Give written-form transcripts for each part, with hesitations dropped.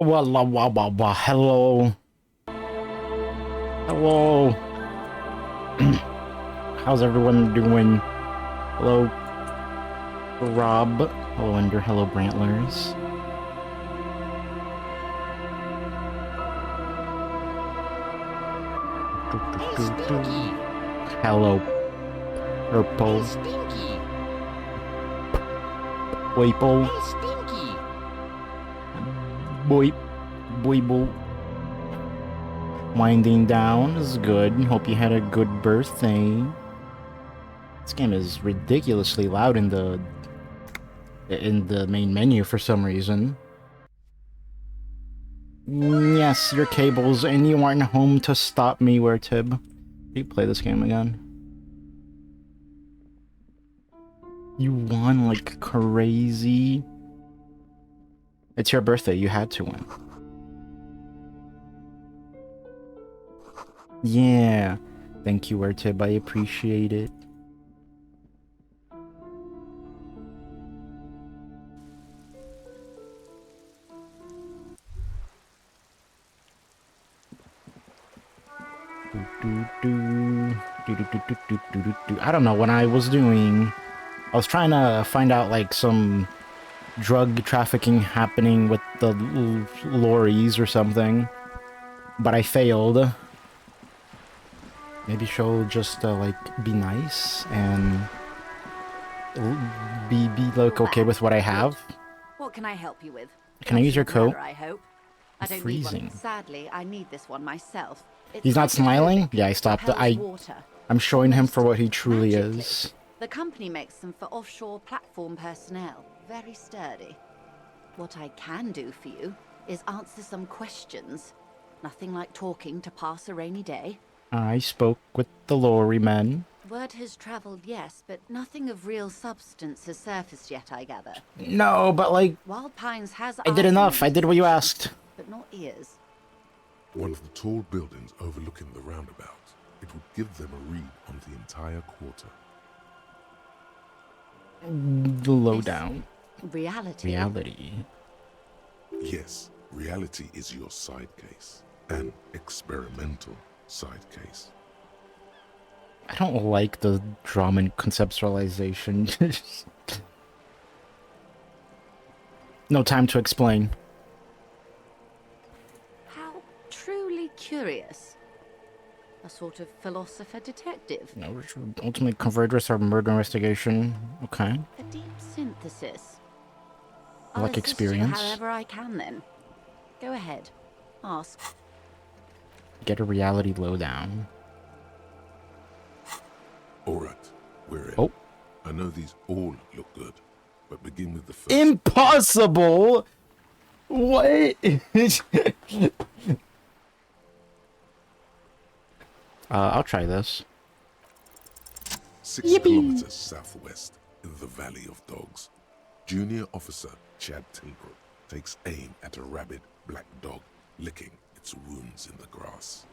Walla walla walla. Hello. Hello. How's everyone doing? Hello, Rob. Hello, Ender. Hello, Brantlers. Hey, Stinky. Hello, Purple. Hey, Stinky. Weeple. Hey, Stinky. Boy. Boy. Winding down is good. Hope you had a good birthday. This game is ridiculously loud in the main menu for some reason. Yes, your cables, and you aren't home to stop me, Wertib. Can you play this game again? You won like crazy. It's your birthday, you had to win. Yeah. Thank you, Wertib, I appreciate it. I don't know, when I was trying to find out like some drug trafficking happening with the lorries or something, but I failed. Maybe she'll just like be nice and be like okay with what I have. What can I help you with? Can I use your coat? I hope. I don't Freezing. need one. Sadly, I need this one myself. It's He's not smiling? Yeah, I stopped. Water. I'm showing him for what he truly is. The company makes them for offshore platform personnel. Very sturdy. What I can do for you is answer some questions. Nothing like talking to pass a rainy day. I spoke with the lorry men. Word has traveled, yes, but nothing of real substance has surfaced yet, I gather. No, but like... Wild Pines has I did enough. I did what you asked. But not ears. One of the tall buildings overlooking the roundabout. It would give them a read on the entire quarter. The lowdown. Reality. Yes, reality is your side case. An experimental side case. I don't like the drama conceptualization. No time to explain. How truly curious. A sort of philosopher detective. No, ultimately convergence or murder investigation. Okay. A deep synthesis. Like I'll experience. assist you however I can then. Go ahead. Ask. Get a reality lowdown. Alright, we're in. Oh. I know these all look good, but begin with the first. Impossible! What? I'll try this. 6 kilometers southwest in the Valley of Dogs. Junior officer Chad Tilbrook takes aim at a rabid black dog licking its wounds in the grass.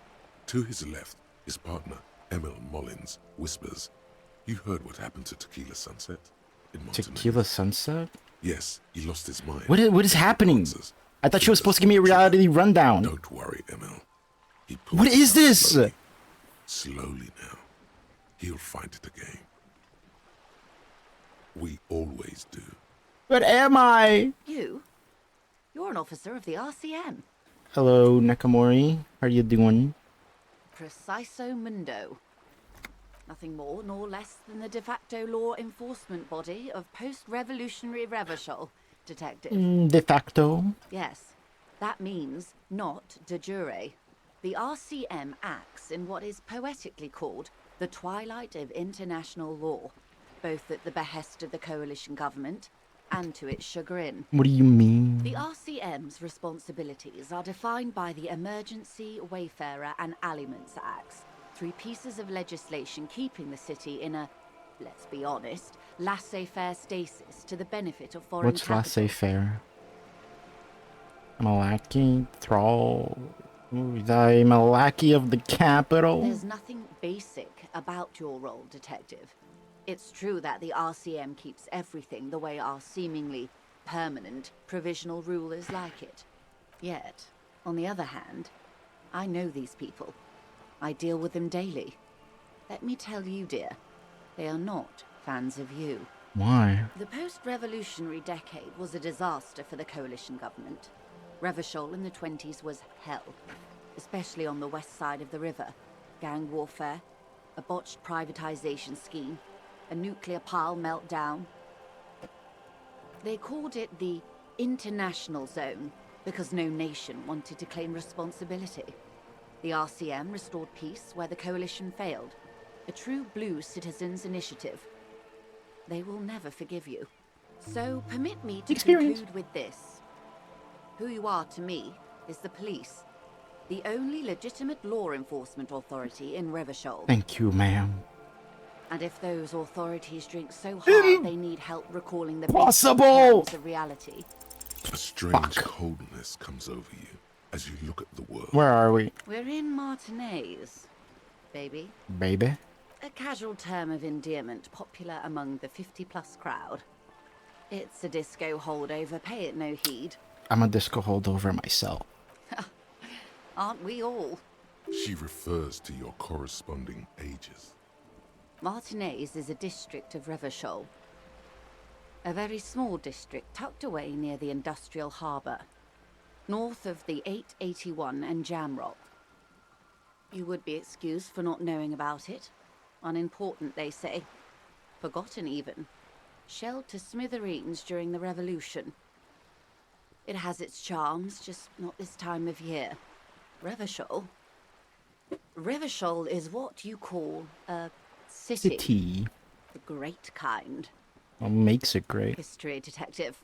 To his left, his partner, Emil Mullins, whispers, "You heard what happened to Tequila Sunset in Montenegro?" Tequila Sunset? Yes, he lost his mind. What is happening? I thought she was supposed to give me a reality rundown. Don't worry, Emil. What is this? Slowly now. He'll find it again. We always do. What am I? You? You're an officer of the RCM. Hello, Nakamori. How are you doing? Preciso Mundo. Nothing more nor less than the de facto law enforcement body of post-revolutionary Revachol, detective. De facto. Yes, that means not de jure. The RCM acts in what is poetically called the twilight of international law, both at the behest of the coalition government and to its chagrin. What do you mean? The RCM's responsibilities are defined by the Emergency, Wayfarer and Aliments Acts, 3 pieces of legislation keeping the city in a, let's be honest, laissez-faire stasis to the benefit of foreign What's laissez-faire? I'm a lackey, thrall. I'm a lackey of the capital. There's nothing basic about your role, detective. It's true that the RCM keeps everything the way our seemingly permanent provisional rulers like it. Yet, on the other hand, I know these people. I deal with them daily. Let me tell you, dear, they are not fans of you. Why? The post-revolutionary decade was a disaster for the coalition government. Revachol in the 20s was hell, especially on the west side of the river. Gang warfare, a botched privatization scheme, a nuclear pile meltdown. They called it the International Zone because no nation wanted to claim responsibility. The RCM restored peace where the coalition failed. A true blue citizens' initiative. They will never forgive you. So permit me to conclude with this. Who you are to me is the police. The only legitimate law enforcement authority in Revachol. Thank you, ma'am. And if those authorities drink so hard they need help recalling the Possible! basic terms of reality. A strange coldness comes over you as you look at the world. Where are we? We're in Martinez, baby. Baby? A casual term of endearment popular among the 50-plus crowd. It's a disco holdover, pay it no heed. I'm a disco holdover myself. Aren't we all? She refers to your corresponding ages. Martinez is a district of Revachol. A very small district tucked away near the industrial harbour, north of the 881 and Jamrock. You would be excused for not knowing about it. Unimportant, they say. Forgotten, even. Shelled to smithereens during the Revolution. It has its charms, just not this time of year. Revachol? Revachol is what you call a city. City. The great kind. What makes it great? History detective.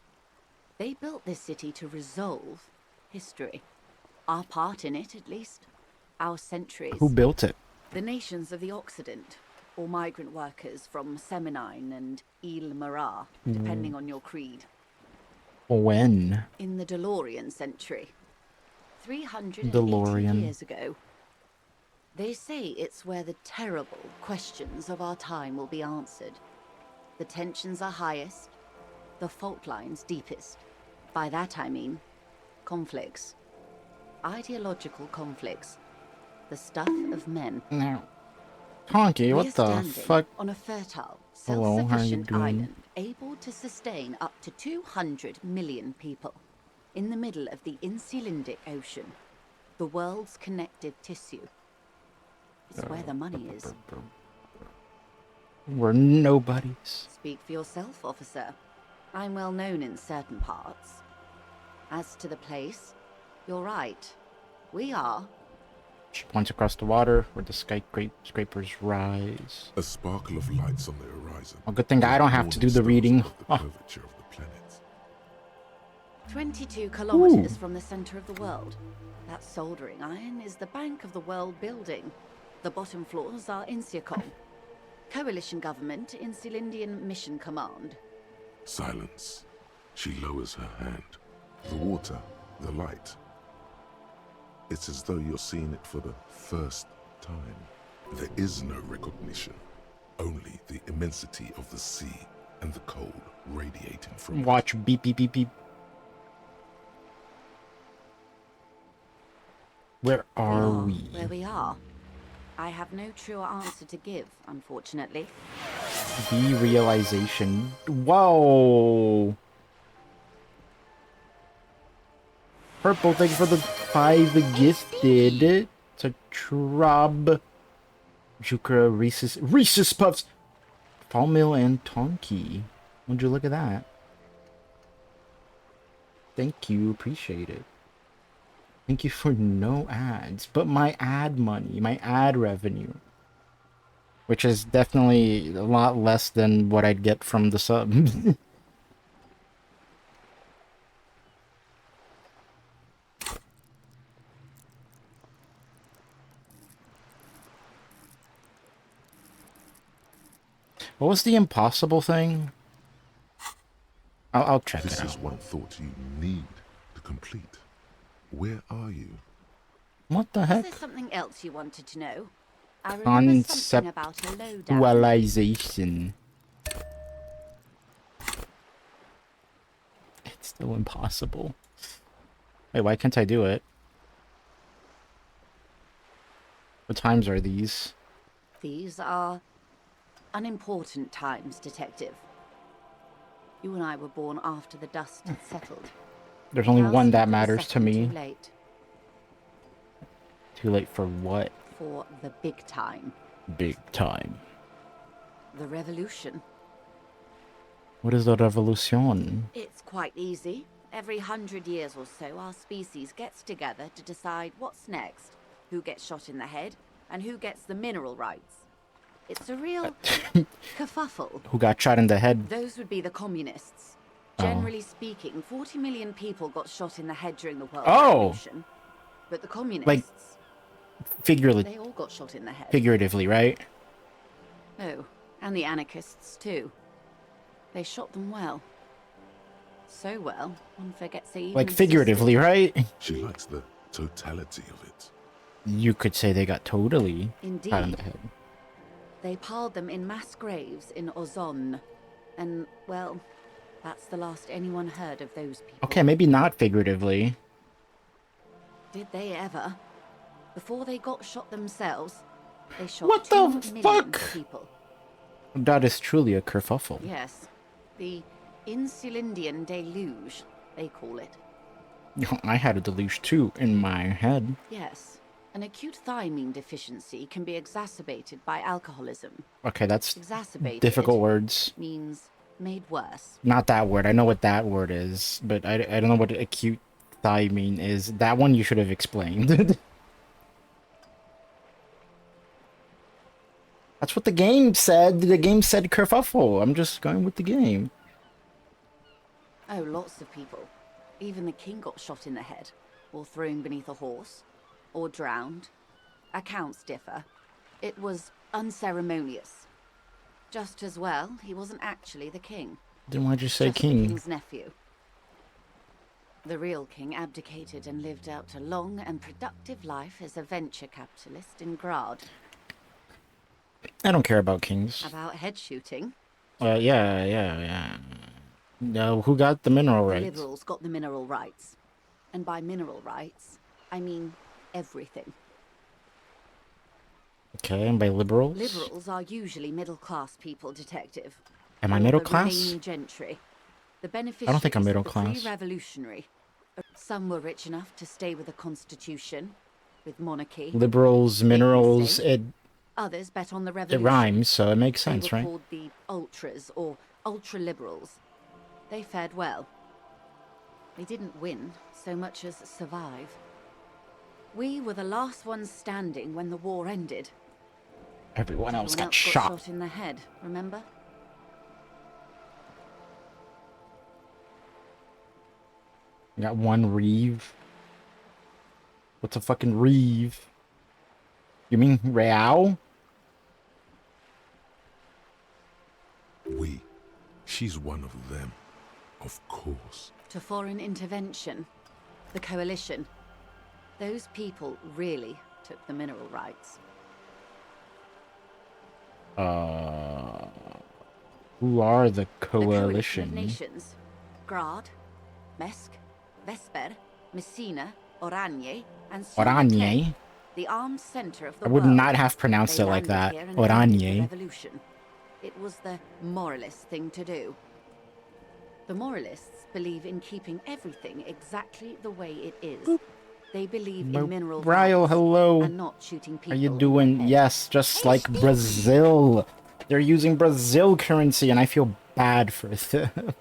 They built this city to resolve history. Our part in it, at least. Our centuries. Who built it? The nations of the Occident, or migrant workers from Seminine and Ile Marat, depending on your creed. When? In the DeLorean century. 380 DeLorean. years ago. They say it's where the terrible questions of our time will be answered. The tensions are highest, the fault lines deepest. By that I mean conflicts. Ideological conflicts. The stuff of men. Now, Tonky, what We're the standing fuck? on a fertile, Hello, how are you self-sufficient doing? island able to sustain up to 200 million people in the middle of the Insulindic Ocean, the world's connective tissue. It's where the money is. We're nobodies. Speak for yourself, officer. I'm well known in certain parts. As to the place, you're right. We are. She points across the water where the skyscrapers rise. A sparkle of lights on the horizon. Well, good thing I don't have to do the reading. The Oh, curvature of the planet. 22 kilometers from the center of the world. That soldering iron is the Bank of the World building. The bottom floors are Insiacom. Coalition government, Insulindian Mission Command. Silence. She lowers her hand. The water, the light. It's as though you're seeing it for the first time. There is no recognition. Only the immensity of the sea and the cold radiating from it. watch beep beep beep beep. Where are we? Where we are. I have no truer answer to give, unfortunately. Derealization. Whoa! Purple, thank you for the 5 gifted. It's a Trub. Jukra, Reese's Puffs. Fall Mill and Tonki. Would you look at that? Thank you, appreciate it. Thank you for no ads, but my ad money, my ad revenue. Which is definitely a lot less than what I'd get from the sub. What was the impossible thing? I'll check This it is out. one thought you need to complete. Where are you? What the Is heck? there something else you wanted to know? I remember something about a lowdown. Conceptualization. It's still impossible. Wait, why can't I do it? What times are these? These are unimportant times, Detective. You and I were born after the dust had settled. There's only Now one that simply a matters to second me. Too late Too late for what? for the big time. Big time. The revolution. What is the revolution? It's quite easy. Every 100 years or so, our species gets together to decide what's next, who gets shot in the head, and who gets the mineral rights. It's a real kerfuffle. Who got shot in the head? Those would be the communists. Oh. Generally speaking, 40 million people got shot in the head during the World Oh! Revolution. But the communists, Figuratively, they all got shot in the head. figuratively, right? Oh, and the anarchists too. They shot them well. So well, one forgets they even Like existed. figuratively, right? She likes the totality of it. You could say they got totally shot in Indeed. the head. They piled them in mass graves in Ozon. And, well, that's the last anyone heard of those people. Okay, maybe not figuratively. Did they ever? Before they got shot themselves, they shot What 2 the million fuck? people. That is truly a kerfuffle. Yes. The Insulindian deluge, they call it. I had a deluge too in my head. Yes. An acute thiamine deficiency can be exacerbated by alcoholism. Okay, that's Exacerbated difficult words. means made worse. Not that word. I know what that word is, but I don't know what acute thiamine is. That one you should have explained. That's what the game said. The game said kerfuffle. I'm just going with the game. Oh, lots of people. Even the king got shot in the head, or thrown beneath a horse, or drowned. Accounts differ. It was unceremonious. Just as well, he wasn't actually the king. Then why'd you say Just the king? king's nephew. The real king abdicated and lived out a long and productive life as a venture capitalist in Grad. I don't care about kings. About head shooting, Yeah. No, who got the mineral the rights? liberals got the mineral rights. And by mineral rights, I mean everything. Okay, and by liberals? Liberals are usually middle-class people, Detective. Am I Or middle the class? remaining gentry. The I don't think I'm beneficiaries middle of the class. pre-revolutionary. Some were rich enough to stay with a constitution, with monarchy. Liberals, minerals, mistake. it Others bet on the it revolution. rhymes, so it makes They sense, were right? called the ultras or ultra-liberals. They fared well. They didn't win so much as survive. We were the last ones standing when the war ended. Everyone else Everyone got shot. shot in the head, remember? I got one reeve. What's a fucking reeve? You mean real? We. She's one of them. Of course. To foreign intervention, the coalition. Those people really took the mineral rights. Who are the The coalition coalition? of nations. Grad, Mesk, Vesper, Messina, Oranje, and Oranje? the armed center of the I would world. not have pronounced They it like that. landed here and ended the Oranje. revolution. It was the moralist thing to do. The moralists believe in keeping everything exactly the way it is. They believe in mineral Ryo, rights hello. and not shooting people. How you in the doing? head. Yes, just like Brazil. They're using Brazil currency, and I feel bad for them.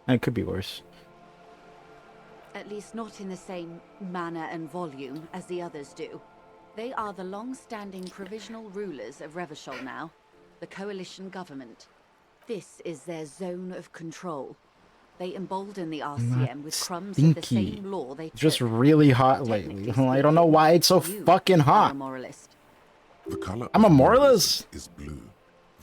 It could be worse. At least not in the same manner and volume as the others do. They are the long-standing provisional rulers of Revachol now, the coalition government. This is their zone of control. They embolden the RCM with crumbs of the stinky. same law they Just took. really hot lately. I don't know why it's so You fucking are a hot. moralist. The color I'm of a moralist. moralism is blue.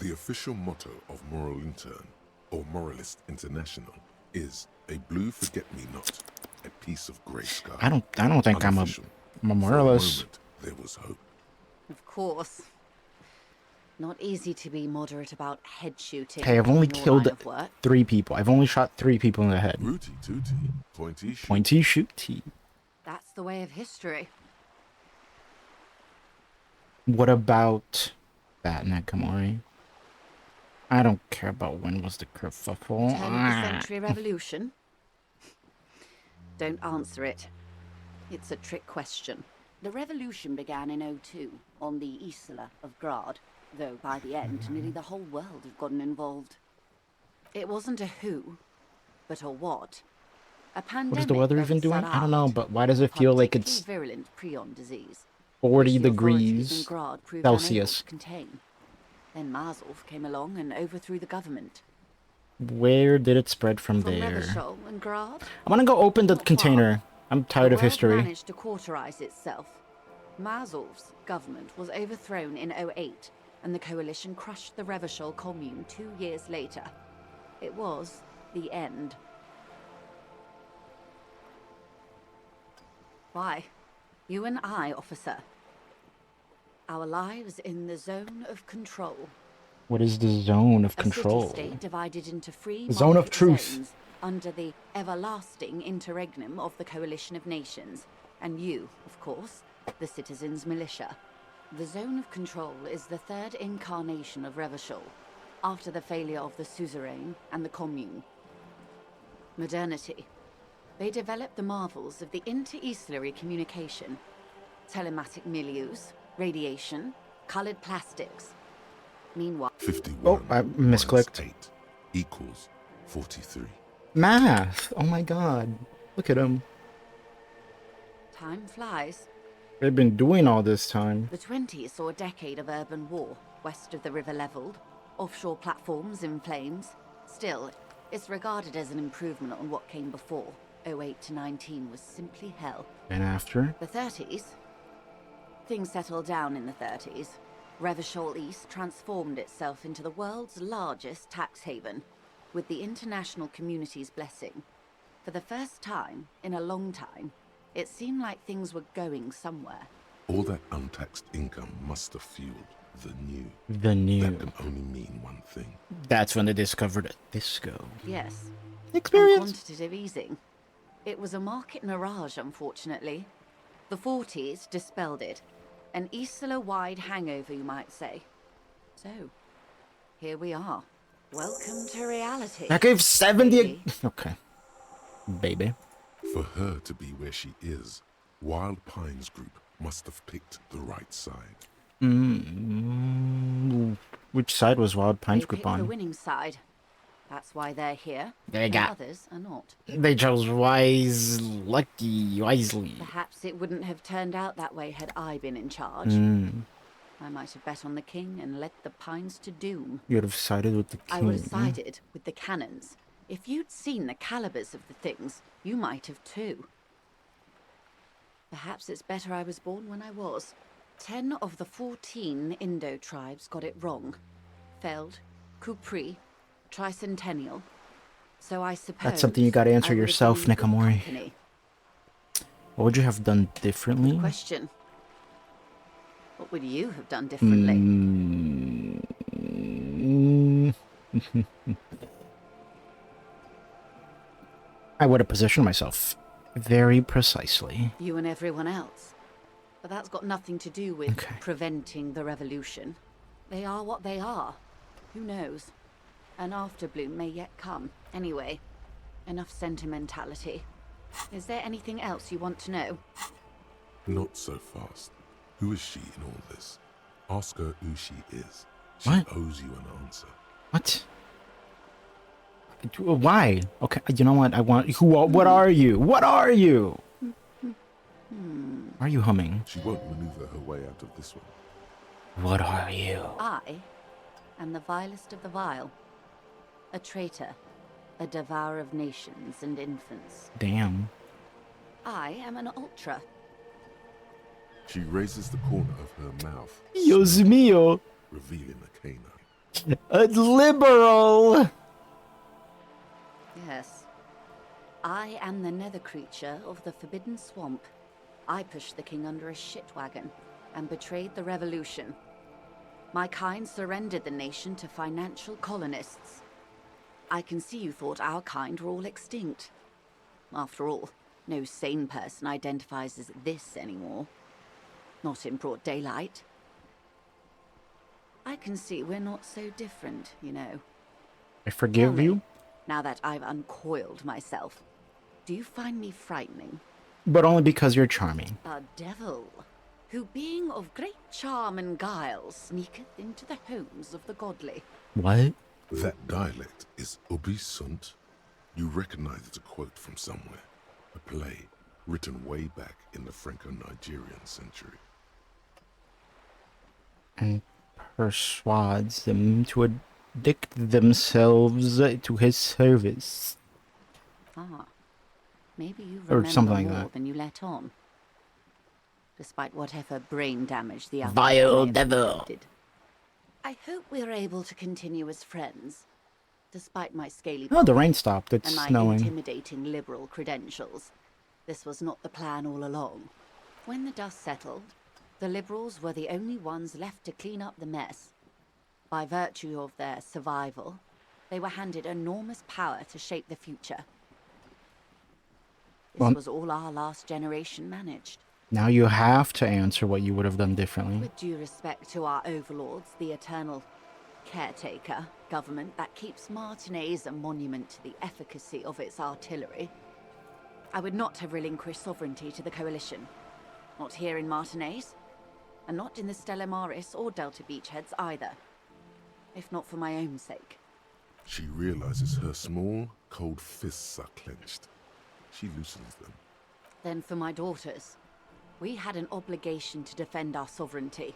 The official motto of Moral Intern, or Moralist International, is a blue forget-me-not, a piece of grey sky. I don't think I'm a Unofficial. I'm a For a moralist. moment, there was hope. Of course. Not easy to be moderate about head shooting. Okay, I've only in your killed line of work. 3 people. I've only shot 3 people in the head. Rooty tooty, pointy shoot. Pointy shooty. That's the way of history. What about that, Nakamori? I don't care about when was the kerfuffle. Turn of the century revolution? Don't answer it. It's a trick question. The revolution began in '02 on the Isla of Grad, though by the end, nearly the whole world had gotten involved. It wasn't a who, but a what. A pandemic. What is the weather even of doing? I don't know, Sarat, but why does a it feel like particularly it's virulent prion disease, 40 which the authorities in degrees Grad proved unable Celsius? to contain. Then Mazov came along and overthrew the government. Where did it spread from From there? Revachol and Grad, I'm gonna go open the Not far. container. I'm tired the of world history. managed to cauterize itself. Mazov's government was overthrown in '08, and the coalition crushed the Revachol commune 2 years later. It was the end. Why? You and I, officer. Our lives in the zone of control. What is the zone of A control? city-state divided into free Zone of market truth. zones under the everlasting interregnum of the Coalition of Nations, and you, of course, the citizens' militia. The zone of control is the third incarnation of Revachol, after the failure of the suzerain and the commune. Modernity. They developed the marvels of the inter-eastlery communication, telematic milieux, radiation, colored plastics. Meanwhile, 51 Oh, I misclicked. minus 8 equals 43. Math! Oh my god. Look at him. time flies. They've been doing all this time. The 20s saw a decade of urban war, west of the river leveled, offshore platforms in flames. Still, it's regarded as an improvement on what came before. '08 to '19 was simply hell. And after? The 30s? Things settled down in the 30s. Revachol East transformed itself into the world's largest tax haven, with the international community's blessing. For the first time in a long time, it seemed like things were going somewhere. All that untaxed income must have fueled the new. The new. That can only mean one thing. That's when they discovered a disco. Yes, and Experience. quantitative easing. It was a market mirage, unfortunately. The 40s dispelled it. An Isla-wide hangover, you might say. So, here we are. Welcome to reality. I gave 70. baby. Okay. Baby. For her to be where she is, Wild Pines Group must have picked the right side. Which side was Wild Pines They Group picked the on? winning side. That's why they're here. They and got- others are not. They chose wisely. Perhaps it wouldn't have turned out that way had I been in charge. I might have bet on the king and led the Pines to doom. You would have sided with the I king. would have sided with the cannons. If you'd seen the calibers of the things, you might have too. Perhaps it's better I was born when I was. 10 of the 14 Indo tribes got it wrong. Feld, Kupri, Tricentennial. So I suppose something you gotta answer I would have yourself, been in good Nakamori. company. What would you have done differently? Question. What would you have done differently? I would have positioned myself very precisely. You and everyone else. But that's got nothing to do with Okay. preventing the revolution. They are what they are. Who knows? An afterbloom may yet come. Anyway, enough sentimentality. Is there anything else you want to know? Not so fast. Who is she in all this? Ask her who she is. She What? owes you an answer. What? Why? Okay, you know what? I want. Who? What are you? What are you? Why are you humming? She won't maneuver her way out of this one. What are you? I am the vilest of the vile. A traitor. A devourer of nations and infants. Damn. I am an ultra. She raises the corner of her mouth, Dios mío. revealing a canine. A liberal. Yes. I am the nether creature of the Forbidden Swamp. I pushed the king under a shit wagon and betrayed the revolution. My kind surrendered the nation to financial colonists. I can see you thought our kind were all extinct. After all, no sane person identifies as this anymore. Not in broad daylight. I can see we're not so different, you know. I Tell forgive me, you, now that I've uncoiled myself, do you find me frightening? but only because you're charming. A devil, who being of great charm and guile, sneaketh into the homes of the godly. What? That dialect is Ubi Sunt. You recognize it's a quote from somewhere. A play written way back in the Franco-Nigerian century. And persuades them to addict themselves to his service. Ah, maybe you Or remember something like more that. than you let on. Despite whatever brain damage the other Vile may have devil. inflicted. I hope we're able to continue as friends, despite my scaly Oh, the body rain stopped. It's and my snowing. intimidating liberal credentials. This was not the plan all along. When the dust settled, the liberals were the only ones left to clean up the mess. By virtue of their survival, they were handed enormous power to shape the future. This Well, was all our last generation managed. now you have to answer what you would have done differently. With due respect to our overlords, the eternal caretaker government that keeps Martinaise a monument to the efficacy of its artillery, I would not have relinquished sovereignty to the coalition. Not here in Martinaise, and not in the Stella Maris or Delta Beachheads either. If not for my own sake. She realizes her small, cold fists are clenched. She loosens them. Then for my daughters. We had an obligation to defend our sovereignty.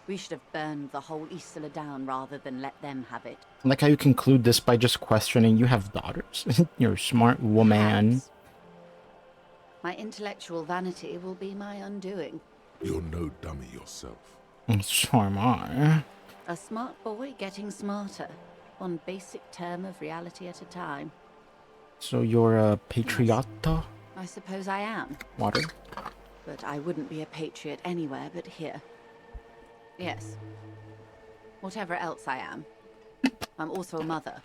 We should have burned the whole Isla down rather than let them have it. I like how you conclude this by just questioning you have daughters. You're a smart woman. Perhaps. My intellectual vanity will be my undoing. You're no dummy yourself. So am I. A smart boy getting smarter, one basic term of reality at a time. So you're a patriota? I suppose I am, Water? but I wouldn't be a patriot anywhere but here. Yes. Whatever else I am, I'm also a mother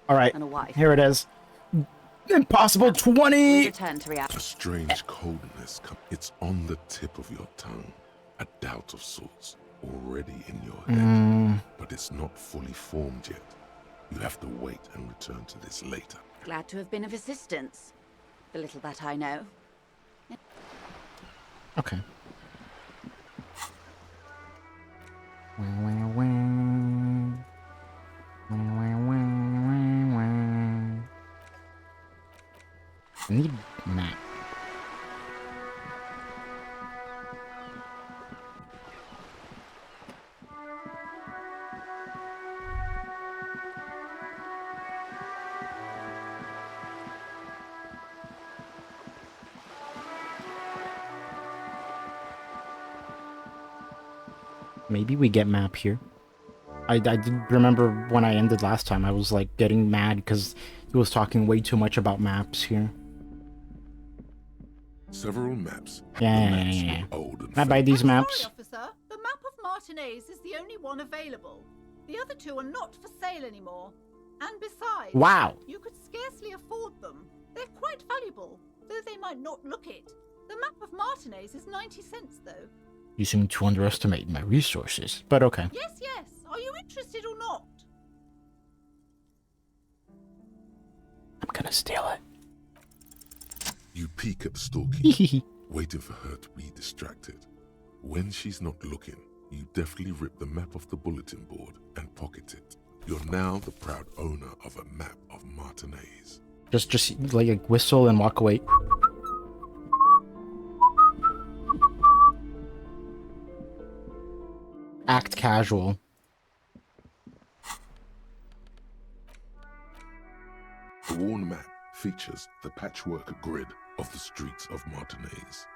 Alright, and a wife. here it is. Impossible We 20! return to reality. A strange coldness It's on the tip of your tongue. A doubt of sorts already in your head. But it's not fully formed yet. You have to wait and return to this later. Glad to have been of assistance. The little that I know. Okay. I need map. Maybe we get map here. I did remember when I ended last time, I was like getting mad because he was talking way too much about maps here. Several maps. Yeah, The maps yeah, yeah. look old and Can I buy faded. these I'm maps? sorry, officer. The map of Martinaise is the only one available. The other two are not for sale anymore. And besides, Wow. you could scarcely afford them. They're quite valuable, though they might not look it. The map of Martinaise is 90 cents, though. You seem to underestimate my resources, but okay. Yes, yes. Are you interested or not? I'm gonna steal it. You peek at the storekeeper, waiting for her to be distracted. When she's not looking, you deftly rip the map off the bulletin board and pocket it. You're now the proud owner of a map of Martinaise. Just like whistle and walk away. Act casual. The worn map features the patchwork grid of the streets of Martinaise,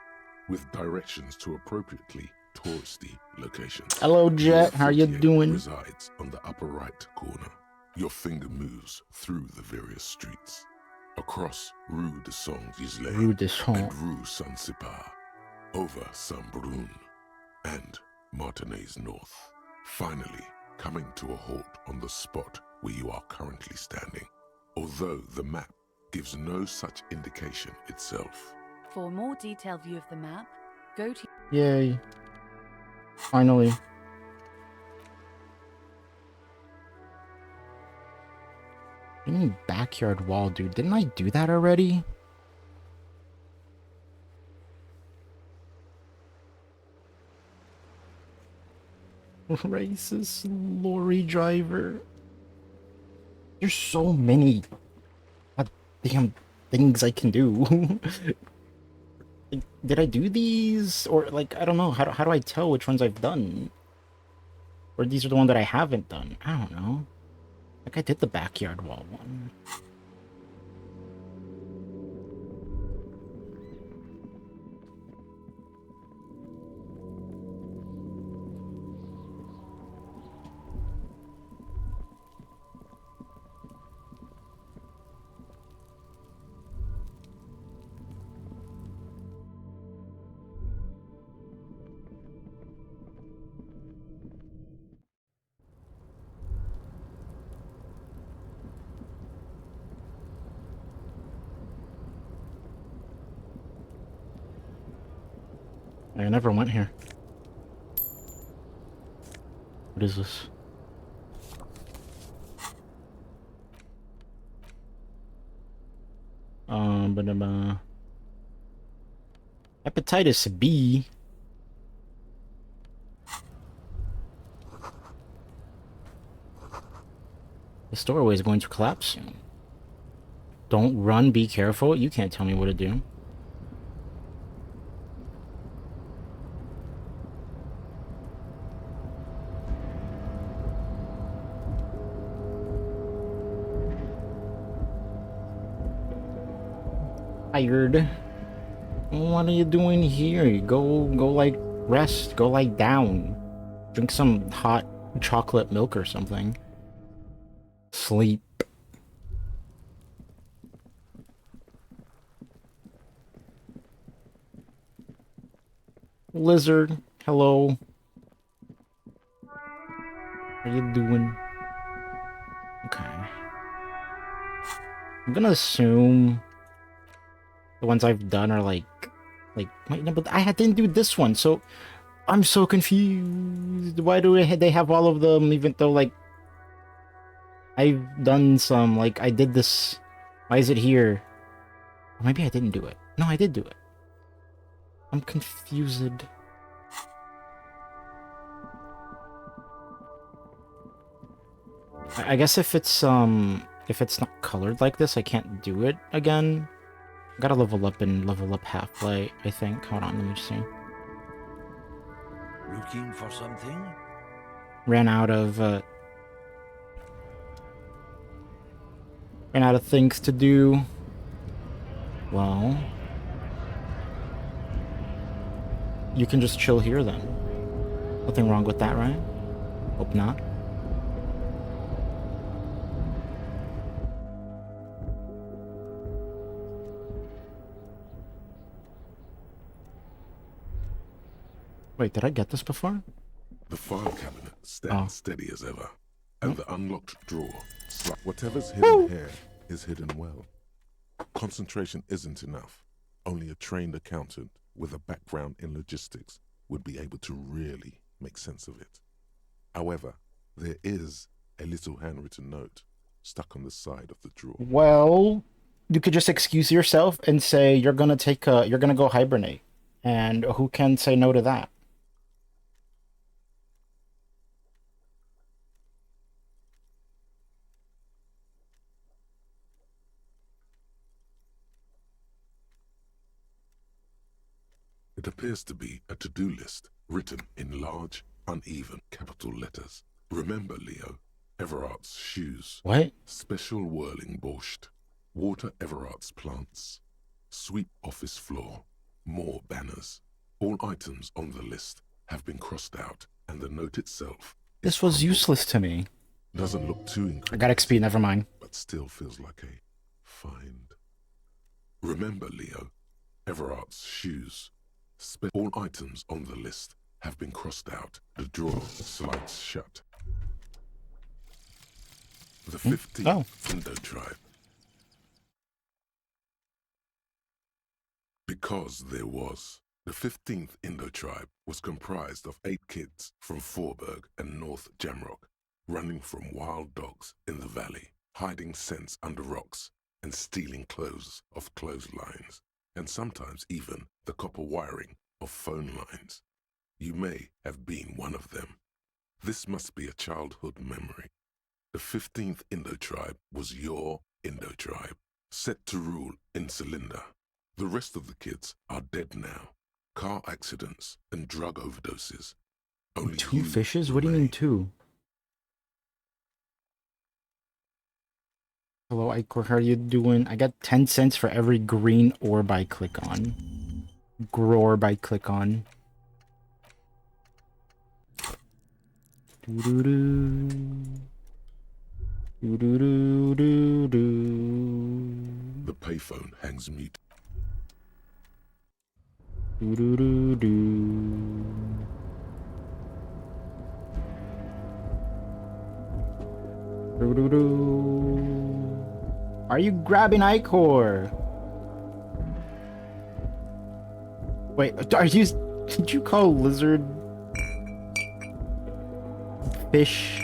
with directions to appropriately touristy locations. Hello, Jet. How you 48 doing? Resides on the upper right corner. Your finger moves through the various streets, across Rue de Saint-Gislain Rue de Saint. and Rue Saint-Sipar, over Saint-Brun and Martinaise North. Finally, coming to a halt on the spot where you are currently standing, although the map gives no such indication itself. For a more detailed view of the map, go to... Yay. Finally. Any backyard wall, dude. Didn't I do that already? Racist lorry driver. There's so many goddamn things I can do. Like, did I do these? Or, like, I don't know. How do I tell which ones I've done? Or these are the ones that I haven't done? I don't know. Like, I did the backyard wall one. I never went here. What is this? Hepatitis B. This doorway is going to collapse soon. Don't run, be careful. You can't tell me what to do. Tired. What are you doing here? Go like rest. Go lie down. Drink some hot chocolate milk or something. Sleep. Lizard, hello. How you doing? Okay. I'm gonna assume the ones I've done are like, wait, no, but I didn't do this one, so I'm so confused. Why do they have all of them, even though, like, I've done some, like, I did this. Why is it here? Or maybe I didn't do it. No, I did do it. I'm confused. I guess if it's not colored like this, I can't do it again. Gotta level up and level up halfway, I think. Hold on, let me see. Looking for something? Ran out of things to do. Well, you can just chill here then. Nothing wrong with that, right? Hope not. Wait, did I get this before? The file cabinet stands steady as ever, and the unlocked drawer. Whatever's hidden here is hidden well. Concentration isn't enough. Only a trained accountant with a background in logistics would be able to really make sense of it. However, there is a little handwritten note stuck on the side of the drawer. Well, you could just excuse yourself and say you're gonna go hibernate, and who can say no to that? It appears to be a to-do list written in large, uneven capital letters. Remember, Leo, Everard's shoes. What? Special whirling borscht. Water Everard's plants. Sweep office floor. More banners. All items on the list have been crossed out, and the note itself... This was useless to me. Doesn't look too incredible. I got XP, never mind. But still feels like a find. Remember, Leo, Everard's shoes. All items on the list have been crossed out. The drawer slides shut. The 15th Indo tribe. Because there was. The 15th Indo tribe was comprised of 8 kids from Forberg and North Jamrock, running from wild dogs in the valley, hiding scents under rocks, and stealing clothes off clotheslines, and sometimes even the copper wiring of phone lines. You may have been one of them. This must be a childhood memory. The 15th Indo tribe was your Indo tribe, set to rule in Celinda. The rest of the kids are dead now. Car accidents and drug overdoses. Only 2 you fishes? What do you mean remain. 2? Hello, Icor, how are you doing? I got 10 cents for every green orb I click on. Grorb I click on. Doo-doo-doo. Doo-doo-doo-doo-doo. The payphone hangs mute. Doo-doo-doo-doo. Doo-doo-doo. Are you grabbing Icor? Wait, are you... Did you call lizard... fish...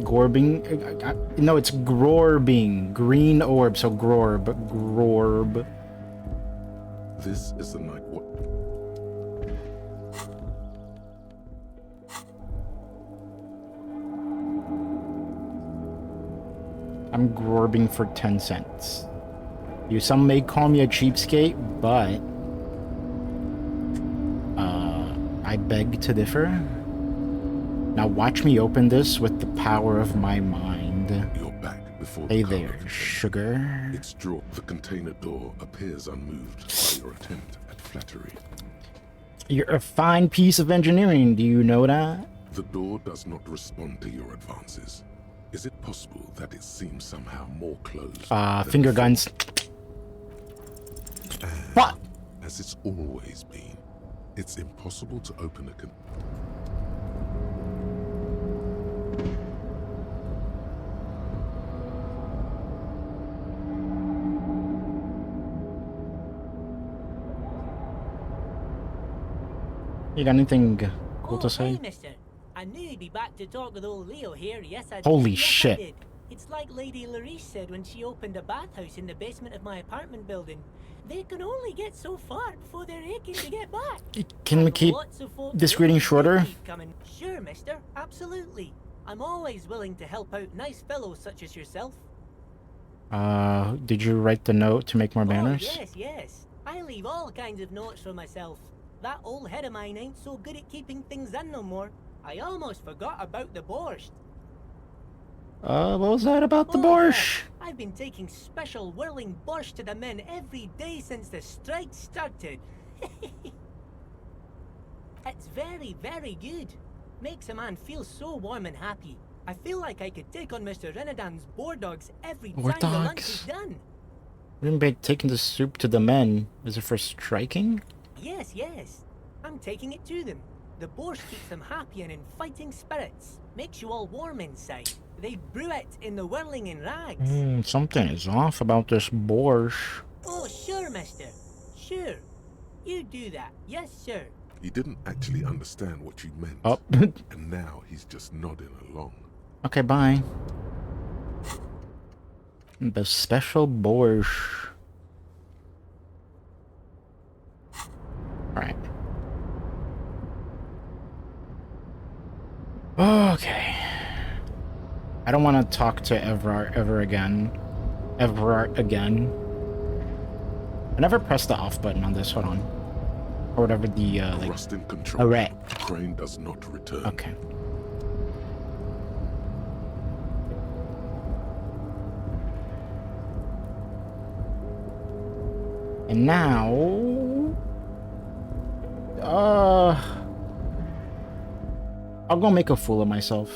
Gorbing? No, it's Grorbing. Green orb, so Grorb. Grorb. This is the night what? I'm Grorbing for 10 cents. Some may call me a cheapskate, but... I beg to differ. Now watch me open this with the power of my mind. You're back before Hey the car there, container. sugar. Its drawer. The container door appears unmoved by your attempt at flattery. You're a fine piece of engineering, do you know that? The door does not respond to your advances. Is it possible that it seems somehow more closed? than Finger before? guns. What? As it's always been, it's impossible to open a You got anything cool to Oh, say? hi, mister. I knew you'd be back to talk with old Leo here. Yes, I did. Holy Yes, I shit. did. It's like Lady Larice said when she opened a bathhouse in the basement of my apartment building. They can only get so far before they're aching to get back. Can we And keep lots of folk this waiting reading to shorter? keep coming. Sure, mister. Absolutely. I'm always willing to help out nice fellows such as yourself. Did you write the note to make more banners? Oh, yes. I leave all kinds of notes for myself. That old head of mine ain't so good at keeping things in no more. I almost forgot about the borscht. What was that about the Oh, borscht? yeah. I've been taking special whirling borscht to the men every day since the strike started. It's very, very good. Makes a man feel so warm and happy. I feel like I could take on Mr. Renadan's boar dogs every Boar time the lunch dogs? is done. Remember taking the soup to the men. Is it for striking? Yes. I'm taking it to them. The borscht keeps them happy and in fighting spirits. Makes you all warm inside. They brew it in the whirling in rags. Something is off about this borscht. Oh, sure, mister. Sure. You do that. Yes, sir. He didn't actually understand what you meant. Oh, And now he's just nodding along. okay, bye. The special borscht. Alright. Okay. I don't want to talk to Everard ever again. Everard again. I never pressed the off button on this. Hold on. Or whatever the, like... Rust in control. Alright. Crane does not return. Okay. And now... I'll go make a fool of myself.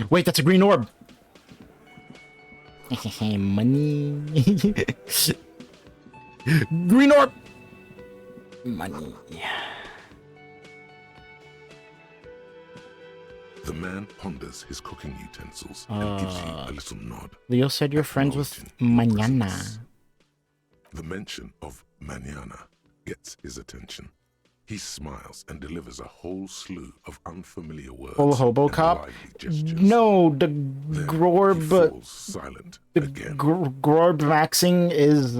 Wait, that's a green orb. Money. Green orb. Money. The man ponders his cooking utensils and gives you a little nod. Leo said you're friends with Acknowledging your Mañana. presence. The mention of mañana gets his attention. He smiles and delivers a whole slew of unfamiliar words. Full hobo and cop? lively gestures. No, the Then he Grorb. falls silent The again. Grorb maxing is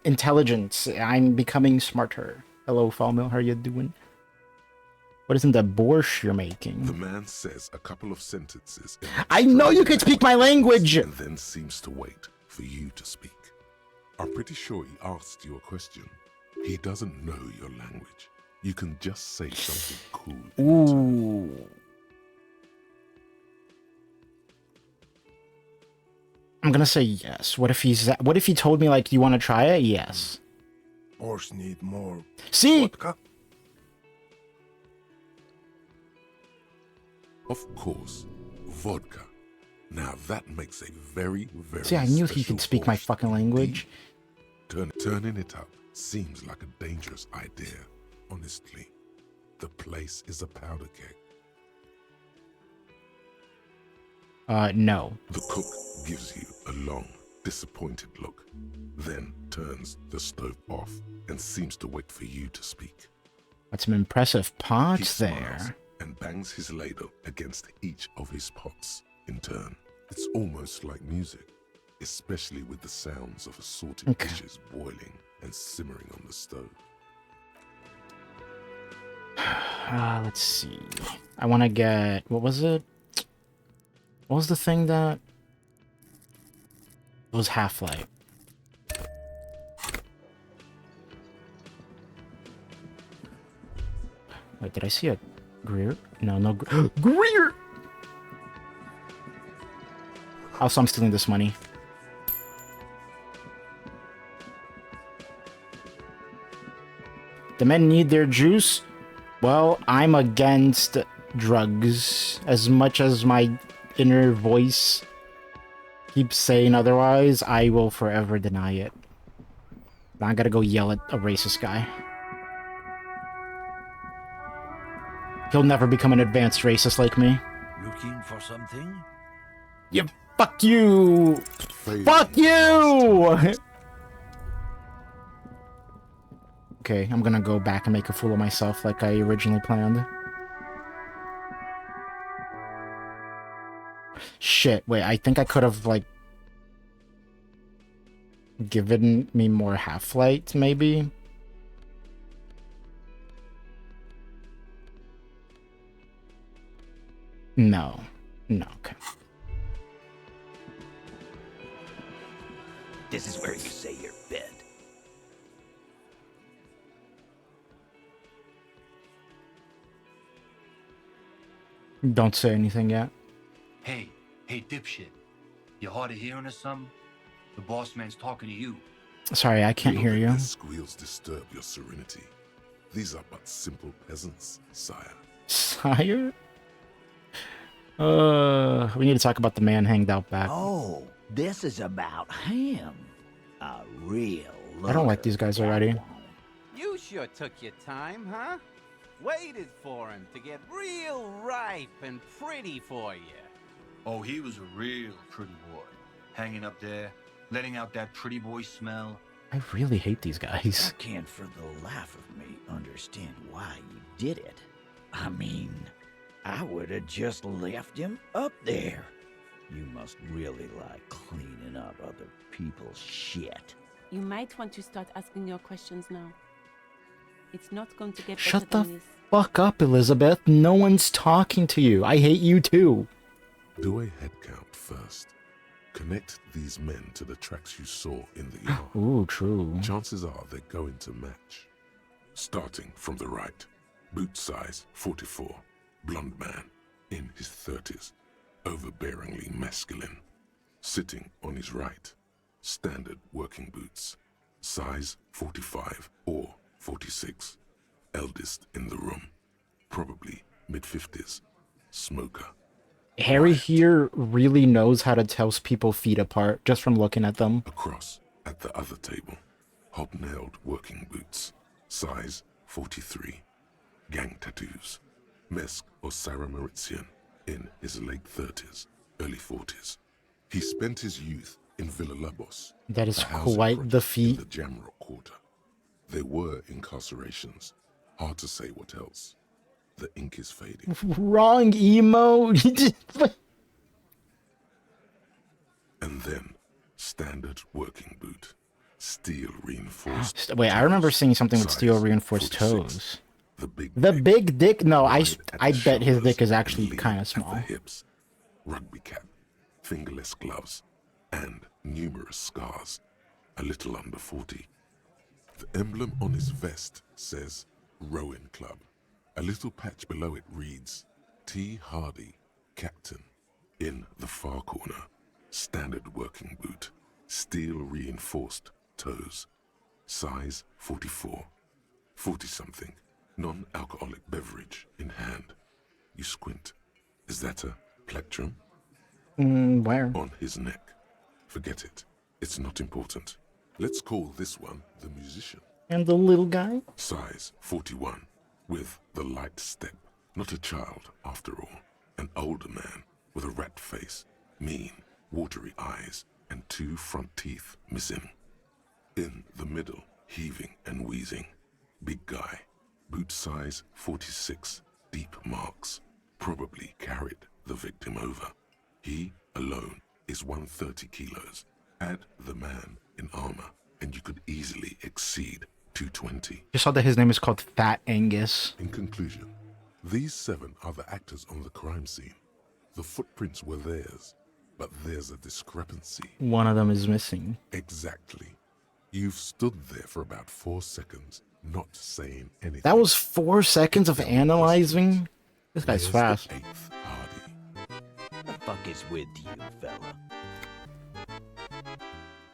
intelligence. I'm becoming smarter. Hello, Falmil. How are you doing? What isn't the borscht you're making? The man says a couple of sentences. in I know you can strange speak my language! and then seems to wait for you to speak. I'm pretty sure he asked you a question. He doesn't know your language. You can just say something cool. in return. Ooh. I'm gonna say yes. What if he told me like, you want to try it? Yes. Horse need more See? vodka. Of course, vodka. Now that makes a very, very See, I knew he special could speak my horse fucking indeed. language. Turning it up seems like a dangerous idea, honestly. The place is a powder keg. No. The cook gives you a long, disappointed look, then turns the stove off and seems to wait for you to speak. Got some impressive He pots smiles there. and bangs his ladle against each of his pots in turn. It's almost like music, especially with the sounds of assorted Okay. dishes boiling and simmering on the stove. Let's see. I want to get... What was it? What was the thing that... It was Half-Life. Wait, did I see a Greer? No, Greer! Also, I'm stealing this money. The men need their juice. Well, I'm against drugs. As much as my inner voice keeps saying otherwise, I will forever deny it. I gotta go yell at a racist guy. He'll never become an advanced racist like me. Looking for something? Yeah, fuck you! Fuck you! Okay, I'm gonna go back and make a fool of myself like I originally planned. Shit, wait, I think I could have, like, given me more Half-Light, maybe? No. No, okay. This is where you say your bed. Don't say anything yet. Hey, dipshit. You hard of hearing or something? The boss man's talking to you. Sorry, I can't Will hear let you. their squeals disturb your serenity. These are but simple peasants, sire. Sire? We need to talk about the man hanged out back. Oh, this is about him. A real I don't like these guys already. You sure took your time, huh? Waited for him to get real ripe and pretty for you. Oh, he was a real pretty boy. Hanging up there, letting out that pretty boy smell. I really hate these I guys. can't for the life of me understand why you did it. I mean, I would have just left him up there. You must really like cleaning up other people's shit. You might want to start asking your questions now. It's not going to get Shut better the than this. fuck up, Elizabeth. No one's talking to you. I hate you too. Do a head count first. Connect these men to the tracks you saw in the yard. Ooh, true. Chances are they're going to match. Starting from the right, boot size 44, blonde man, in his 30s, overbearingly masculine. Sitting on his right, standard working boots, size 45 or 46, eldest in the room, probably mid-50s, smoker. Harry Riot. here really knows how to tell people feet apart just from looking at them. Across, at the other table, hobnailed working boots, size 43, gang tattoos, Mesk or Sarah Mauritian, in his late 30s, early 40s. He spent his youth in Villa Labos. That is a housing quite the project feat. in the Jamrock Quarter. There were incarcerations. Hard to say what else. The ink is fading. Wrong emo. And then, standard working boot. Steel reinforced. Wait, I remember seeing something with Size steel reinforced 46. toes. The big The dick. big dick? No, I Wide at the bet his dick is shoulders actually and lean kind of at small. the hips. Rugby cap, fingerless gloves, and numerous scars. A little under 40. The emblem on his vest says Rowan Club. A little patch below it reads T. Hardy, Captain. In the far corner, standard working boot, steel reinforced toes. Size 44. 40-something, non-alcoholic beverage in hand. You squint. Is that a plectrum? Where? On his neck. Forget it. It's not important. Let's call this one the musician. And the little guy? Size 41, with the light step. Not a child, after all. An older man with a rat face, mean, watery eyes, and 2 front teeth missing. In the middle, heaving and wheezing. Big guy. Boot size 46, deep marks. Probably carried the victim over. He, alone, is 130 kilos. Add the man in armor, and you could easily exceed 220. You saw that his name is called Fat Angus. In conclusion, these 7 are the actors on the crime scene. The footprints were theirs, but there's a discrepancy. One of them is missing. Exactly. You've stood there for about 4 seconds, not saying anything. That was 4 seconds of analyzing? This guy's Where's fast. the 8th Hardy? The fuck is with you, fella?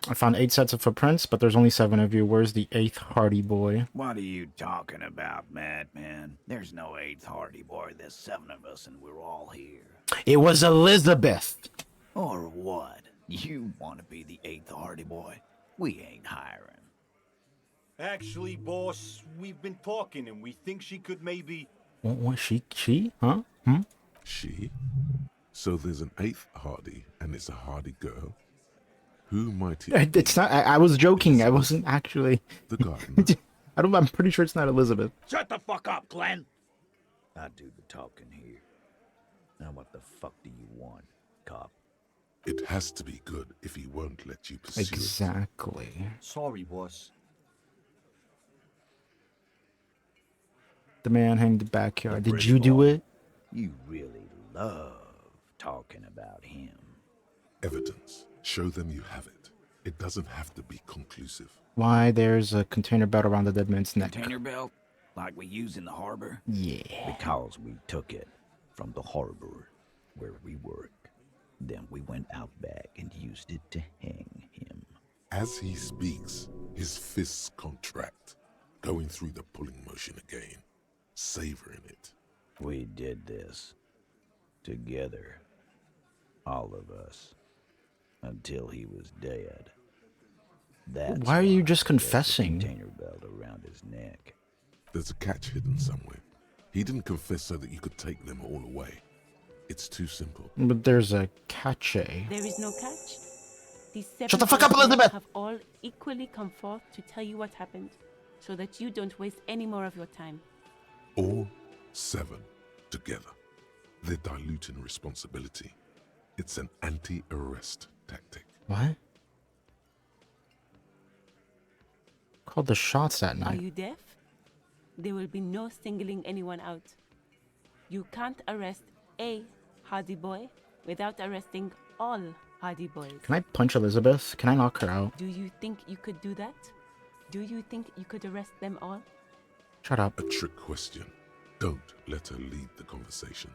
I found 8 sets of footprints, but there's only 7 of you. Where's the 8th Hardy boy? What are you talking about, madman? There's no 8th Hardy boy. There's 7 of us, and we're all here. It was Elizabeth. Or what? You want to be the 8th Hardy boy? We ain't hiring. Actually, boss, we've been talking and we think she could maybe... What, she? Huh? She? So there's an 8th Hardy, and it's a Hardy girl? Who might it It's not. I was joking. I wasn't actually. The gardener. I'm pretty sure it's not Elizabeth. Shut the fuck up, Glenn! I do the talking here. Now what the fuck do you want, cop? It has to be good if he won't let you pursue it. Exactly. Sorry, boss. The man hanged the backyard. The Did you do Bridge it? You really love talking about him. Evidence. Show them you have it. It doesn't have to be conclusive. Why there's a container belt around the dead man's neck? Container belt? Like we use in the harbor? Yeah. Because we took it from the harbor where we work. Then we went out back and used it to hang him. As he speaks, his fists contract, going through the pulling motion again, savoring it. We did this together, all of us, until he was dead. That's Why are you just there's a confessing? Container belt around his neck. There's a catch hidden somewhere. He didn't confess so that you could take them all away. It's too simple. But there's a catch. There is no catch. These 7 Shut the fuck up, gentlemen Elizabeth! have all equally come forth to tell you what happened, so that you don't waste any more of your time. All 7 together. They're diluting responsibility. It's an anti-arrest tactic. What? Called the shots that Are night. you deaf? There will be no singling anyone out. You can't arrest a Hardy boy without arresting all Hardy boys. Can I punch Elizabeth? Can I knock her out? Do you think you could do that? Do you think you could arrest them all? Shut up. A trick question. Don't let her lead the conversation.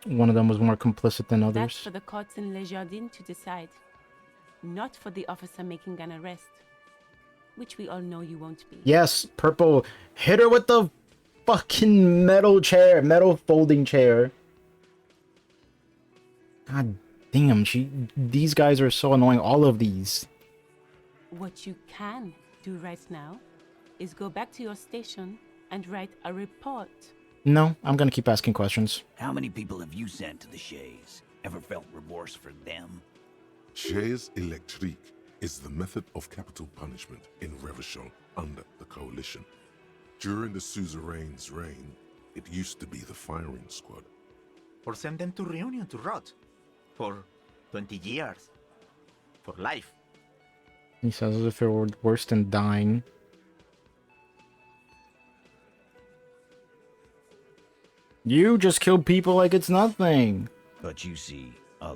One of them was more complicit than That's others. for the courts in Le Jardin to decide. Not for the officer making an arrest. Which we all know you won't be. Yes, Purple. Hit her with the fucking metal chair. Metal folding chair. God damn, these guys are so annoying, all of these. What you can do right now is go back to your station and write a report. No, I'm gonna keep asking questions. How many people have you sent to the Shays? Ever felt remorse for them? Chaise électrique is the method of capital punishment in Revachol under the Coalition. During the suzerain's reign, it used to be the firing squad. Or send them to Reunion to rot. For 20 years. For life. He says as if it were worse than dying. You just kill people like it's nothing. But you see, a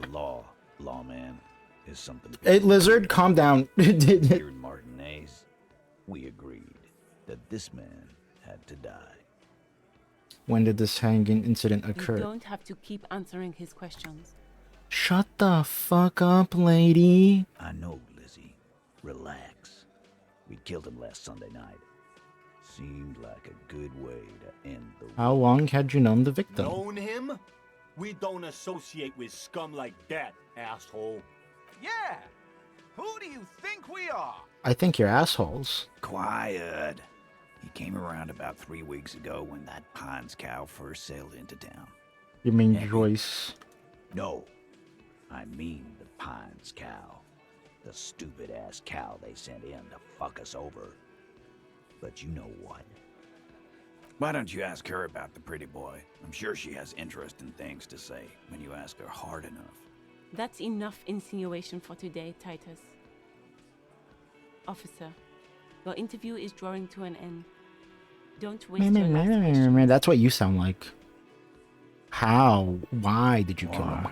lawman, is something... Hey, Lizard, calm down. Here in Martinez, we agreed that this man had to die. When did this hanging incident occur? You don't have to keep answering his questions. Shut the fuck up, lady. I know, Lizzie. Relax. We killed him last Sunday night. Seemed like a good way to end the... How long had you known the victim? Known him? We don't associate with scum like that, asshole. Yeah! Who do you think we are? I think you're assholes. Quiet. He came around about 3 weeks ago when that Pines cow first sailed into town. You mean Joyce? No. I mean the Pines cow. The stupid-ass cow they sent in to fuck us over. But you know what? Why don't you ask her about the pretty boy? I'm sure she has interesting things to say when you ask her hard enough. That's enough insinuation for today, Titus. Officer, your interview is drawing to an end. Don't waste your last question. That's what you sound like. How? Why did you kill him?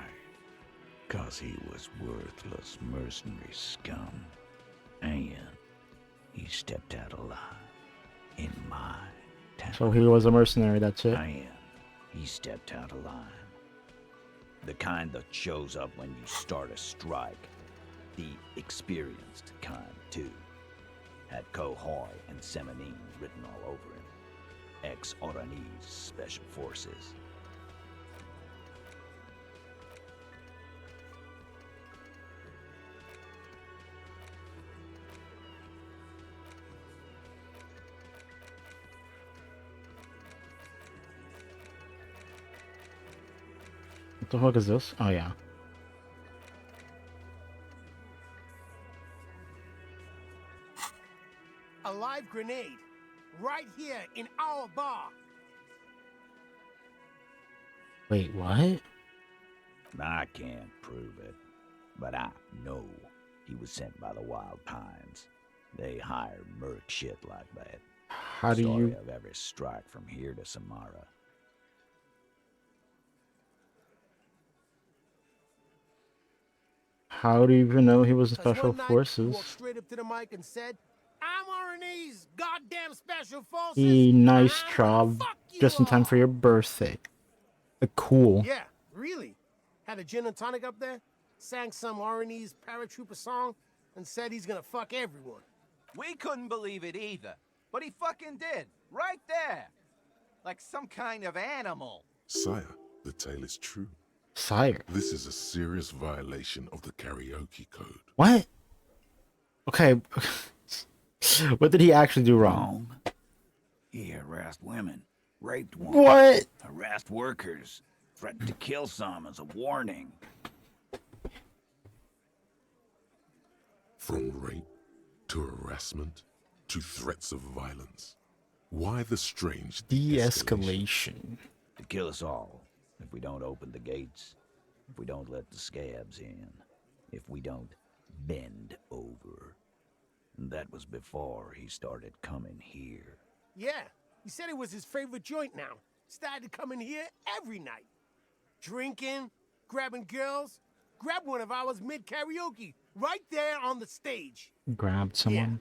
'Cause he was worthless mercenary scum. And he stepped out alive in my town. So he was a mercenary, that's it? And he stepped out alive. The kind that shows up when you start a strike. The experienced kind, too. Had Cohoy and Semenine written all over him. Ex-Oranese Special Forces. What the fuck is this? Oh, yeah. A live grenade. Right here in our bar. Wait, what? I can't prove it, but I know he was sent by the Wild Pines. They hire merc shit like that. How do Story you... of every strike from here to Samara. How do you even know he was in 'Cause Special one night, Forces? He walked straight up to the mic and said, "I'm RNA's goddamn Special Forces." Nice job. Just in time for your birthday. Cool. Yeah, really. Had a gin and tonic up there, sang some RNA's paratrooper song, and said he's gonna fuck everyone. We couldn't believe it either, but he fucking did, right there. Like some kind of animal. Sire, the tale is true. Sire. This is a serious violation of the karaoke code. What? Okay. What did he actually do wrong? He harassed women, raped one. What? Harassed workers, threatened to kill some as a warning. From rape to harassment to threats of violence. Why the strange de-escalation? To kill us all if we don't open the gates, if we don't let the scabs in, if we don't bend over. And that was before he started coming here. Yeah, he said it was his favorite joint now. Started coming here every night. Drinking, grabbing girls. Grab one of ours mid-karaoke, right there on the stage. Grabbed someone?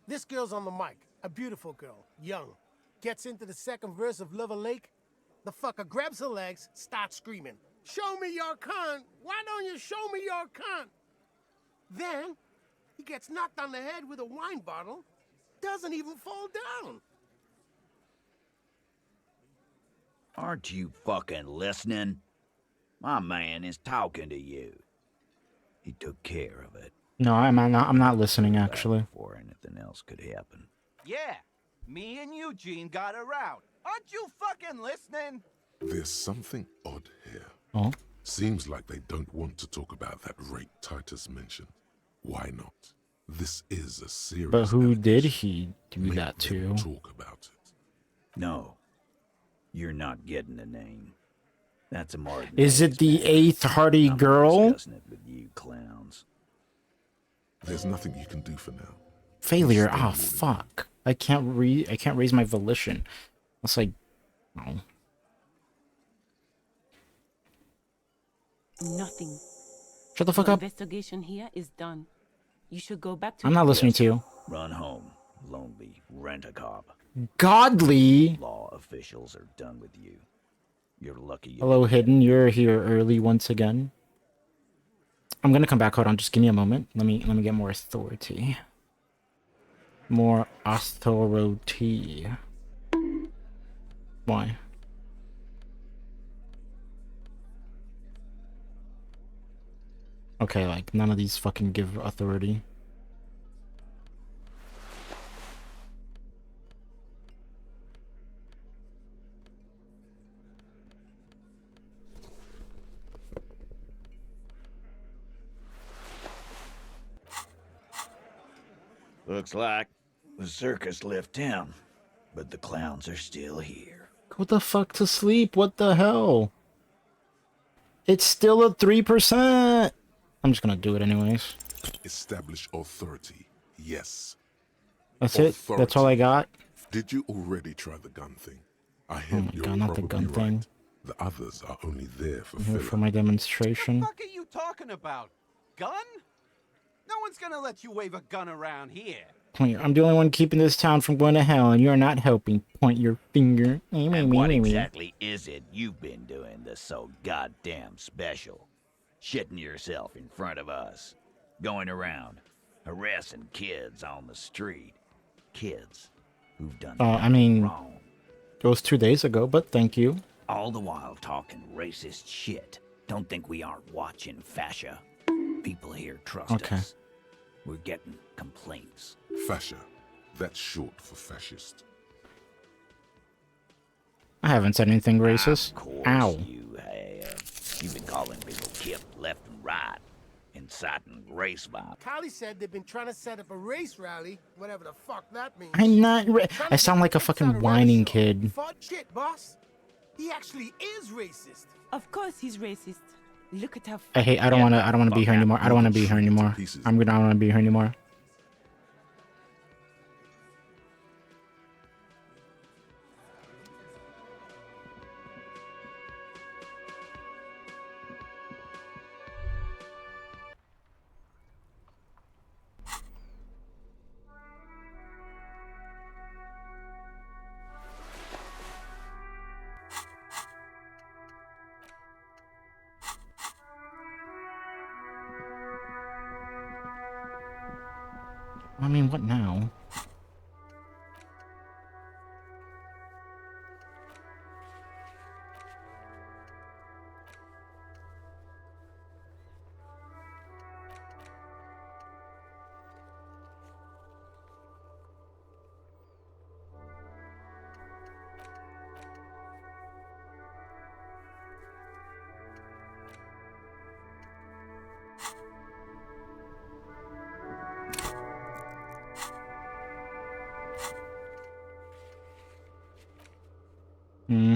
This girl's on the mic, a beautiful girl, young. Gets into the second verse of Lover Lake. The fucker grabs her legs, starts screaming, "Show me your cunt! Why don't you show me your cunt?" Then, he gets knocked on the head with a wine bottle, doesn't even fall down. Aren't you fucking listening? My man is talking to you. He took care of it. No, I'm not listening actually. Before anything else could happen. Yeah, me and Eugene got her out. Aren't you fucking listening? There's something odd here. Oh? Seems like they don't want to talk about that rape Titus mentioned. Why not? This is a serious. But who did he do that to? Talk about it. No. You're not getting the name. That's a Martin. Is it the 8th Hardy girl? Discussing it with you clowns. There's nothing you can do for now. Failure. Oh fuck. I can't raise my volition. It's like, oh. Nothing. Shut the fuck Your up. Investigation here is done. You should go back to. I'm not listening to you. Run home, Lonely. Rent a cop. Godly. Law officials are done with you. You're lucky. Hello, Hidden. You're here early once again. I'm gonna come back. Hold on. Just give me a moment. Let me get more authority. More authority. Why? Okay, like, none of these fucking give authority. Looks like the circus left town, but the clowns are still here. Go the fuck to sleep. What the hell? It's still at 3%. I'm just gonna do it anyways. Establish authority. Yes. That's it? That's all I got? Did you already try the gun thing? I Oh my god, not the gun thing. The others are only there for I'm here filler. for my demonstration. What the fuck are you talking about? Gun? No one's gonna let you wave a gun around here. Point. I'm the only one keeping this town from going to hell, and you're not helping. Point your finger. And what exactly is it you've been doing that's so goddamn special? Shitting yourself in front of us. Going around, harassing kids on the street. Kids who've done I mean, wrong. it was 2 days ago, but thank you. All the while talking racist shit. Don't think we aren't watching, Fascia. People here trust us. We're getting complaints. Fascia. That's short for fascist. I haven't said anything racist. Of course Ow. you have. You've been calling people Kip left and right, inciting race violence. Kylie said they've been trying to set up a race rally, whatever the fuck that means. I'm not. I sound like a fucking whining kid. Fuck shit, boss. He actually is racist. Of course he's racist. Look at how. I hate. I don't want to. I don't want to be here anymore. I don't want to be here anymore. I don't want to be here anymore. I mean, what now? Hmm.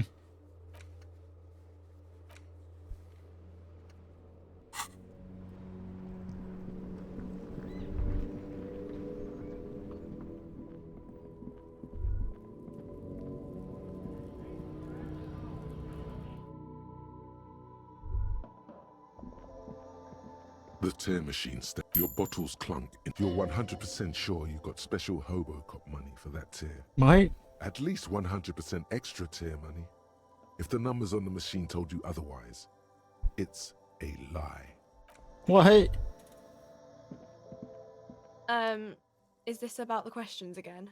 The tear machine your bottles clunk. You're 100% sure you got special Hobocop money for that tear. What? At least 100% extra tear money. If the numbers on the machine told you otherwise, it's a lie. What? Is this about the questions again?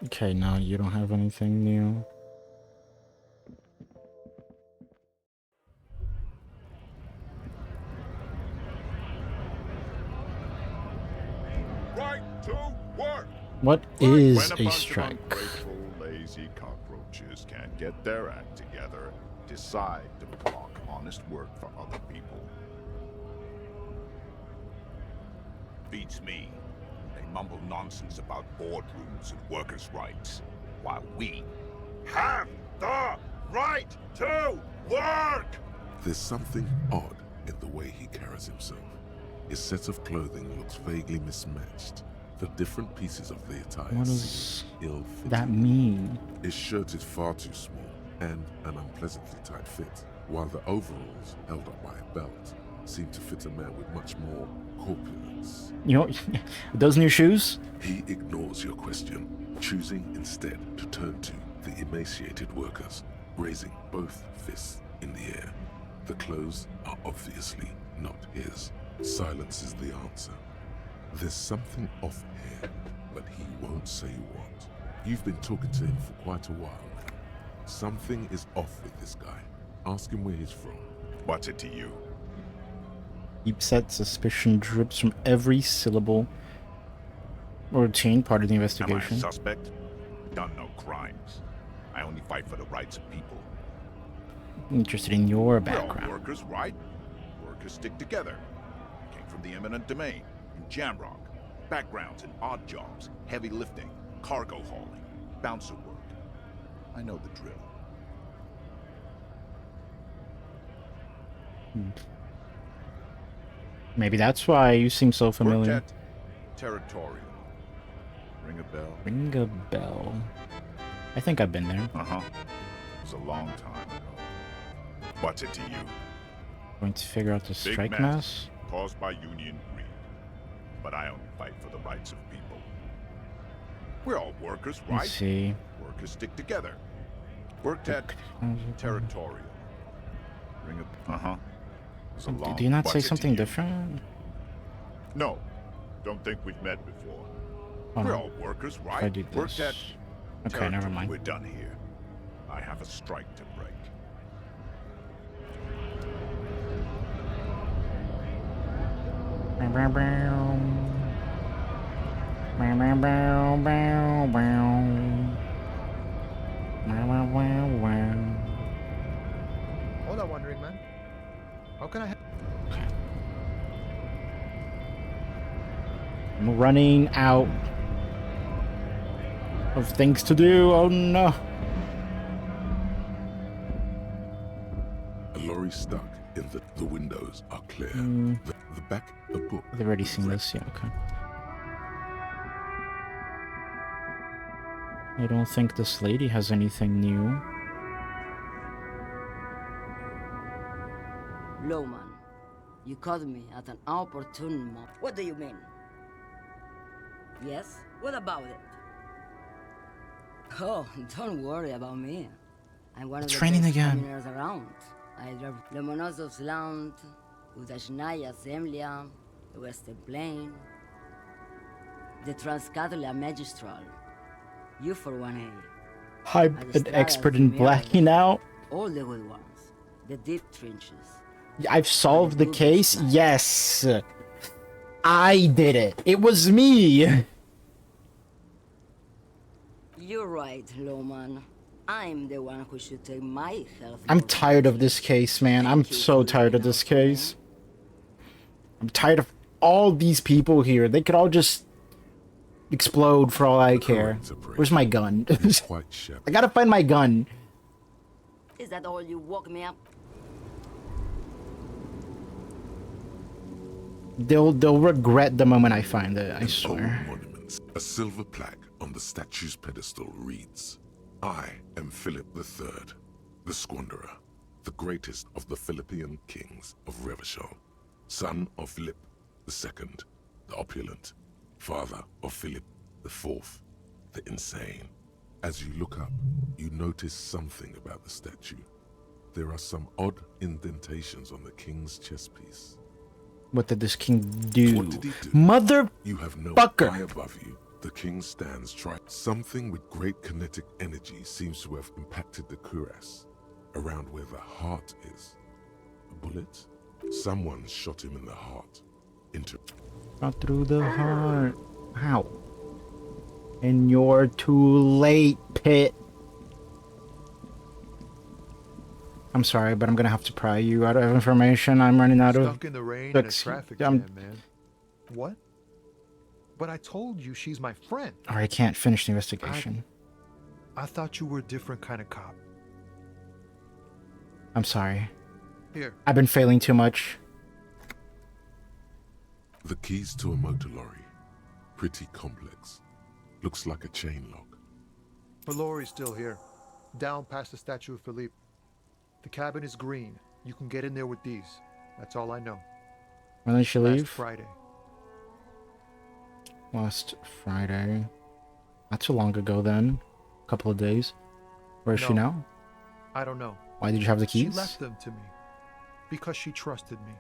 Okay, no, you don't have anything new. right to work. What is When a a bunch strike? of ungrateful, lazy cockroaches can't get their act together, decide to block honest work for other people. Beats me. They mumble nonsense about boardrooms and workers' rights, while we have the right to work! There's something odd in the way he carries himself. His set of clothing looks vaguely mismatched. The different pieces of the attire What seem does ill-fitting. that mean? His shirt is far too small and an unpleasantly tight fit, while the overalls, held up by a belt, seem to fit a man with much more corpulence. You know, those new shoes? He ignores your question, choosing instead to turn to the emaciated workers, raising both fists in the air. The clothes are obviously not his. Silence is the answer. There's something off here, but he won't say what. You've been talking to him for quite a while now. Something is off with this guy. Ask him where he's from. What's it to you? Deep set suspicion drips from every syllable. Routine part of the Am I a investigation. suspect? Done no crimes. I only fight for the rights of people. Interested in your We're all background. workers, right? Workers stick together. Came from the eminent domain, in Jamrock. Backgrounds in odd jobs, heavy lifting, cargo hauling, bouncer work. I know the drill. Maybe that's why you seem so familiar. Worked at Territorial. Ring a bell? Ring a bell. I think I've been there. Uh-huh. It was a long time ago. What's it to you? Going to figure out the Big strike mess mass. caused by union greed. But I only fight for the rights of people. We're all workers, right? Let's see. Workers stick together. Worked at Territorial. Ring a... Uh-huh. It was a long... Do you not say What's it to something you? different? No. Don't think we've met before. Oh, We're no. all workers, If right? I do Worked this. at Okay, never Territory. mind. We're done here. I have a strike to break. Hold on, Wandering Man. How can I help? I'm running out of things to do. Oh no. A lorry stuck in the windows are clear. Mm. The back, a book. I've already seen this. Yeah, okay. I don't think this lady has anything new. Lowman, you caught me at an opportune moment. What do you mean? Yes? What about it? Oh, don't worry about me. I'm one of It's the raining best again. communers around. I drive Lomonosov's Land, Udashnaya Zemlya, the Western Plain, the Transcatolia Magistral. You for 1A. I'm an expert in blacking out. All the good ones. The deep trenches. I've solved the case. Yes. I did it. It was me. You're right, Lowman. I'm the one who should take my health. I'm tired of this case, man. I'm so tired of this case. I'm tired of all these people here. They could all just explode for all I care. Where's my gun? I gotta find my gun. Is that all you woke me up? They'll regret the moment I find it, I swear. Monuments. A silver plaque on the statue's pedestal reads, I am Philip III, the Squanderer, the greatest of the Philippian kings of Revachol, son of Philip II, the opulent, father of Philip IV, the insane. As you look up, you notice something about the statue. There are some odd indentations on the king's chest piece. What did this king do? What did he do? Mother You have no fucker. eye above you. The king stands something with great kinetic energy seems to have impacted the cuirass, around where the heart is. A bullet? Someone shot him in the heart. Not through the heart. Ow. And you're too late, Pit. I'm sorry, but I'm gonna have to pry you out of information. I'm running out of... Stuck in the rain in a traffic jam, man. What? But I told you she's my friend. Or I can't finish the investigation. I thought you were a different kind of cop. I'm sorry. Here. I've been failing too much. The keys to a motor lorry. Pretty complex. Looks like a chain lock. The lorry's still here. Down past the statue of Philippe. The cabin is green. You can get in there with these. That's all I know. When did she leave? Friday. Last Friday. Not too long ago then. A couple of days. Where is she now? I don't know. Why did you have the keys? She left them to me. Because she trusted me.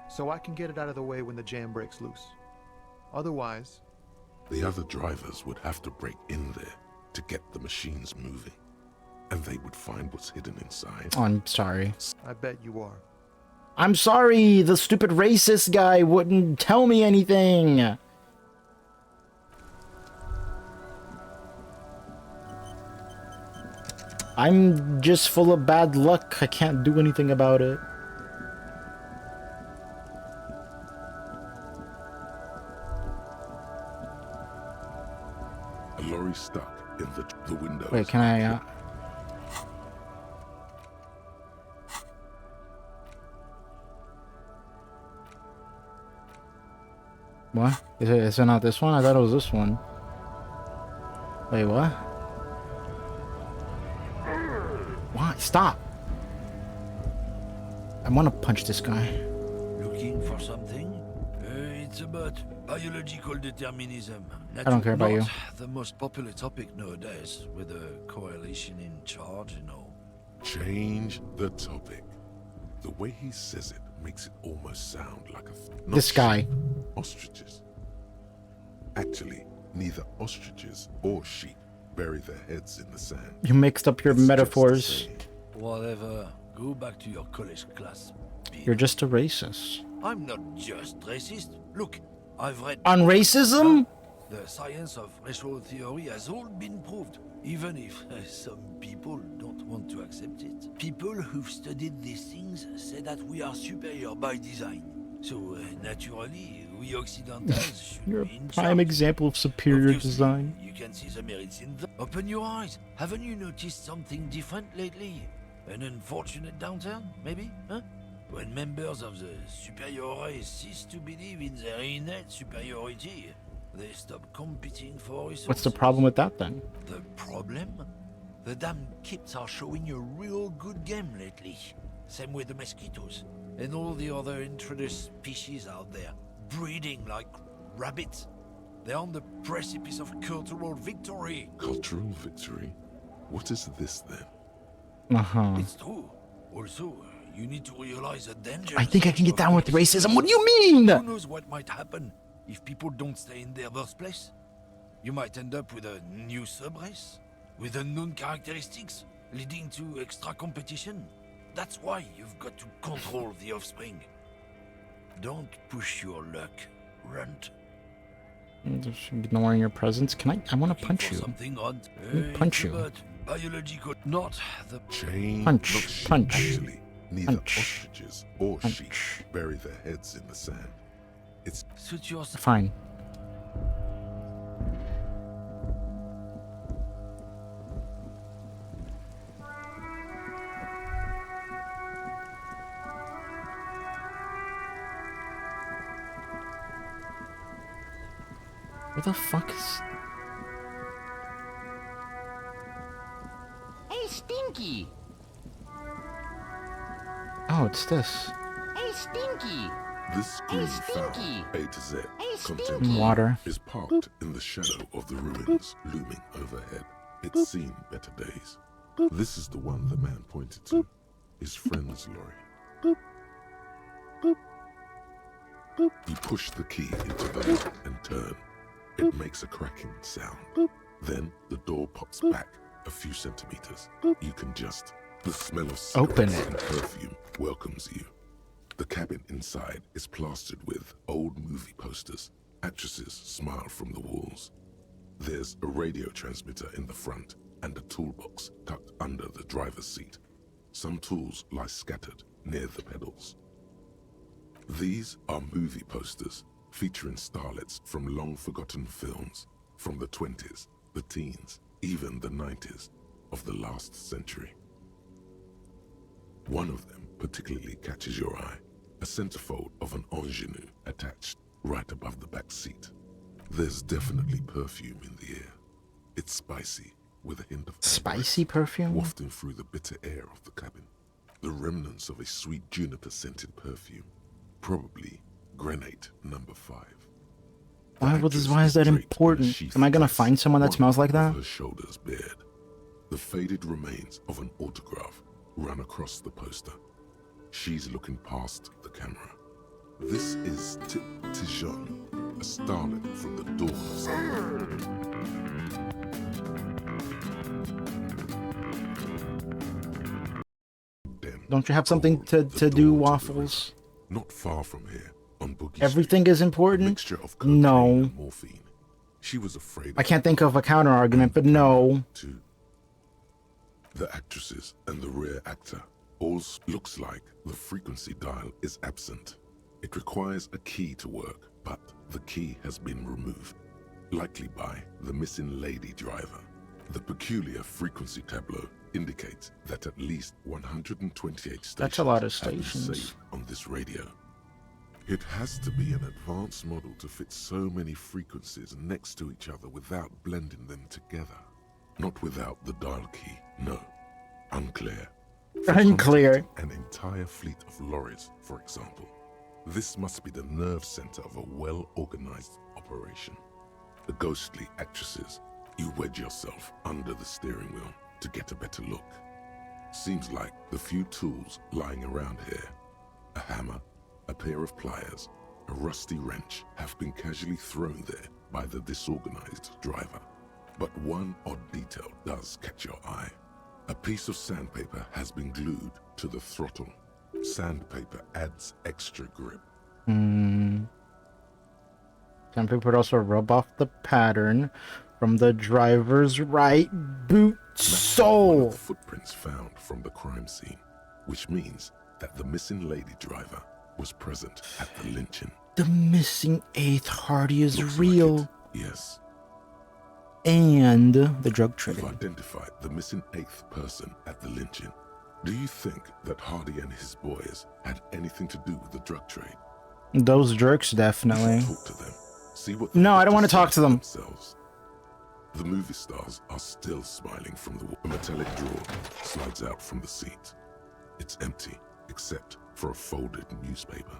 So I can get it out of the way when the jam breaks loose. Otherwise... The other drivers would have to break in there to get the machines moving. And they would find what's hidden inside. Oh, I'm sorry. I bet you are. I'm sorry! The stupid racist guy wouldn't tell me anything! I'm just full of bad luck. I can't do anything about it. A lorry stuck in the windows. Wait, can I, What? Is it not this one? I thought it was this one. Wait, what? Why? Stop! I want to punch this guy. Looking for something? It's about biological determinism. I don't care about you. The most popular topic nowadays, with a coalition in charge, you know. Change the topic. The way he says it makes it almost sound like a... This guy. Ostriches. Actually, neither ostriches or sheep bury their heads in the sand. You mixed up your metaphors. Whatever. Go back to your college class. You're just a racist. I'm not just racist. Look, I've read... On racism? The science of racial theory has all been proved, even if some people don't want to accept it. People who've studied these things say that we are superior by design. So, naturally, we Occidentals should You're be in a prime charge. example of superior Obviously, design. You can see the merits in that. Open your eyes. Haven't you noticed something different lately? An unfortunate downturn, maybe? Huh? When members of the superior race cease to believe in their innate superiority, they stop competing for resources. What's the problem with that then? The problem? The damn kids are showing a real good game lately. Same with the mosquitoes and all the other introduced species out there, breeding like rabbits. They're on the precipice of cultural victory. Cultural victory? What is this then? It's true. Also, you need to realize the danger. I think I can get down with racism. What do you mean? Who knows what might happen if people don't stay in their birthplace? You might end up with a new sub-race, with unknown characteristics, leading to extra competition. That's why you've got to control the offspring. Don't push your luck, runt. I'm just ignoring your presence. Can I want to punch you. Something odd. Let me punch you. Biological, not the chain. Punch. Punch. Actually, neither Punch. ostriches or sheep bury their heads in the sand. It's suit yourself. Fine. Where the fuck is... Hey, Stinky! Oh, it's this. Hey, Stinky! this green fowl, A to Z, content Water. is parked in the shadow of the ruins looming overhead. It's seen better days. This is the one the man pointed to. His friend's lorry. You push the key into the lock and turn. It makes a cracking sound. Then the door pops back a few centimeters. You can just... The smell of Open cigarettes it. and perfume welcomes you. The cabin inside is plastered with old movie posters Actresses smile from the walls. There's a radio transmitter in the front and a toolbox tucked under the driver's seat. Some tools lie scattered near the pedals. These are movie posters featuring starlets from long-forgotten films from the 20s, the teens, even the 90s of the last century. One of them particularly catches your eye, a centerfold of an ingenue attached right above the back seat. There's definitely perfume in the air. It's spicy, with a hint of spicy perfume wafting through the bitter air of the cabin. The remnants of a sweet juniper-scented perfume, probably Grenade number 5. Why is that important? Am I gonna find someone that smells like that? Her shoulders bared. The faded remains of an autograph run across the poster. She's looking past the camera. This is Tijon, a starlet from the dawn of summer. Don't you have something to do, Waffles? Not far from here, on Boogie Everything Street, is important? a mixture of cocaine No. and morphine. She was afraid I can't think of a counter argument, but no. The actresses and the rear actor all looks like the frequency dial is absent. It requires a key to work, but the key has been removed, likely by the missing lady driver. The peculiar frequency tableau indicates that at least 128 stations That's a lot of have been stations. saved on this radio. It has to be an advanced model to fit so many frequencies next to each other without blending them together. Not without the dial key, no. Unclear. For Unclear. contacting an entire fleet of lorries, for example. This must be the nerve center of a well-organized operation. The ghostly actresses, you wedge yourself under the steering wheel to get a better look. Seems like the few tools lying around here, a hammer, a pair of pliers, a rusty wrench, have been casually thrown there by the disorganized driver. But one odd detail does catch your eye. A piece of sandpaper has been glued to the throttle. Sandpaper adds extra grip. Sandpaper would also rub off the pattern from the driver's right boot sole. Footprints found from the crime scene, which means that the missing lady driver was present at the lynching. The missing 8th Hardy is real. Yes. And the drug trade. You've identified the missing 8th person at the lynching. Do you think that Hardy and his boys had anything to do with the drug trade? Those jerks, definitely. Talk to them. See what No, I don't want to talk to them. themselves. The movie stars are still smiling from the wall. A metallic drawer slides out from the seat. It's empty, except for a folded newspaper.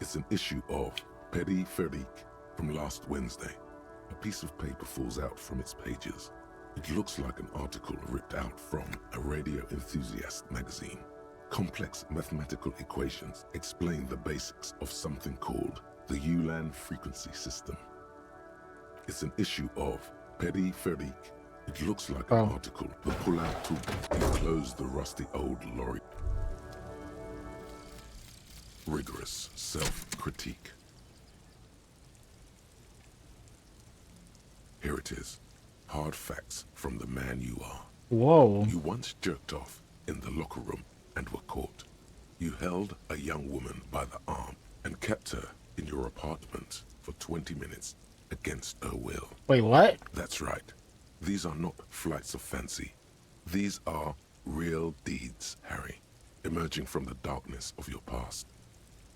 It's an issue of Petit Férique from last Wednesday. A piece of paper falls out from its pages. It looks like an article ripped out from a radio enthusiast magazine. Complex mathematical equations explain the basics of something called the Ulan frequency system. It's an issue of Petit Férique. It looks like an article. The pull-out tool encloses the rusty old lorry. Rigorous self-critique. Here it is. Hard facts from the man you are. Whoa. You once jerked off in the locker room and were caught. You held a young woman by the arm and kept her in your apartment for 20 minutes against her will. Wait, what? That's right. These are not flights of fancy. These are real deeds, Harry, emerging from the darkness of your past.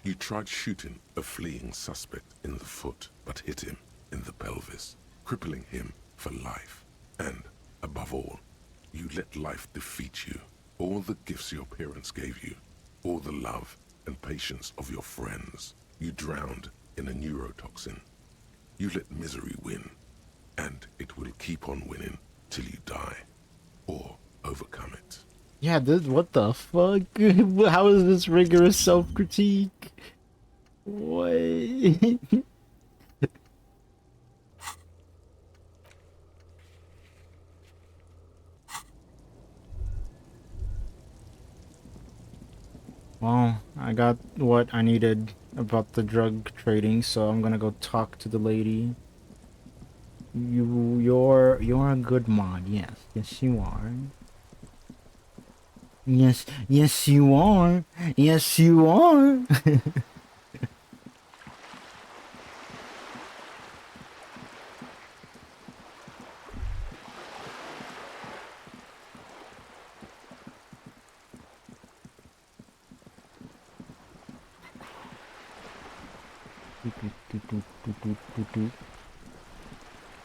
You tried shooting a fleeing suspect in the foot, but hit him in the pelvis, crippling him for life. And, above all, you let life defeat you. All the gifts your parents gave you, all the love and patience of your friends, you drowned in a neurotoxin. You let misery win, and it will keep on winning till you die, or overcome it. Yeah, what the fuck? How is this rigorous self-critique? What? Well, I got what I needed about the drug trading, so I'm gonna go talk to the lady. You're a good mod, yes. Yes you are. Yes you are. Yes you are.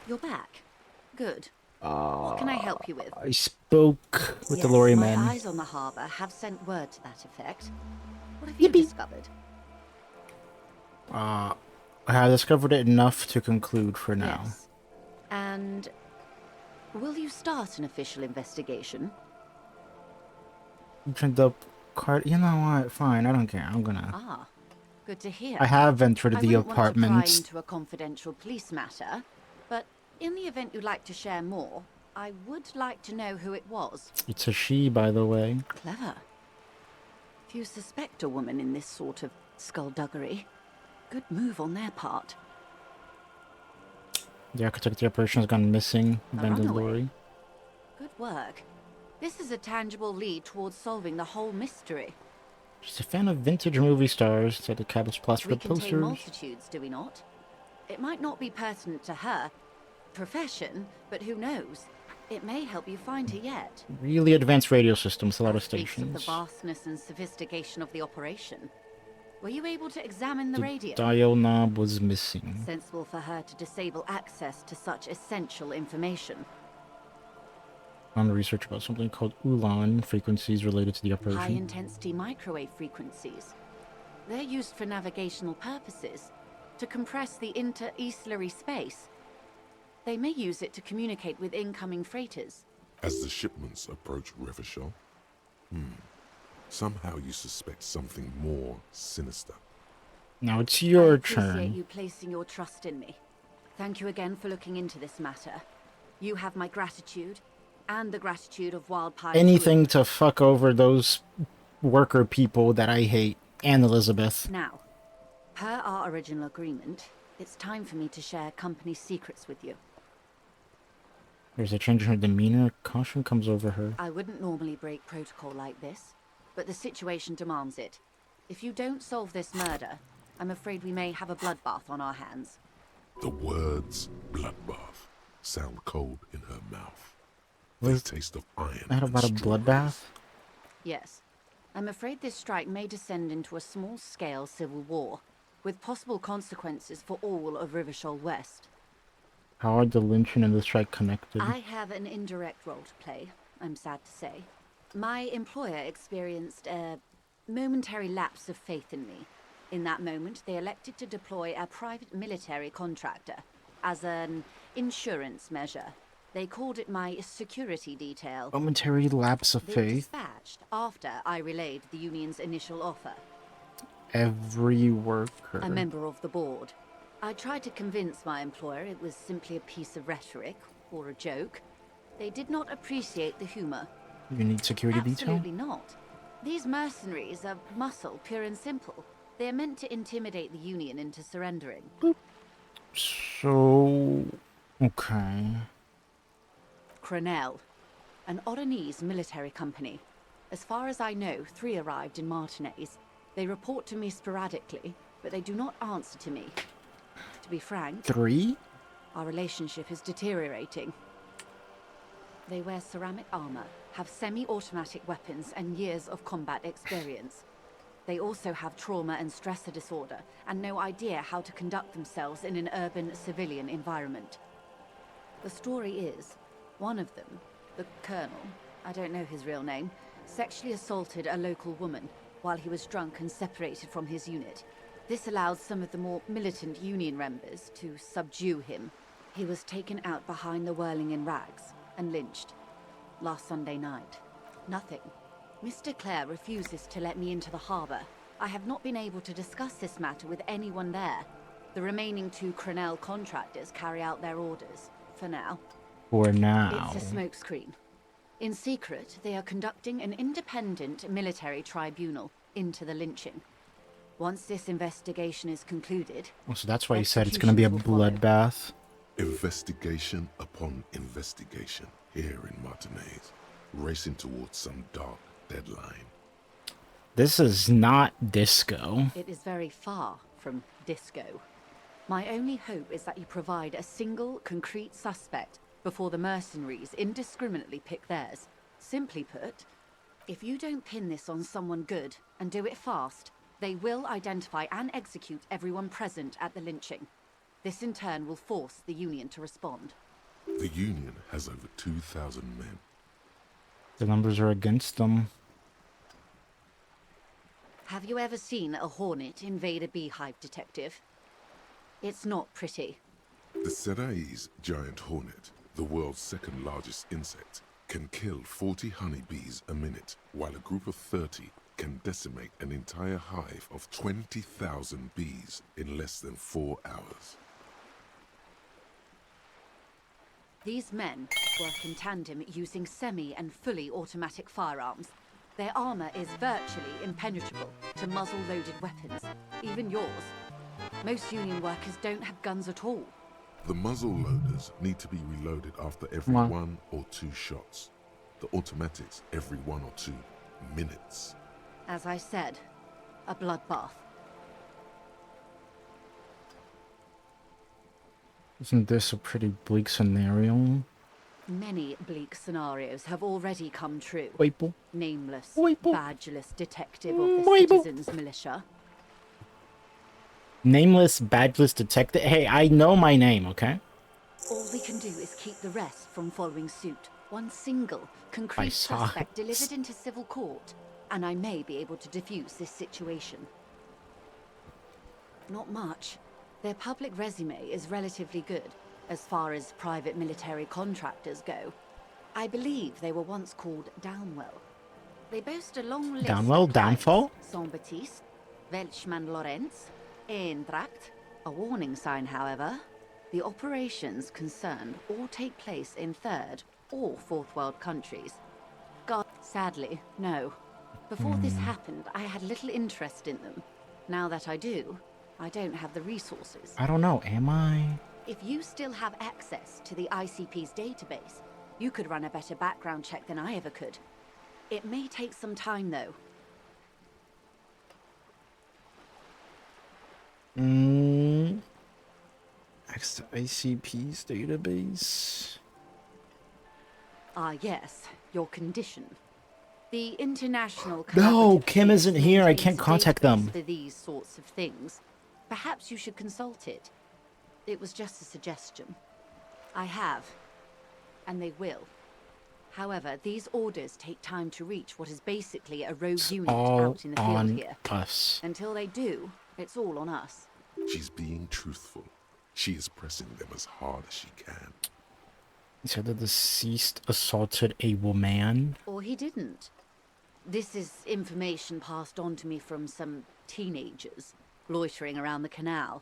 You're back. Good. What can I help you with? I spoke with the Yes, lorry my man. eyes on the harbour have sent word to that effect. What have you discovered? I have discovered it enough to conclude for now. Yes. And will you start an official investigation? Turned up card. You know what? Fine, I don't care. I'm gonna. Ah, good to hear. I have entered the I wouldn't want to apartment. pry into a confidential police matter, but in the event you'd like to share more, I would like to know who it was. It's a she, by the way. Clever. If you suspect a woman in this sort of skullduggery, good move on their part. The architect of the operation has gone missing. Abandoned runaway. lorry. Good work. This is a tangible lead towards solving the whole mystery. She's a fan of vintage movie stars. Said the cabin's plastered We with contain posters. multitudes, do we not? It might not be pertinent to her profession, but who knows? It may help you find her yet. Really advanced radio systems, a lot of Speaks of the stations. vastness and sophistication of the operation. Were you able to examine the The radio? dial knob was missing. Sensible for her to disable access to such essential information. On research about something called Ulan frequencies related to the operation. High-intensity microwave frequencies. They're used for navigational purposes, to compress the inter-eastlery space. They may use it to communicate with incoming freighters. As the shipments approach Revachol, somehow you suspect something more sinister. Now it's your I appreciate turn. you placing your trust in me. Thank you again for looking into this matter. You have my gratitude, and the gratitude of Wildpire. Anything to fuck over those worker people that I hate. And Elizabeth. Now, per our original agreement, it's time for me to share company secrets with you. There's a change in her demeanor. Caution comes over her. I wouldn't normally break protocol like this, but the situation demands it. If you don't solve this murder, I'm afraid we may have a bloodbath on our hands. The words bloodbath sound cold in her mouth. Was The taste of iron. that and about a strawberries. bloodbath? Yes. I'm afraid this strike may descend into a small-scale civil war, with possible consequences for all of Rivachol West. How are the lynching and the strike connected? I have an indirect role to play, I'm sad to say. My employer experienced a momentary lapse of faith in me. In that moment, they elected to deploy a private military contractor as an insurance measure. They called it my security detail. Momentary lapse of They were faith. dispatched after I relayed the union's initial offer. Every worker. A member of the board. I tried to convince my employer it was simply a piece of rhetoric or a joke. They did not appreciate the humor. You need security detail? Absolutely not. These mercenaries are muscle, pure and simple. They are meant to intimidate the Union into surrendering. So... Okay. Crenel, an Oronese military company. As far as I know, 3 arrived in Martinez. They report to me sporadically, but they do not answer to me. To be frank, 3? our relationship is deteriorating. They wear ceramic armor, have semi-automatic weapons, and years of combat experience. They also have trauma and stressor disorder, and no idea how to conduct themselves in an urban civilian environment. The story is, one of them, the Colonel, I don't know his real name, sexually assaulted a local woman while he was drunk and separated from his unit. This allowed some of the more militant Union members to subdue him. He was taken out behind the whirling in rags and lynched last Sunday night. Nothing. Mr. Clare refuses to let me into the harbor. I have not been able to discuss this matter with anyone there. The remaining 2 Crenel contractors carry out their orders, for now. For now. It's a smokescreen. In secret, they are conducting an independent military tribunal into the lynching. Once this investigation is concluded, Oh, so that's why he said it's going to be a bloodbath. Investigation upon investigation here in Martinez, racing towards some dark deadline. This is not disco. it is very far from disco. My only hope is that you provide a single, concrete suspect before the mercenaries indiscriminately pick theirs. Simply put, if you don't pin this on someone good and do it fast, they will identify and execute everyone present at the lynching. This in turn will force the Union to respond. The Union has over 2,000 men. The numbers are against them. Have you ever seen a hornet invade a beehive, detective? It's not pretty. The Ceres giant hornet, the world's second largest insect, can kill 40 honeybees a minute, while a group of 30 can decimate an entire hive of 20,000 bees in less than 4 hours. These men work in tandem using semi and fully automatic firearms. Their armor is virtually impenetrable to muzzle-loaded weapons, even yours. Most Union workers don't have guns at all. The muzzle loaders need to be reloaded after every 1 or 2 shots. The automatics every 1 or 2 minutes. As I said, a bloodbath. Isn't this a pretty bleak scenario? Many bleak scenarios have already come true. Weeple. Nameless, Weeple. badgeless detective of the Citizens Militia. Nameless, badgeless detective. Hey, I know my name, okay? All we can do is keep the rest from following suit. One single, concrete saw suspect delivered into civil court, and I may be able to defuse this situation. Not much. Their public resume is relatively good, as far as private military contractors go. I believe they were once called Downwell. They boast a long list Downwell? of crimes. Downfall? Saint-Baptiste, Welchman Lorenz, Eintracht. A warning sign, however. The operations concerned all take place in third or fourth world countries. God, sadly, no. Before this happened, I had little interest in them. Now that I do, I don't have the resources. I don't know, am I? If you still have access to the ICP's database, you could run a better background check than I ever could. It may take some time, though. Access to ICP's database. Ah, yes, your condition. The International No, Collaborative Kim Base isn't here. I maintains can't a contact database them. For these sorts of things. Perhaps you should consult it. It was just a suggestion. I have, and they will. However, these orders take time to reach what is basically a rogue unit all out in the field on here. us. Until they do, it's all on us. She's being truthful. She is pressing them as hard as she can. He said the deceased assaulted a woman. Or he didn't. This is information passed on to me from some teenagers loitering around the canal.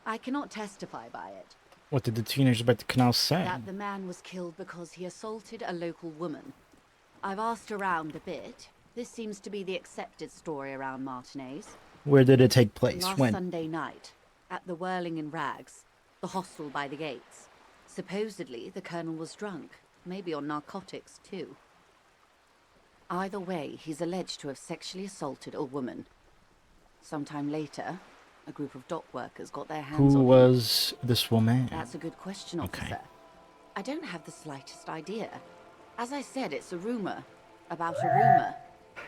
I cannot testify by it. What did the teenagers about the canal say? That the man was killed because he assaulted a local woman. I've asked around a bit. This seems to be the accepted story around Martinez. Where did it take place? Last When? Sunday night, at the Whirling in Rags, the hostel by the gates. Supposedly, the colonel was drunk, maybe on narcotics too. Either way, he's alleged to have sexually assaulted a woman. Sometime later, a group of dock workers got their hands on Who him. was this woman? That's a good question, officer. I don't have the slightest idea. As I said, it's a rumor about a rumor.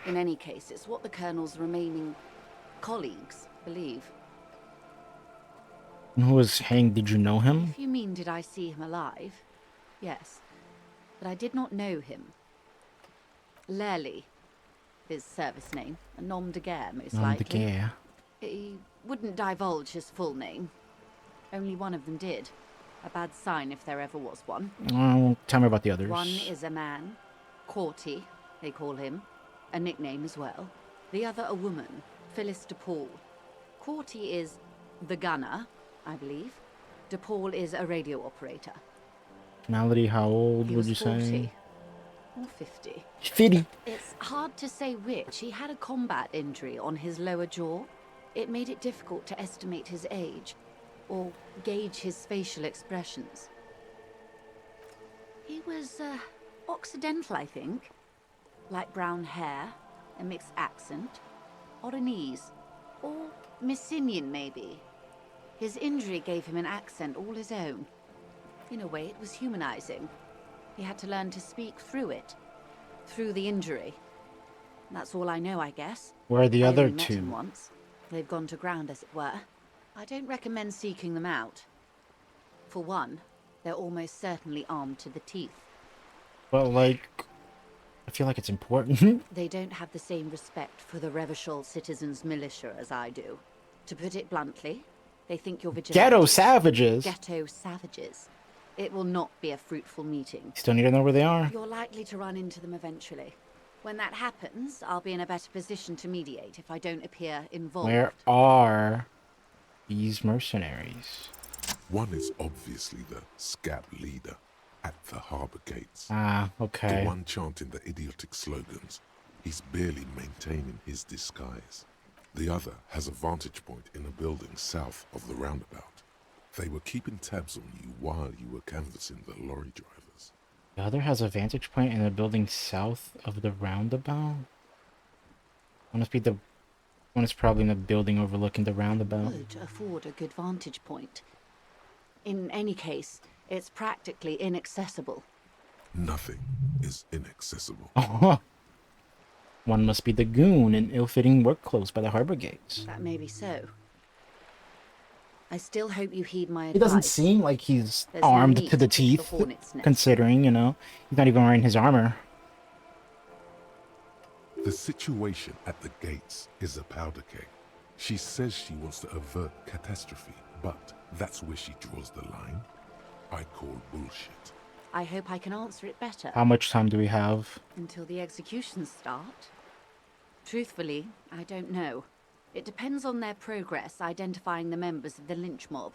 In any case, it's what the colonel's remaining colleagues believe. And who was hanged? Did you know him? If you mean, did I see him alive? Yes. But I did not know him. Lely, his service name, a nom de guerre, most Nom de likely. guerre. He wouldn't divulge his full name. Only one of them did. A bad sign if there ever was one. Oh, tell me about the others. One is a man, Corty, they call him, a nickname as well. The other a woman, Phyllis DePaul. Corty is the gunner, I believe. DePaul is a radio operator. Malady, how old He would was you 40 say? or 50. 50. It's hard to say which. He had a combat injury on his lower jaw. It made it difficult to estimate his age, or gauge his facial expressions. He was, Occidental, I think. Light brown hair, a mixed accent, Oronese, or Messinian maybe. His injury gave him an accent all his own. In a way, it was humanizing. He had to learn to speak through it, through the injury. That's all I know, I guess. Where are the I other only met him two? once. They've gone to ground, as it were. I don't recommend seeking them out. For one, they're almost certainly armed to the teeth. But, like, I feel like it's important. They don't have the same respect for the Revachol citizens' militia as I do. To put it bluntly, they think you're vigilantes. Ghetto savages. Ghetto savages. It will not be a fruitful meeting. Still need to know where they are. You're likely to run into them eventually. When that happens, I'll be in a better position to mediate if I don't appear involved. Where are these mercenaries? One is obviously the scab leader at the harbor gates. Ah, okay. The one chanting the idiotic slogans. He's barely maintaining his disguise. The other has a vantage point in a building south of the roundabout. They were keeping tabs on you while you were canvassing the lorry drivers. The other has a vantage point in a building south of the roundabout. One must be the one is probably in the building overlooking the roundabout. Would afford a good vantage point. In any case, it's practically inaccessible. Nothing is inaccessible. One must be the goon in ill-fitting work clothes by the harbor gates. That may be so. I still hope you heed my advice. He doesn't seem like he's There's no armed need to the to pick the teeth, hornet's nest. considering, you know, he's not even wearing his armor. The situation at the gates is a powder keg. She says she wants to avert catastrophe, but that's where she draws the line. I call bullshit. I hope I can answer it better. How much time do we have? Until the executions start? Truthfully, I don't know. It depends on their progress identifying the members of the lynch mob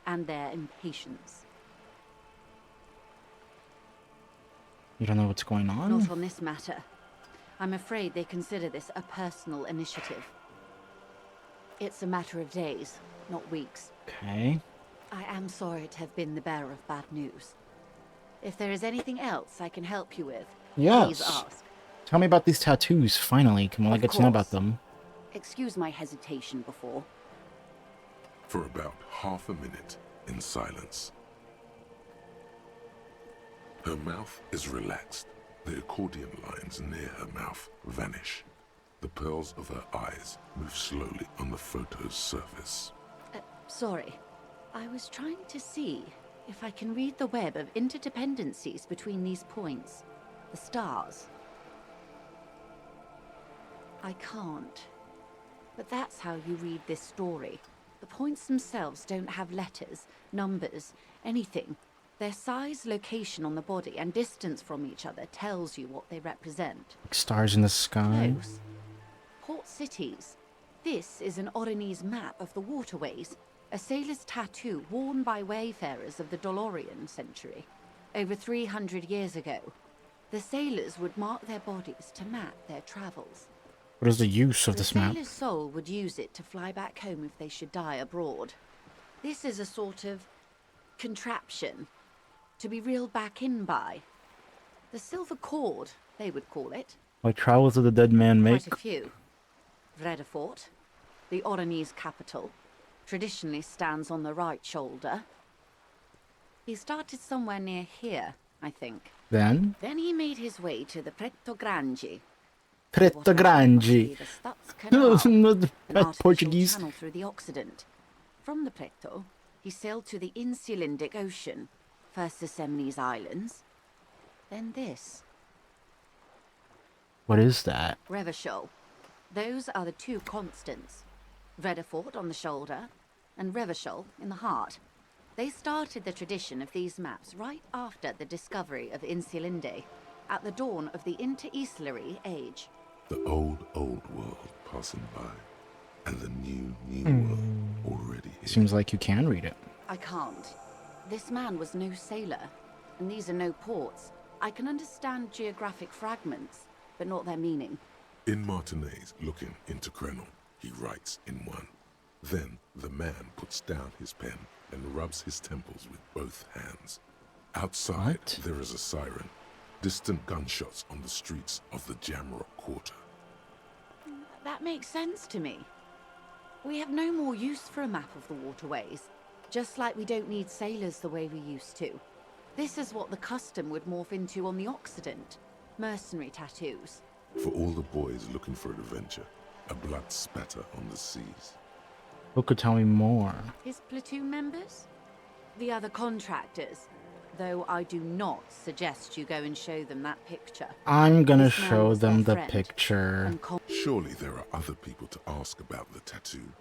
and their impatience. You don't know what's going on? Not on this matter. I'm afraid they consider this a personal initiative. It's a matter of days, not weeks. Okay. I am sorry to have been the bearer of bad news. If there is anything else I can help you with, please Yes. ask. Tell me about these tattoos, finally. Come on, I Of get to know about course. them. Excuse my hesitation before. For about half a minute in silence. Her mouth is relaxed. The accordion lines near her mouth vanish. The pearls of her eyes move slowly on the photo's surface. Sorry. I was trying to see if I can read the web of interdependencies between these points. The stars. I can't. But that's how you read this story. The points themselves don't have letters, numbers, anything. Their size, location on the body, and distance from each other tells you what they represent. Like stars in the sky. Close. Port cities. This is an Oronese map of the waterways, a sailor's tattoo worn by wayfarers of the Dolorian century. Over 300 years ago, the sailors would mark their bodies to map their travels. What is the use of The this map? sailor's soul would use it to fly back home if they should die abroad. This is a sort of contraption to be reeled back in by. The silver cord, they would call it. Like travels of the dead man make? Quite a few. Vredefort, the Oronese capital, traditionally stands on the right shoulder. He started somewhere near here, I think. Then? Then he made his way to the Preto Grande. Preto Grande. The Stadskanaal, No, an artificial Portuguese. channel through the Occident. From the Preto, he sailed to the Insulindic Ocean, first the Semnes Islands, then this. What is that? Revachol. Those are the two constants. Vredefort on the shoulder, and Revachol in the heart. They started the tradition of these maps right after the discovery of Insulinde, at the dawn of the Interinsulary Age. The old world passing by, and the new world already here. Seems like you can read it. I can't. This man was no sailor, and these are no ports. I can understand geographic fragments, but not their meaning. In Martinez looking into Krenel, he writes in one. Then the man puts down his pen and rubs his temples with both hands. Outside, there is a siren. Distant gunshots on the streets of the Jamrock Quarter. That makes sense to me. We have no more use for a map of the waterways, just like we don't need sailors the way we used to. This is what the custom would morph into on the Occident. Mercenary tattoos. For all the boys looking for adventure, a blood spatter on the seas. Who could tell me more? His platoon members? The other contractors. Though I do not suggest you go and show them that picture. I'm gonna This man show was their them the friend, picture. and Surely there are other people to ask about the tattoo.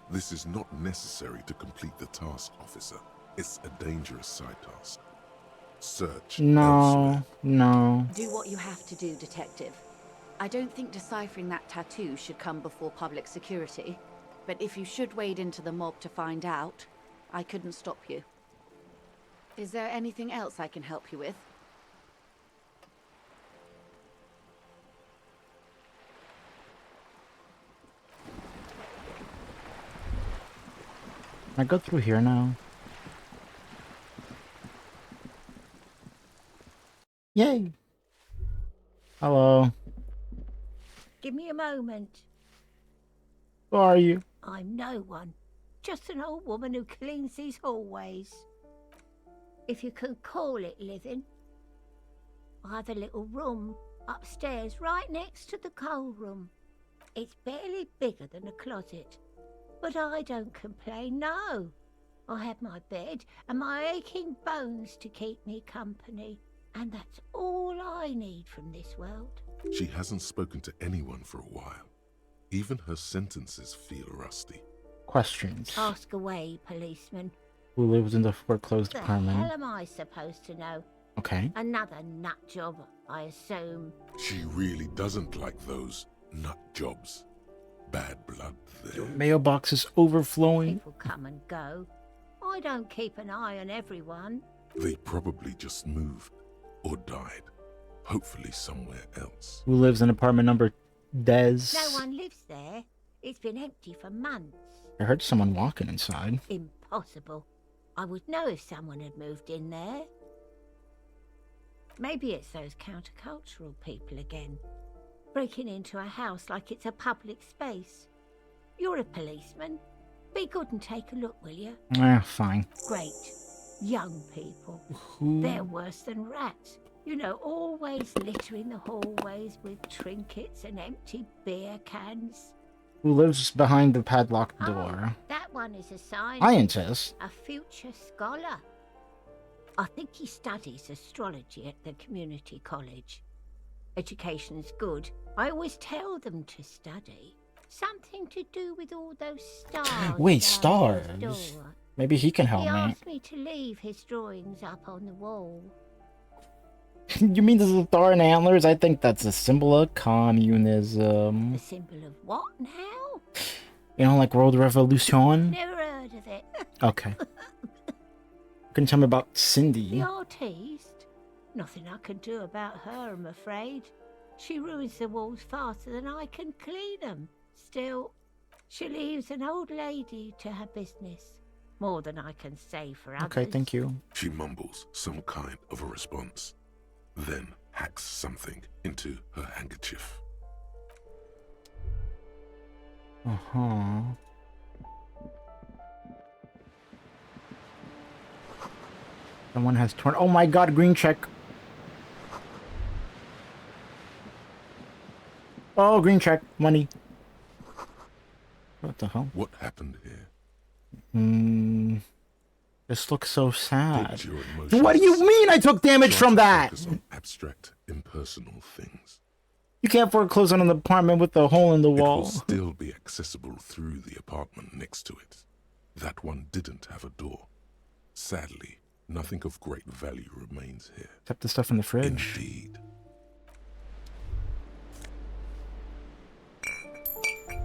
This is not necessary to complete the task, officer. It's a dangerous side task. Search No, no. Do what you have to do, detective. I don't think deciphering that tattoo should come before public security. But if you should wade into the mob to find out, I couldn't stop you. Is there anything else I can help you with? Can I go through here now? Yay! Hello. Give me a moment. Who are you? I'm no one. Just an old woman who cleans these hallways. If you can call it living. I have a little room upstairs right next to the coal room. It's barely bigger than a closet. But I don't complain, no. I have my bed and my aching bones to keep me company. And that's all I need from this world. She hasn't spoken to anyone for a while. Even her sentences feel rusty. Questions. Ask away, policeman. Who lives in the foreclosed The apartment? hell am I supposed to know? Okay. Another nut job, I assume. She really doesn't like those nut jobs. Bad blood there. Mailbox is overflowing. People come and go. I don't keep an eye on everyone. They probably just moved or died. Hopefully somewhere else. Who lives in apartment number Des? No one lives there. It's been empty for months. I heard someone walking inside. Impossible. I would know if someone had moved in there. Maybe it's those countercultural people again. Breaking into a house like it's a public space. You're a policeman. Be good and take a look, will you? Fine. Great. Young people. Who? They're worse than rats. You know, always littering the hallways with trinkets and empty beer cans. Who lives behind the padlocked door? That one is a Scientist? A future scholar. I think he studies astrology at the community college. Education's good. I always tell them to study. Something to do with all those stars. Wait, down his stars? door. Maybe he can help He me. asked me to leave his drawings up on the wall. You mean the star and antlers? I think that's a symbol of communism. A symbol of what now? You know, like World Revolution? Never heard of it. Okay. Can you tell me about Cindy? The artiste? Nothing I can do about her, I'm afraid. She ruins the walls faster than I can clean them. Still, she leaves an old lady to her business. More than I can say for others. Okay, thank you. She mumbles some kind of a response, then hacks something into her handkerchief. Uh-huh. Someone has torn. Oh my god, green check. Oh, green check. Money. What the hell? What happened here? This looks so sad. Did your emotions What do you mean I took damage try from to that? focus on abstract, impersonal things. You can't foreclose on an apartment with a hole in the It wall. will still be accessible through the apartment next to it. That one didn't have a door. Sadly, nothing of great value remains here. Except the stuff in the fridge. Indeed.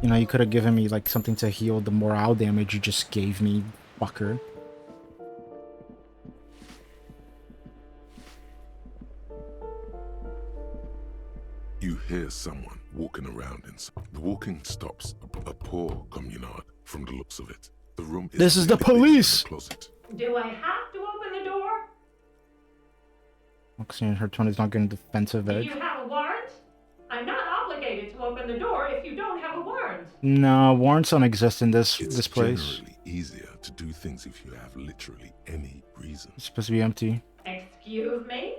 You know, you could have given me like something to heal the morale damage you just gave me, fucker. You hear someone walking around inside. The walking stops a poor communard from the looks of it. The room is This is the clearly bigger than police! the closet. Do I have to open the door? Seeing her tone is not getting defensive Do edge. you have a warrant? I'm not obligated to open the door if you don't have a warrant. No, warrants don't exist in this place. Generally easier to do things if you have literally any reason. It's supposed to be empty. Excuse me?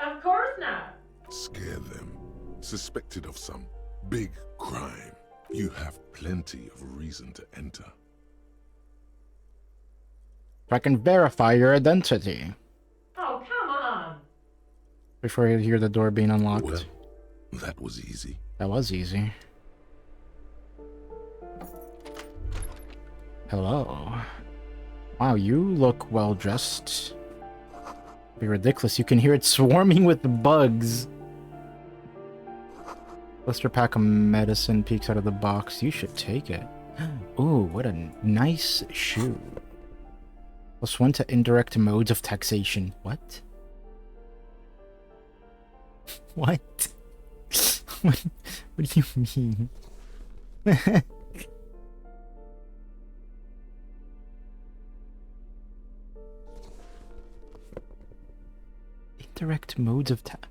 Of course not. Scare them. Suspected of some big crime. You have plenty of reason to enter. If I can verify your identity. Oh, come on. Before you hear the door being unlocked. Well, that was easy. That was easy. Hello. Wow, you look well dressed. Be ridiculous. You can hear it swarming with bugs. Blister pack of medicine peeks out of the box. You should take it. Ooh, what a nice shoe. +1 to indirect modes of taxation. What? What? What do you mean? Indirect modes of tax.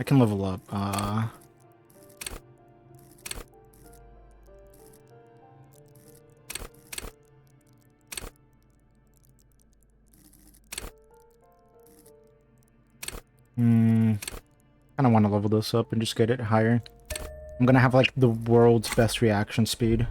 I can level up. Kind of want to level this up and just get it higher. I'm gonna have like the world's best reaction speed.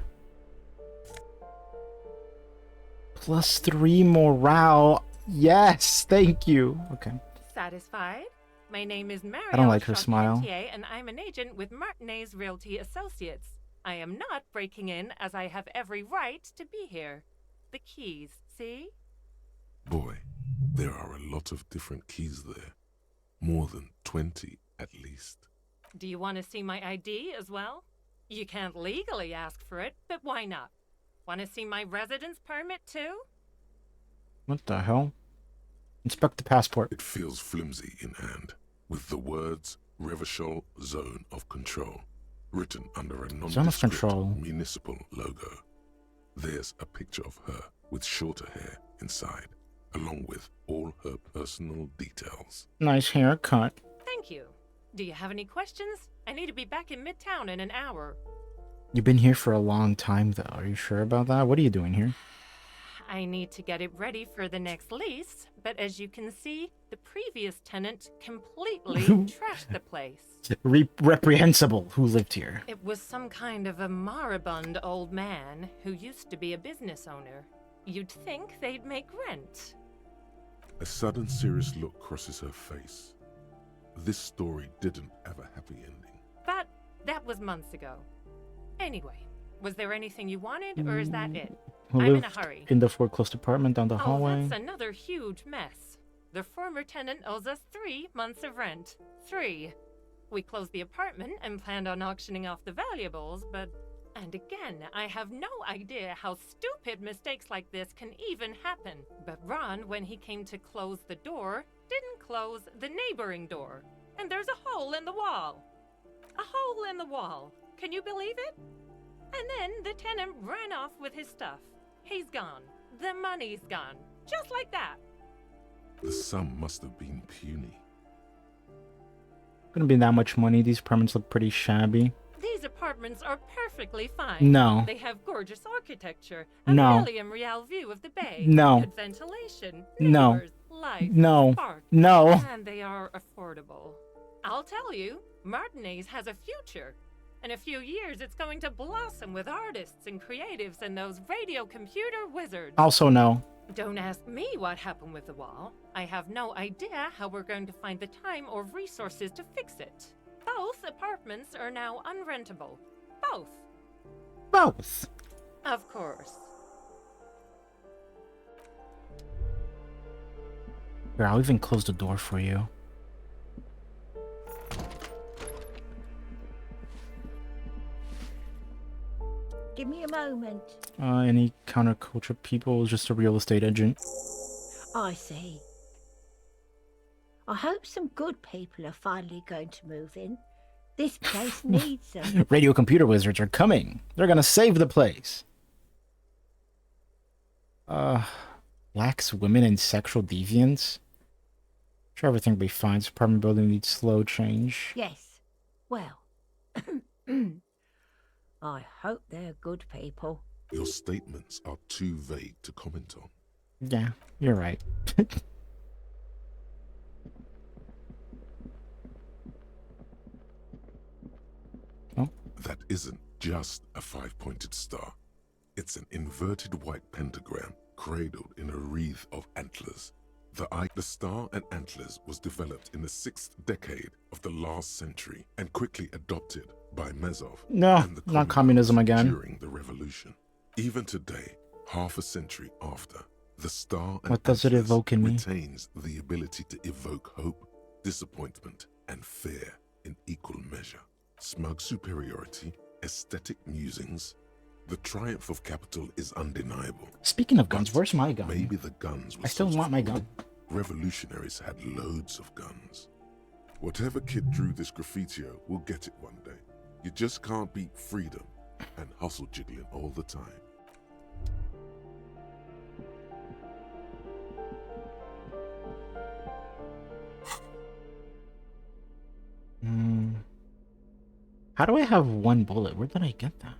+3 morale. Yes, thank you. Okay. Satisfied? My name is Marielle I don't like her smile. Charpentier, and I'm an agent with Martinez Realty Associates. I am not breaking in, as I have every right to be here. The keys, see? Boy, there are a lot of different keys there. More than 20 at least. Do you want to see my ID as well? You can't legally ask for it, but why not? Want to see my residence permit too? What the hell? Inspect the passport. It feels flimsy in hand, with the words Revachol Zone of Control written under a Zone of nondescript Control. municipal logo. There's a picture of her with shorter hair inside, along with all her personal details. Nice haircut. Thank you. Do you have any questions? I need to be back in Midtown in an hour. You've been here for a long time, though. Are you sure about that? What are you doing here? I need to get it ready for the next lease, but as you can see, the previous tenant completely trashed the place. Reprehensible. Who lived here? It was some kind of a moribund old man who used to be a business owner. You'd think they'd make rent. A sudden serious look crosses her face. This story didn't have a happy ending. But that was months ago. Anyway, was there anything you wanted, or is that it? Who I'm in a lived hurry. in the foreclosed apartment down the hallway? Oh, that's another huge mess. The former tenant owes us 3 months of rent. 3. We closed the apartment and planned on auctioning off the valuables, but... And again, I have no idea how stupid mistakes like this can even happen. But Ron, when he came to close the door, didn't close the neighboring door. And there's a hole in the wall. A hole in the wall. Can you believe it? And then the tenant ran off with his stuff. He's gone. The money's gone. Just like that. The sum must have been puny. Couldn't be that much money. These apartments look pretty shabby. These apartments are perfectly fine. No. They have gorgeous architecture, a No. million-real view of the bay, No. good ventilation, No. neighbors, light, No. spark, No. and they are affordable. I'll tell you, Martinez has a future. In a few years, it's going to blossom with artists and creatives and those radio computer wizards. Also, no. Don't ask me what happened with the wall. I have no idea how we're going to find the time or resources to fix it. Both apartments are now unrentable. Both. Both. Of course. Here, I'll even close the door for you. Give me a moment. moment. Any counterculture people is just a real estate agent. I see. I hope some good people are finally going to move in. This place needs them. Radio computer wizards are coming. They're gonna save the place. Lacks women and sexual deviance. Sure, everything will be fine. This apartment building needs slow change. Yes. Well, I hope they're good people. Your statements are too vague to comment on. Yeah, you're right. Oh. That isn't just a five-pointed star. It's an inverted white pentagram cradled in a wreath of antlers. The star and antlers was developed in the 6th decade of the last century and quickly adopted by Mezov. No, and the not communism again. During the revolution. Even today, half a century after, the star and What does it antlers evoke in me? retains the ability to evoke hope, disappointment, and fear in equal measure. Smug superiority, aesthetic musings. The triumph of capital is undeniable. Speaking of guns, where's my gun? Maybe the guns were I still want my gun. Revolutionaries had loads of guns. Whatever kid drew this graffitio will get it one day. You just can't beat freedom and hustle jiggling all the time. How do I have one bullet? Where did I get that?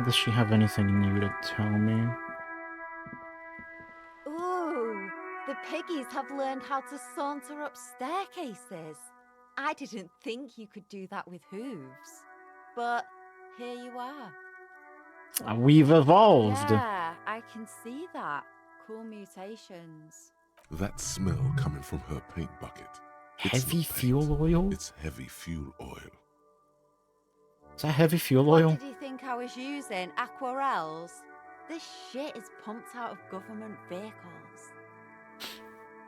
Does she have anything new to tell me? Ooh, the piggies have learned how to saunter up staircases. I didn't think you could do that with hooves. But here you are. We've evolved. Yeah, I can see that. Cool mutations. That smell coming from her paint bucket. It's Heavy not paint, fuel oil? It's heavy fuel oil. Is that heavy fuel oil? What did you think I was using? Aquarels? This shit is pumped out of government vehicles.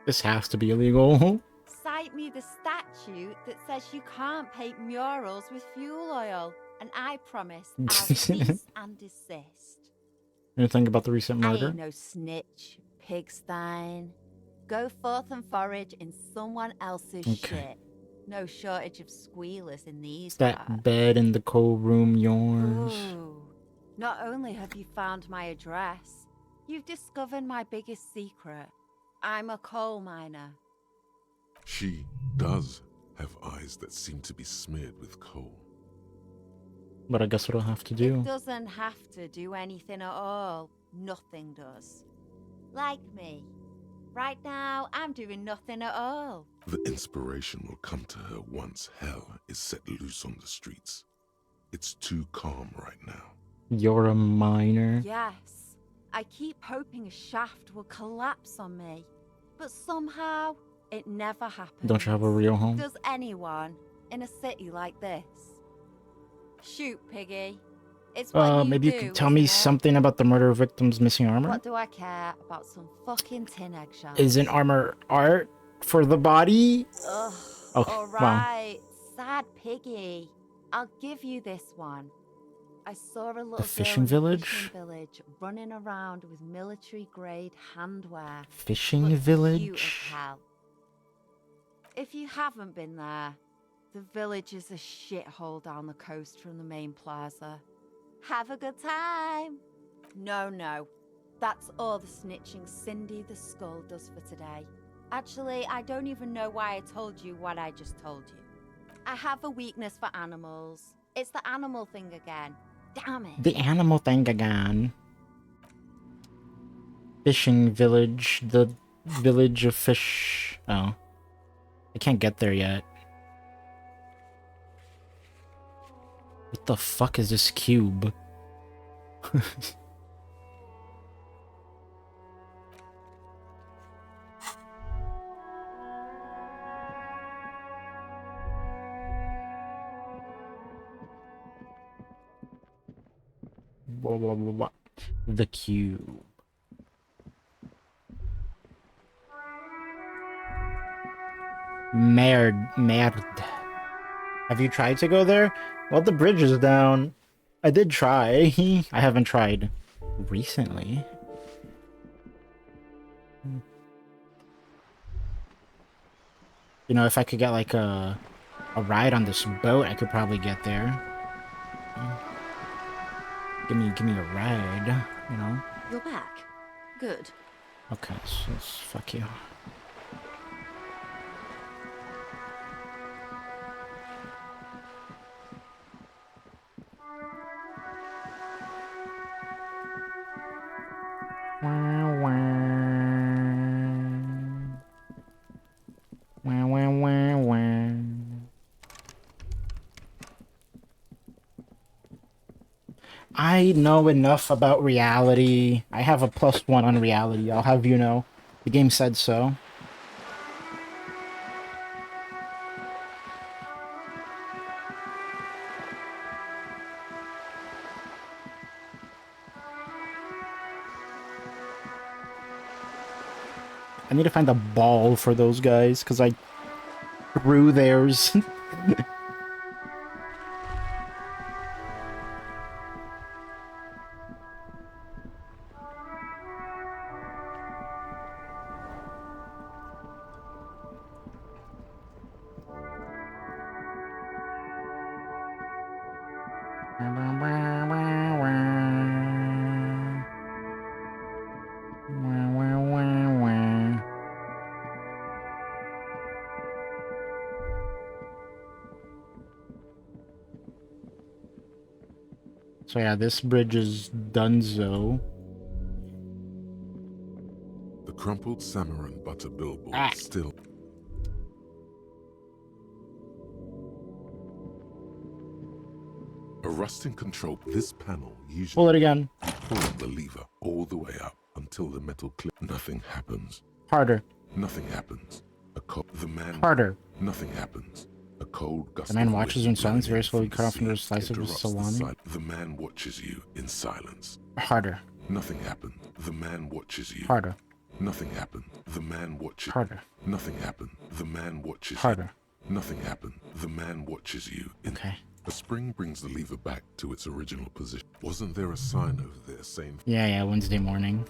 This has to be illegal. Cite me the statute that says you can't paint murals with fuel oil, and I promise I'll cease and desist. Anything about the recent I murder? ain't no snitch, pigstein. Go forth and forage in someone else's shit. No shortage of squealers in these Is that bed in the cold room yours? Ooh. Not only have you found my address, you've discovered my biggest secret. I'm a coal miner. She does have eyes that seem to be smeared with coal. But I guess what I'll have to do. It doesn't have to do anything at all. Nothing does. Like me. Right now, I'm doing nothing at all. The inspiration will come to her once hell is set loose on the streets. It's too calm right now. You're a miner? Yes. I keep hoping a shaft will collapse on me. But somehow, it never happens. Don't you have a real home? Does anyone in a city like this? Shoot, Piggy. It's what Maybe do, you could tell me something about the murder victim's missing armor? What do I care about some fucking tin eggshells? Isn't armor art for the body? Ugh. Okay, All well. right, sad Piggy. I'll give you this one. I saw a little girl fishing in the village? fishing village running around with military-grade handwear. Fishing Looked village? cute as hell. If you haven't been there, the village is a shithole down the coast from the main plaza. Have a good time. no. That's all the snitching Cindy the Skull does for today. Actually, I don't even know why I told you what I just told you. I have a weakness for animals. It's the animal thing again. Damn it. The animal thing again. Fishing village. The village of fish. Oh. I can't get there yet. What the fuck is this cube? Blah, blah, blah, blah. The cube. Merde. Have you tried to go there? Well, the bridge is down. I did try. I haven't tried recently. You know, if I could get like a ride on this boat, I could probably get there. Give me a ride, you know? You're back. Good. Okay, so fuck you. I know enough about reality. I have a +1 on reality, I'll have you know. The game said so. I need to find a ball for those guys, because I threw theirs. So yeah, this bridge is donezo. The crumpled Samaran butter billboard still. A rusting control. This panel usually. Pull it again. Pull the lever all the way up until the metal clip. Nothing happens. Harder. Nothing happens. The man. Harder. Nothing happens. A cold gust. The man watches in silence, very slowly cut off another slice of his salami. The man watches you in silence. Harder. Nothing happened. The man watches you. Harder. Nothing happened. The man watches. Harder. Nothing happened. The man watches. Harder. Nothing happened. The man watches you. Okay. A spring brings the lever back to its original position. Wasn't there a sign over there saying? Yeah, Wednesday morning.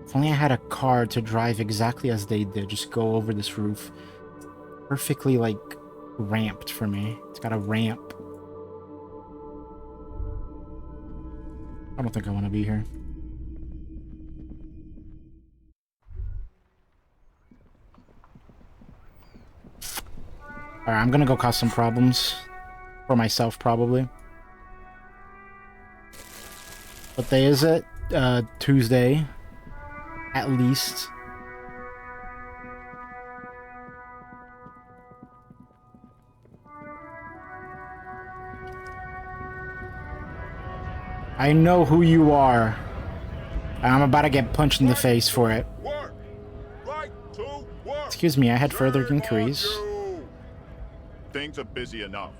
If only I had a car to drive exactly as they did, just go over this roof. Perfectly, like, ramped for me. It's got a ramp. I don't think I want to be here. Alright, I'm gonna go cause some problems. For myself, probably. What day is it? Tuesday. At least. I know who you are. I'm about to get punched in the face for it. Excuse me, I had further inquiries. Things are busy enough.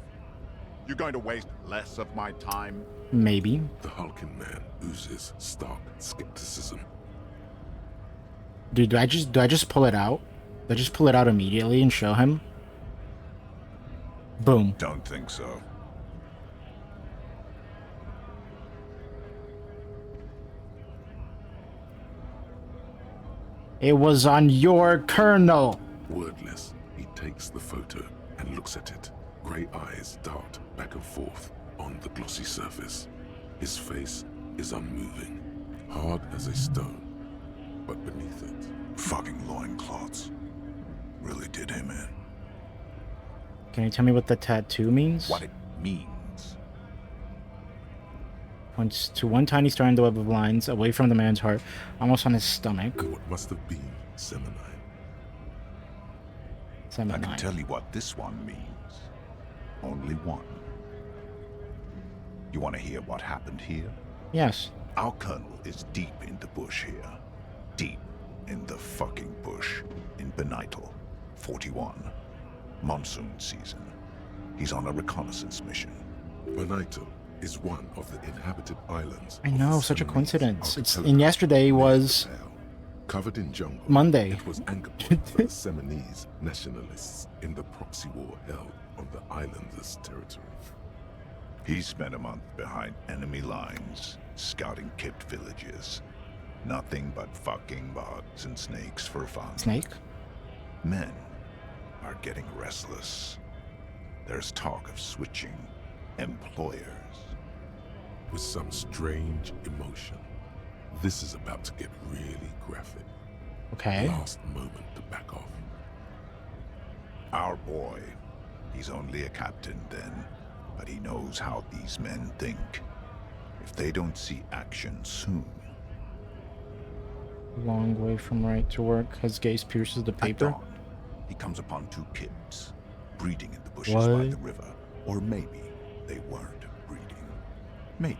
You're going to waste less of my time? Maybe. The hulking man oozes stark skepticism. Dude, do I just pull it out? Do I just pull it out immediately and show him? Boom. Don't think so. It was on your kernel. Wordless, he takes the photo and looks at it. Grey eyes dart back and forth. on the glossy surface. His face is unmoving, hard as a stone, but beneath it... Fucking loincloths. Really did him in. Can you tell me what the tattoo means? What it means. Points to one tiny star in the web of lines away from the man's heart, almost on his stomach. What must have been Semonine. I can tell you what this one means. Only one. You want to hear what happened here? Yes. Our colonel is deep in the bush here. Deep in the fucking bush. In Benital, 41. Monsoon season. He's on a reconnaissance mission. Benital is one of the inhabited islands. I know, such a coincidence. And yesterday was covered in jungle. Monday. It was anchor point for the Semonese nationalists in the proxy war held on the islanders' territory. He spent a month behind enemy lines, scouting kept villages. Nothing but fucking bugs and snakes for fun. Snake? Men are getting restless. There's talk of switching employers. With some strange emotion. This is about to get really graphic. Okay. Last moment to back off. Our boy, he's only a captain then, but he knows how these men think. If they don't see action soon. Long way from right to work. His gaze pierces the paper. At dawn, he comes upon two kids, breeding in the bushes What? by the river. Or maybe they weren't breeding. Maybe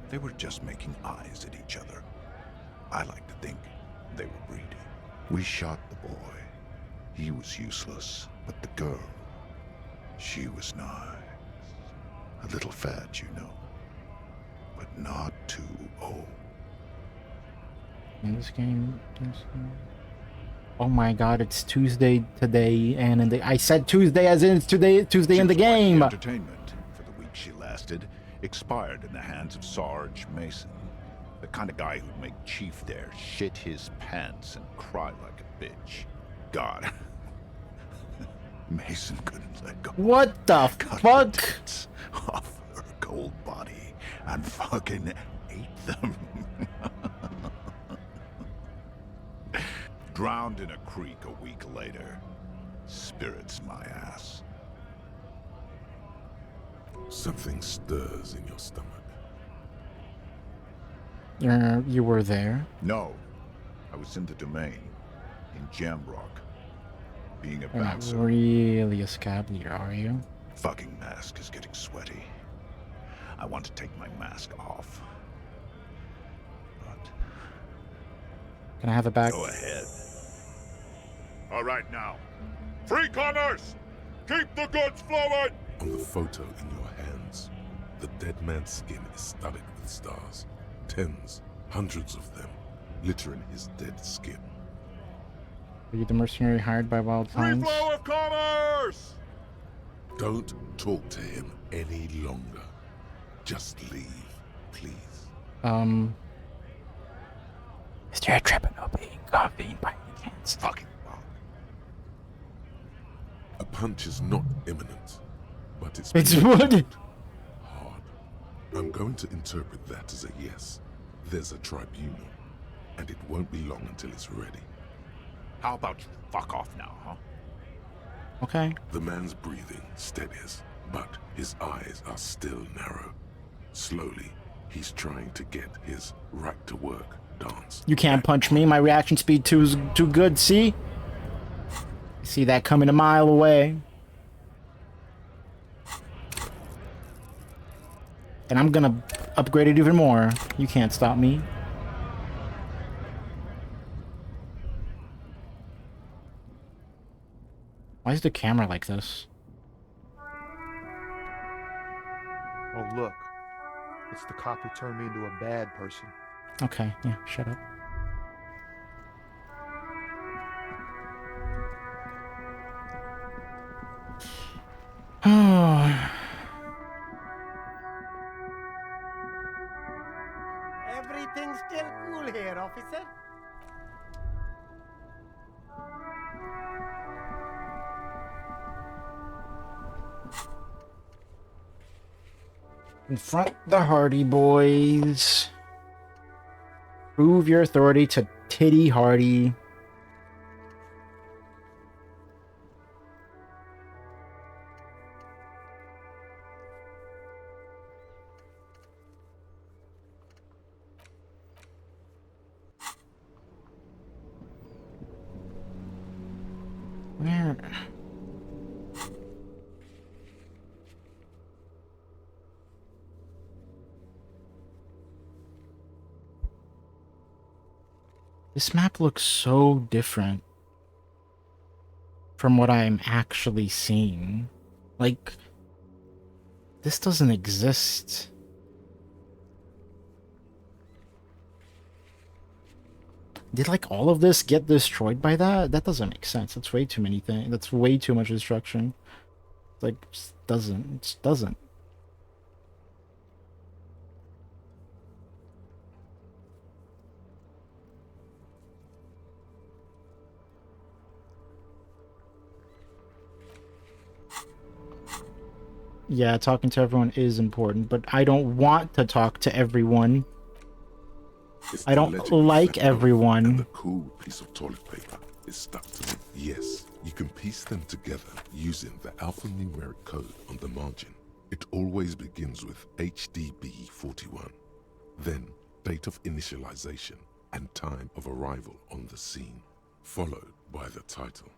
they were just making eyes at each other. I like to think they were breeding. We shot the boy. He was useless, but the girl, she was nice. A little fat, you know, but not too old. In this game, oh my god, it's Tuesday today, and in the I said Tuesday as in it's today, Tuesday in the game. Entertainment for the week she lasted expired in the hands of Sarge Mason, the kind of guy who'd make Chief there shit his pants and cry like a bitch. God, Mason couldn't let go. What the fuck? Tits off her cold body and fucking ate them. Drowned in a creek a week later. Spirits my ass. Something stirs in your stomach. You were there? No. I was in the domain. In Jamrock. Being a You're not bouncer. really a scab leader, are you? Fucking mask is getting sweaty. I want to take my mask off. Can I have it back? Go ahead. All right now. Free commerce! Keep the goods flowing! On the photo in your hands, the dead man's skin is studded with stars. Tens, hundreds of them, littering his dead skin. Are you the mercenary hired by Wild Times? of commerce! Don't talk to him any longer. Just leave, please. Is there a trepidation being convened by any chance? Fucking A punch is not imminent, but it's what? hard. I'm going to interpret that as a yes. There's a tribunal, and it won't be long until it's ready. How about you fuck off now, huh? Okay. The man's breathing steadies, but his eyes are still narrow. Slowly, he's trying to get his right to work dance. You can't punch me. My reaction speed too good. See? See that coming a mile away. And I'm gonna upgrade it even more. You can't stop me. Why is the camera like this? Oh, look. It's the cop who turned me into a bad person. Okay, yeah, shut up. Oh. Everything's still cool here, officer. Confront the Hardy Boys. Prove your authority to Titty Hardy. Where? This map looks so different from what I'm actually seeing. Like, this doesn't exist. Did like all of this get destroyed by that? That doesn't make sense. That's way too many things. That's way too much destruction. Like, just doesn't. It just doesn't. Yeah, talking to everyone is important, but I don't want to talk to everyone. I don't like everyone. The cool piece of toilet paper is stuck to them. Yes, you can piece them together using the alphanumeric code on the margin. It always begins with HDB41, then date of initialization and time of arrival on the scene, followed by the title.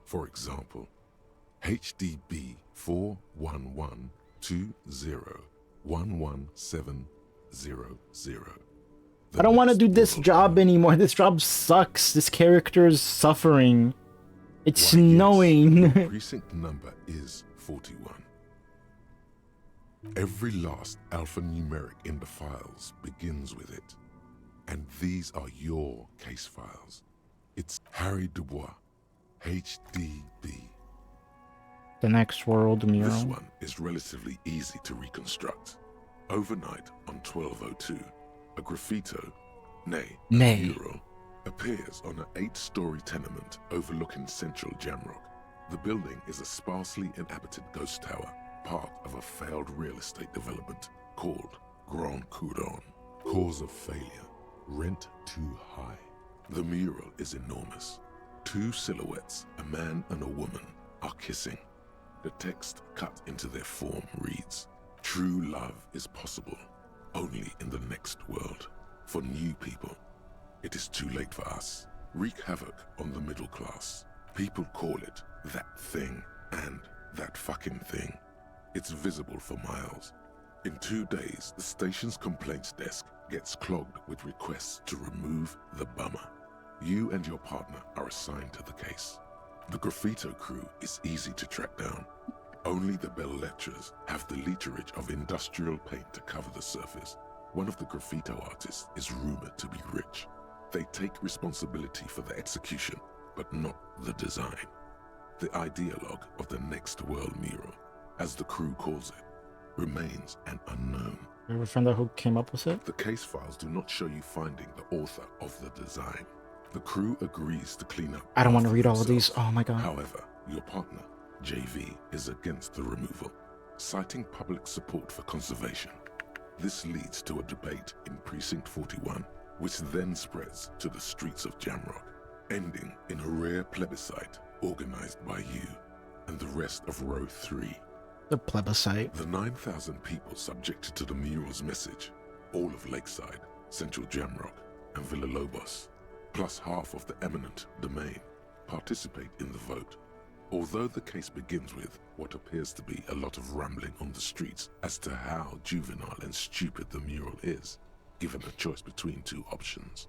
For example, HDB 41120111700. I don't want to do this job anymore. This job sucks. This character's suffering. It's annoying. The precinct number is 41. Every last alphanumeric in the files begins with it. And these are your case files. It's Harry Dubois, HDB. The next world mural. This one is relatively easy to reconstruct. Overnight on 1202, a graffito, a mural, appears on an 8-story tenement overlooking central Jamrock. The building is a sparsely inhabited ghost tower, part of a failed real estate development called Grand Couronne. Cause of failure, rent too high. The mural is enormous. 2 silhouettes, a man and a woman, are kissing. The text cut into their form reads, "True love is possible, only in the next world. For new people, it is too late for us. Wreak havoc on the middle class. People call it that thing and that fucking thing. It's visible for miles. In 2 days, the station's complaints desk gets clogged with requests to remove the bummer. You and your partner are assigned to the case. The graffito crew is easy to track down. Only the Bell Lectures have the literage of industrial paint to cover the surface. One of the graffito artists is rumored to be rich. They take responsibility for the execution, but not the design. The ideologue of the Next World mural, as the crew calls it, remains an unknown. You ever find out who came up with it? The case files do not show you finding the author of the design. The crew agrees to clean up. I don't want to read all of these. Oh my god. However, your partner, JV, is against the removal, citing public support for conservation. This leads to a debate in Precinct 41, which then spreads to the streets of Jamrock, ending in a rare plebiscite organized by you and the rest of Row 3. The plebiscite. The 9,000 people subjected to the mural's message, all of Lakeside, Central Jamrock, and Villalobos, plus half of the eminent domain, participate in the vote. Although the case begins with what appears to be a lot of rambling on the streets as to how juvenile and stupid the mural is, given a choice between 2 options.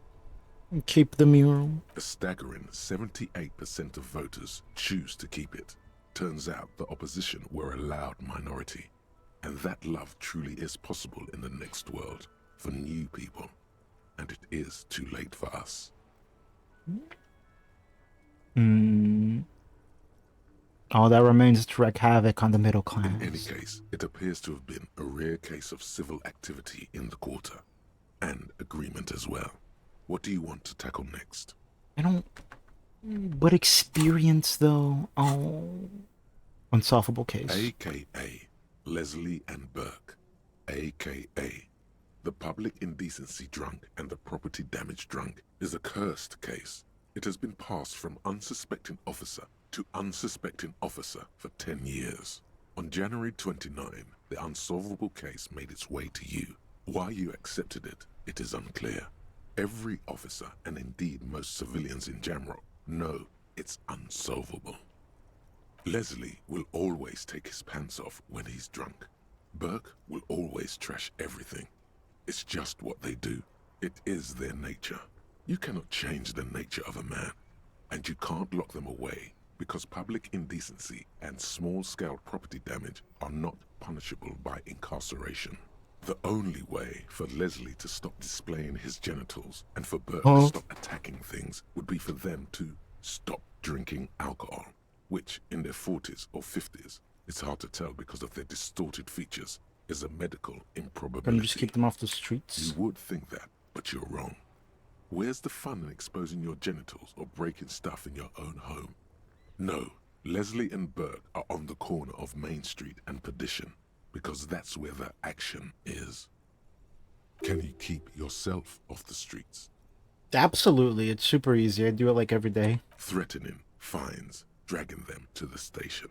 Keep the mural. A staggering 78% of voters choose to keep it. Turns out the opposition were a loud minority, and that love truly is possible in the next world for new people, and it is too late for us. All that remains is to wreak havoc on the middle class. In any case, it appears to have been a rare case of civil activity in the quarter, and agreement as well. What do you want to tackle next? I don't... But experience, though? Oh... Unsolvable case. AKA Leslie and Burke. AKA. The public indecency drunk and the property damage drunk is a cursed case. It has been passed from unsuspecting officer to unsuspecting officer for 10 years. On January 29, the unsolvable case made its way to you. Why you accepted it, it is unclear. Every officer, and indeed most civilians in Jamrock, know it's unsolvable. Leslie will always take his pants off when he's drunk. Burke will always trash everything. It's just what they do. It is their nature. You cannot change the nature of a man, and you can't lock them away because public indecency and small-scale property damage are not punishable by incarceration. The only way for Leslie to stop displaying his genitals and for Burke to stop attacking things would be for them to stop drinking alcohol, which in their 40s or 50s, it's hard to tell because of their distorted features, is a medical improbability. Can you just keep them off the streets? You would think that, but you're wrong. Where's the fun in exposing your genitals or breaking stuff in your own home? No, Leslie and Burke are on the corner of Main Street and Perdition, because that's where the action is. Can you keep yourself off the streets? Absolutely, it's super easy. I do it like every day. Threatening, fines, dragging them to the station,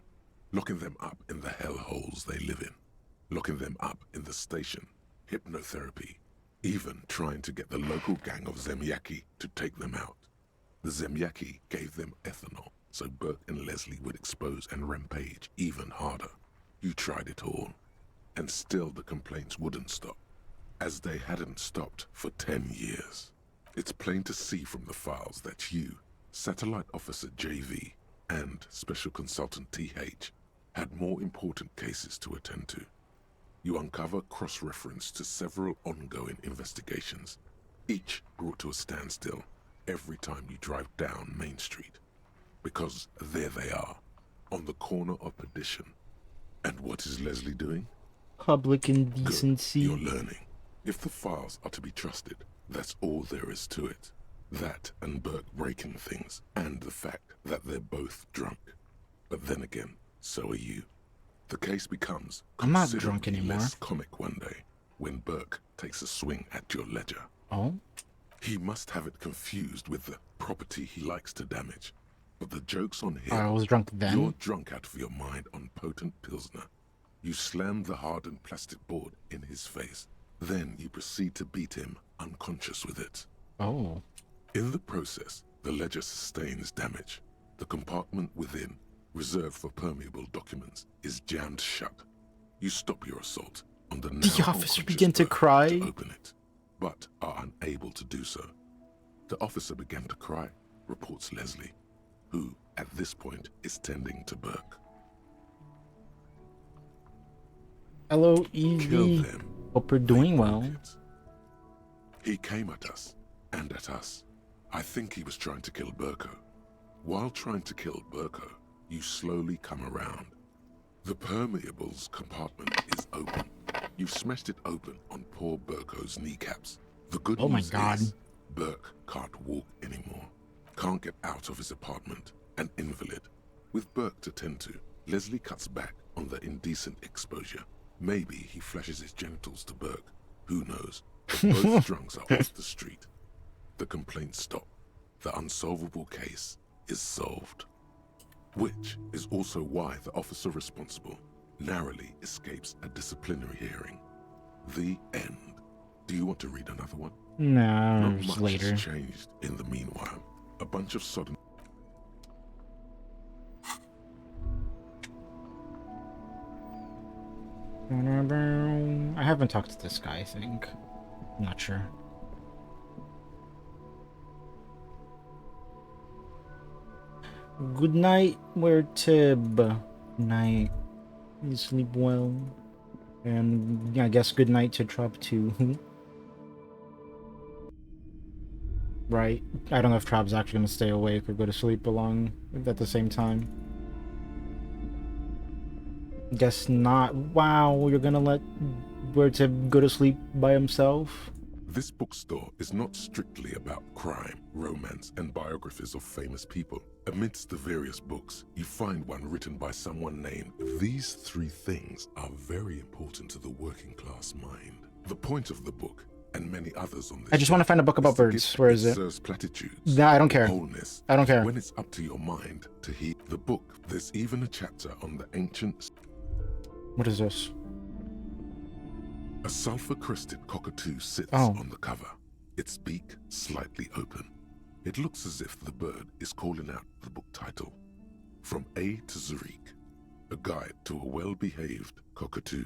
locking them up in the hellholes they live in, locking them up in the station, hypnotherapy, even trying to get the local gang of Zemyaki to take them out. The Zemyaki gave them ethanol, so Burke and Leslie would expose and rampage even harder. You tried it all, and still the complaints wouldn't stop, as they hadn't stopped for 10 years. It's plain to see from the files that you, Satellite Officer JV, and Special Consultant TH had more important cases to attend to. You uncover cross-reference to several ongoing investigations, each brought to a standstill every time you drive down Main Street. Because there they are, on the corner of Perdition. And what is Leslie doing? Public indecency. Good. You're learning. If the files are to be trusted, that's all there is to it. That and Burke breaking things, and the fact that they're both drunk. But then again, so are you. The case becomes I'm not drunk anymore. Less comic one day when Burke takes a swing at your ledger. Oh? He must have it confused with the property he likes to damage. But the joke's on him. I was drunk then. You're drunk out of your mind on potent Pilsner. You slam the hardened plastic board in his face. Then you proceed to beat him unconscious with it. Oh. In the process, the ledger sustains damage. The compartment within, reserved for permeable documents, is jammed shut. You stop your assault on the now The officer unconscious began to Burke cry. to open it, but are unable to do so. The officer began to cry, reports Leslie, who, at this point, is tending to Burke. Hello, Kill Evie. them. Hope you're doing well. He came at us, and at us. I think he was trying to kill Burko. While trying to kill Burko, you slowly come around. The permeables compartment is open. You've smashed it open on poor Burko's kneecaps. The good news is Burke can't walk anymore. Can't get out of his apartment. An invalid. With Burke to tend to, Leslie cuts back on the indecent exposure. Maybe he flashes his genitals to Burke. Who knows? But both drunks are off the street. The complaints stop. The unsolvable case is solved. Which is also why the officer responsible narrowly escapes a disciplinary hearing. The end. Do you want to read another one? No, Not just much later. has changed in the meanwhile. A bunch of sodden... I haven't talked to this guy, I think. I'm not sure. Good night, Wertib. Good night. You sleep well. And yeah, I guess good night to Trop too. Right. I don't know if Trop's actually gonna stay awake or go to sleep along at the same time. Guess not. Wow, you're gonna let Wertib go to sleep by himself? This bookstore is not strictly about crime, romance, and biographies of famous people. Amidst the various books, you find one written by someone named. These three things are very important to the working class mind. The point of the book, and many others on this I just want to find a book about birds. Where is it? Platitudes, No, I don't care. wholeness, I don't care. When it's up to your mind to heed the book, there's even a chapter on the ancient. What is this? A sulfur-crested cockatoo sits Oh. on the cover, its beak slightly open. It looks as if the bird is calling out the book title, From A to Zurich, a guide to a well-behaved cockatoo.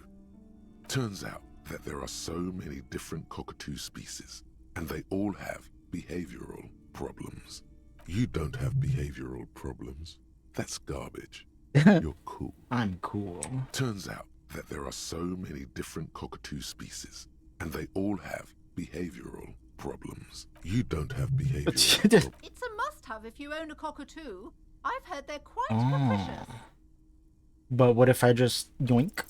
Turns out that there are so many different cockatoo species, and they all have behavioral problems. You don't have behavioral problems. That's garbage. You're cool. I'm cool. Turns out that there are so many different cockatoo species, and they all have behavioral problems. You don't have behavioral problems. It's a must-have if you own a cockatoo. I've heard they're quite Oh. capricious. But what if I just yoink?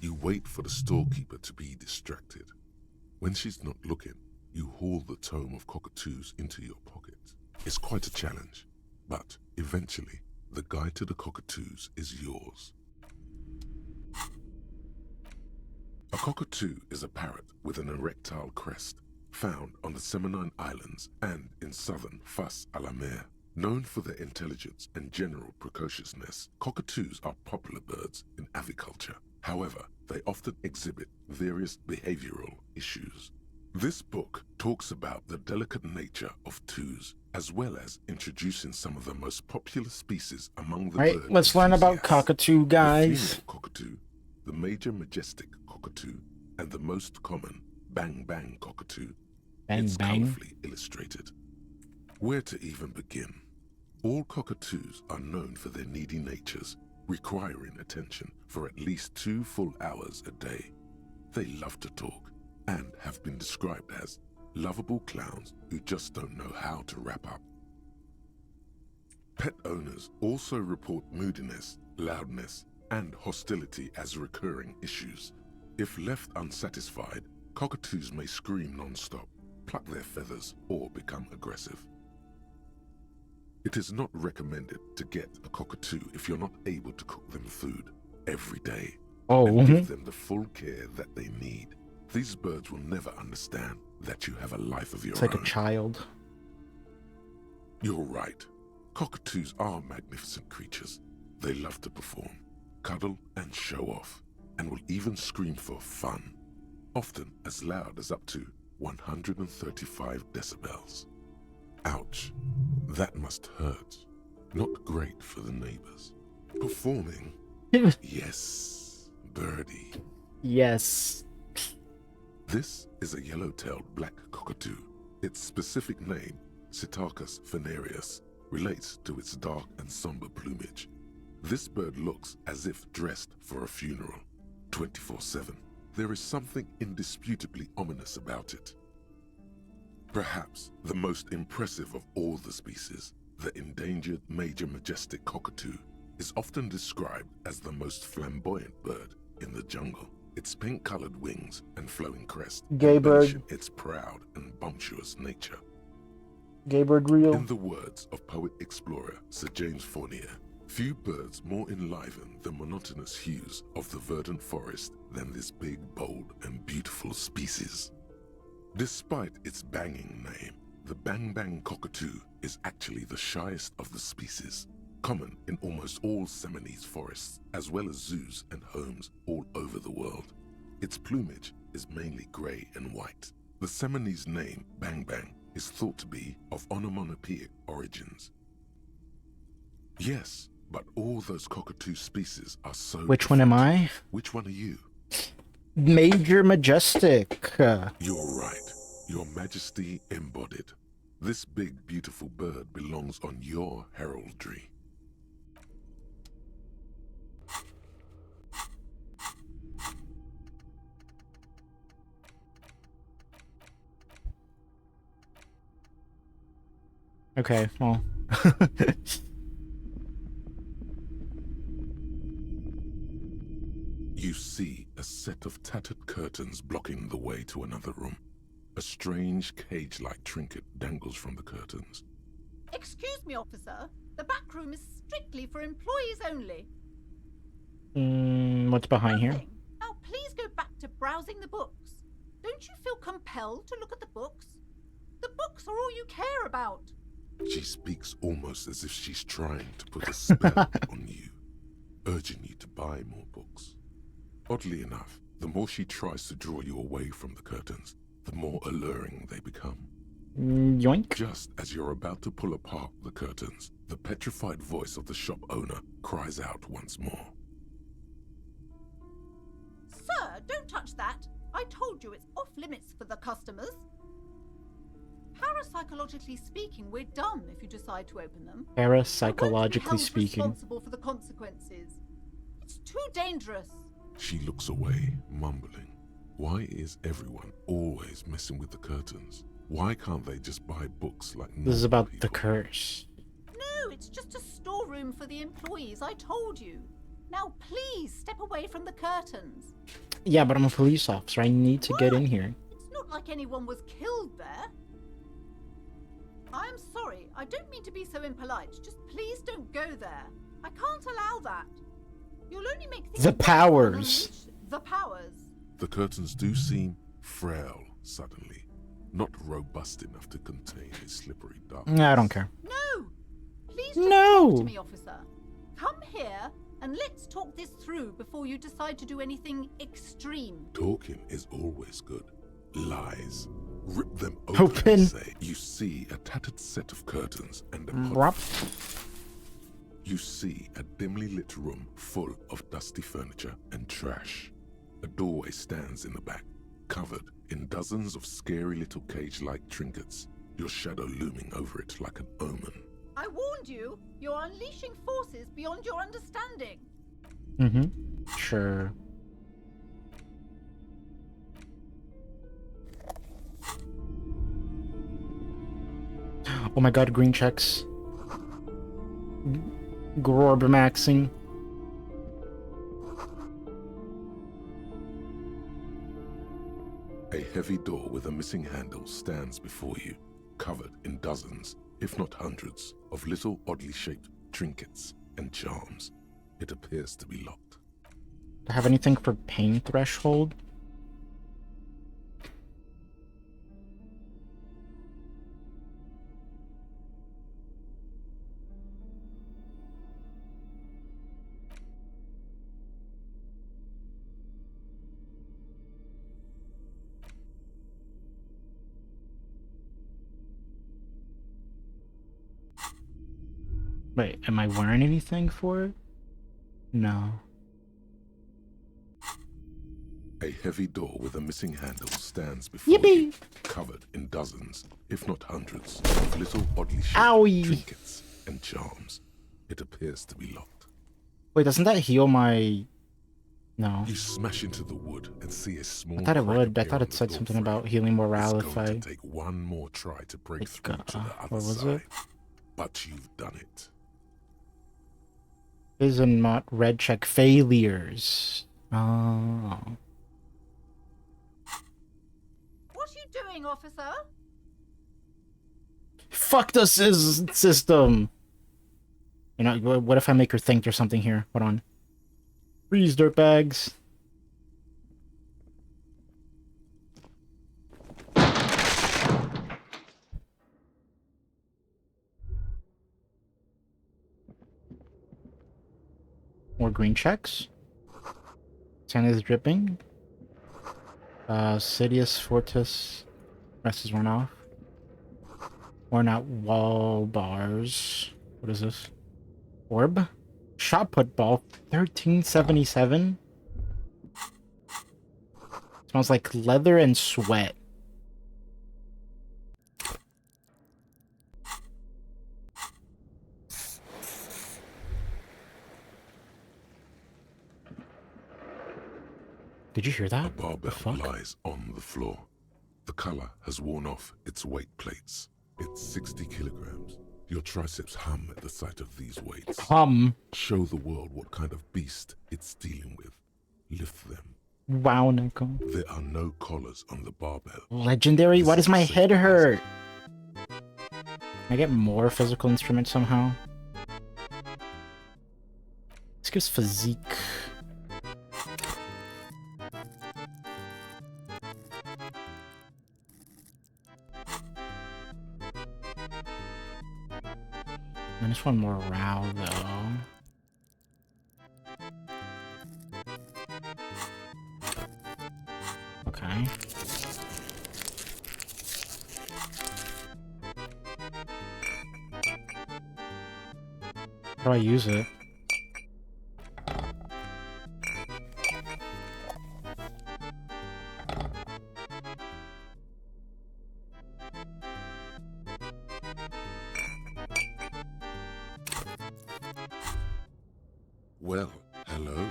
You wait for the storekeeper to be distracted. When she's not looking, you haul the tome of cockatoos into your pocket. It's quite a challenge, but eventually, the guide to the cockatoos is yours. A cockatoo is a parrot with an erectile crest, found on the Seminole Islands and in southern Fas-a-la-Mer. Known for their intelligence and general precociousness, cockatoos are popular birds in aviculture. However, they often exhibit various behavioral issues. This book talks about the delicate nature of twos, as well as introducing some of the most popular species among the Right, bird let's learn about enthusiasts. cockatoo, guys. The female cockatoo, the major majestic cockatoo, and the most common bang bang cockatoo. Bang It's bang. colorfully illustrated. Where to even begin? All cockatoos are known for their needy natures, requiring attention for at least 2 full hours a day. They love to talk and have been described as lovable clowns who just don't know how to wrap up. Pet owners also report moodiness, loudness, and hostility as recurring issues. If left unsatisfied, cockatoos may scream non-stop, pluck their feathers, or become aggressive. It is not recommended to get a cockatoo if you're not able to cook them food every day and give them the full care that they need. These birds will never understand that you have a life of your It's like own. a child. You're right. Cockatoos are magnificent creatures. They love to perform, cuddle, and show off, and will even scream for fun, often as loud as up to 135 decibels. Ouch. That must hurt. Not great for the neighbors. Performing? Yes, birdie. Yes. This is a yellow-tailed black cockatoo. Its specific name, Psittacus venereus, relates to its dark and somber plumage. This bird looks as if dressed for a funeral, 24/7. There is something indisputably ominous about it. Perhaps the most impressive of all the species, the endangered major majestic cockatoo, is often described as the most flamboyant bird in the jungle. Its pink-colored wings and flowing crest Gay bird. embellish its proud and bumptious nature. Gay bird real. In the words of poet-explorer Sir James Fournier, few birds more enliven the monotonous hues of the verdant forest than this big, bold, and beautiful species. Despite its banging name, the bang bang cockatoo is actually the shyest of the species, common in almost all Seminoles forests, as well as zoos and homes all over the world. Its plumage is mainly gray and white. The Seminoles name bang bang is thought to be of onomatopoeic origins. Yes, but all those cockatoo species are so Which one am I? Which one are you? Major majestic. You're right. Your Majesty embodied. This big, beautiful bird belongs on your heraldry. Okay, well. You see a set of tattered curtains blocking the way to another room. A strange cage-like trinket dangles from the curtains. Excuse me, officer. The back room is strictly for employees only. What's behind here? Now, please go back to browsing the books. Don't you feel compelled to look at the books? The books are all you care about. She speaks almost as if she's trying to put a spell on you, urging you to buy more books. Oddly enough, the more she tries to draw you away from the curtains, the more alluring they become. Yoink. Just as you're about to pull apart the curtains, the petrified voice of the shop owner cries out once more. Sir, don't touch that. I told you it's off limits for the customers. Parapsychologically speaking, we're done if you decide to open them. Parapsychologically speaking. Responsible for the consequences. It's too dangerous. She looks away, mumbling. Why is everyone always messing with the curtains? Why can't they just buy books like This is about the curse. No, it's just a storeroom for the employees, I told you. Now please step away from the curtains. Yeah, but I'm a police officer. I need to get in here. It's not like anyone was killed there. I'm sorry, I don't mean to be so impolite. Just please don't go there. I can't allow that. You'll only make things The worse powers. The powers. The curtains do seem frail suddenly, not robust enough to contain a slippery darkness. I don't care. No! Please just talk to me, officer. Come here and let's talk this through before you decide to do anything extreme. Talking is always good. Lies. Rip them open. And say, you see a tattered set of curtains and a pot. You see a dimly lit room full of dusty furniture and trash. A doorway stands in the back, covered in dozens of scary little cage-like trinkets, your shadow looming over it like an omen. I warned you, you're unleashing forces beyond your understanding. Sure. Oh my god, green checks. Gorb-maxing. A heavy door with a missing handle stands before you, covered in dozens, if not hundreds, of little oddly shaped trinkets and charms. It appears to be locked. Do I have anything for pain threshold? Wait, am I wearing anything for it? No. A heavy door with a missing handle stands before you, covered in dozens, if not hundreds, of little oddly shaped trinkets and charms. It appears to be locked. Wait, doesn't that heal my... No. You smash into the wood and see a small... I thought it would. I thought it said something about healing morale if I... Take one more try to break through to the other side. But you've done it. Is and not red check failures. Oh. What are you doing, officer? Fuck the system! You know, what if I make her think there's something here? Hold on. Freeze, dirtbags. More green checks. Santa's dripping. Sidious Fortis. Rest is worn off. Worn out wall bars. What is this? Orb? Shot put ball. 1377. Smells like leather and sweat. Did you hear that? A barbell lies on the floor. The color has worn off its weight plates. It's 60 kilograms. Your triceps hum at the sight of these weights. Hum. Show the world what kind of beast it's dealing with. Lift them Wow, Nico. There are no collars on the barbell. Legendary? Why does my head hurt? Can I get more physical instruments somehow? This gives physique. I just want morale though. Okay. How do I use it? Well, hello.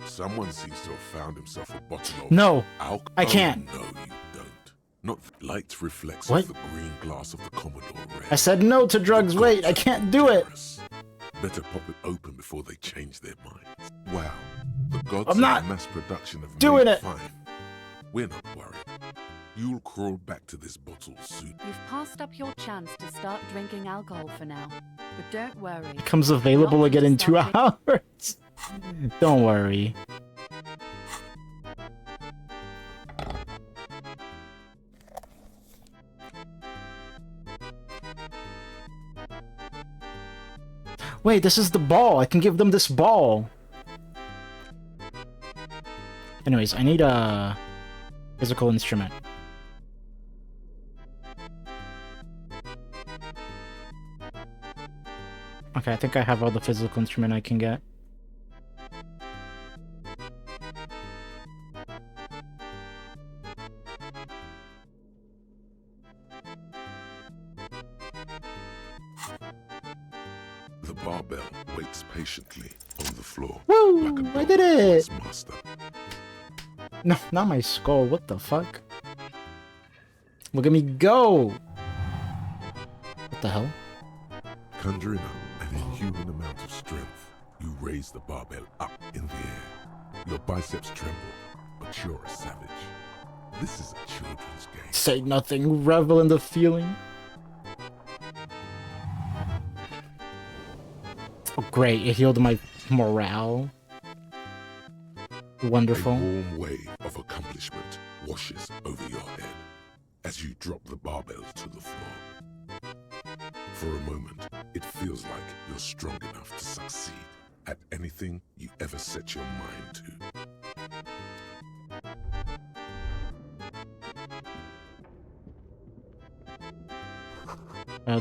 Someone seems to have found himself a bottle of No, alcohol. I can't. No, you don't. Not the light reflects What? of the green glass of the Commodore Red. I said no to drugs. Wait, I can't do it. Better pop it open before they change their minds. Wow, the gods I'm not of mass production have doing made it. fine. We're not worried. You'll crawl back to this bottle soon. You've passed up your chance to start drinking alcohol for now. But don't worry. It becomes available again in 2 hours. Don't worry. Wait, this is the ball. I can give them this ball. Anyways, I need a physical instrument. Okay, I think I have all the physical instrument I can get. The barbell waits patiently on the floor. Woo! Like a I dog did for it! its master. No, not my skull. What the fuck? Look at me go! What the hell? Conjuring up an inhuman amount of strength, you raise the barbell up in the air. Your biceps tremble, but you're a savage. This is a children's game. Say nothing. Revel in the feeling. Oh, great. It healed my morale. Wonderful. A warm wave of accomplishment washes over your head as you drop the barbell to the floor. For a moment, it feels like you're strong enough to succeed at anything you ever set your mind to.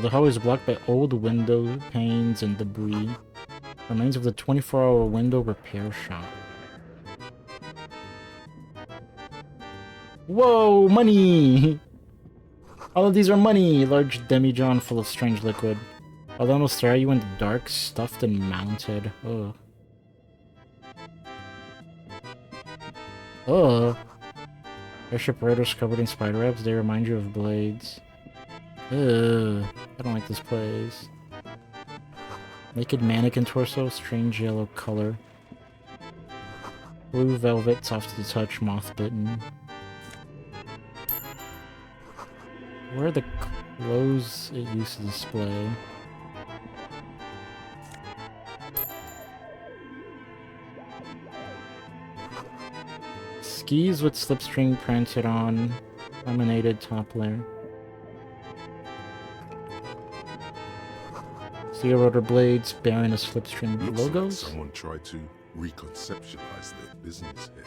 The hallway is blocked by old window panes and debris. Remains of the 24-hour window repair shop. Whoa, money! All of these are money! Large demijohn full of strange liquid. Although it'll stare at you in the dark, stuffed and mounted. Ugh. Ugh. Airship radars covered in spider webs, they remind you of blades. Ugh. I don't like this place. Naked mannequin torso, strange yellow color. Blue velvet, soft to the touch, moth bitten. Where are the clothes it used to display? Skis with slipstring printed on, laminated top layer. Steel rotor blades bearing a slipstring Looks logos? like someone tried to reconceptualize their business here.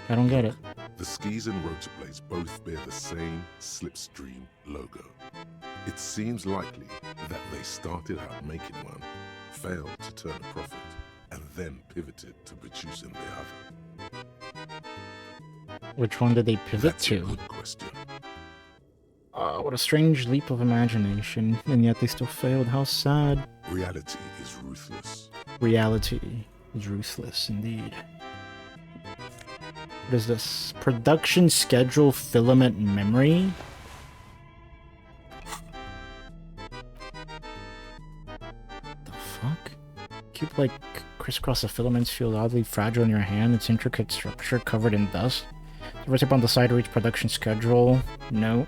I don't get it. The skis and rotor blades both bear the same slipstream logo. It seems likely that they started out making one, failed to turn a profit, and then pivoted to producing the other. Which one did they pivot That's to? a good question. What a strange leap of imagination, and yet they still failed. How sad. Reality is ruthless. Reality is ruthless indeed. What is this? Production schedule filament memory? The fuck? Keep like crisscross of filaments feel oddly fragile in your hand. Its intricate structure covered in dust. What's up on the side reach production schedule? No.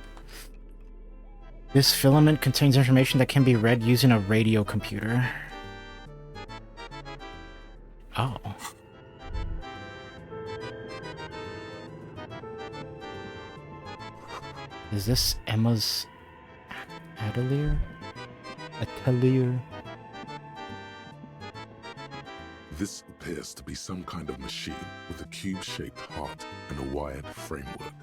This filament contains information that can be read using a radio computer. Oh. Is this Emma's atelier? Atelier? This appears to be some kind of machine with a cube-shaped heart and a wired framework.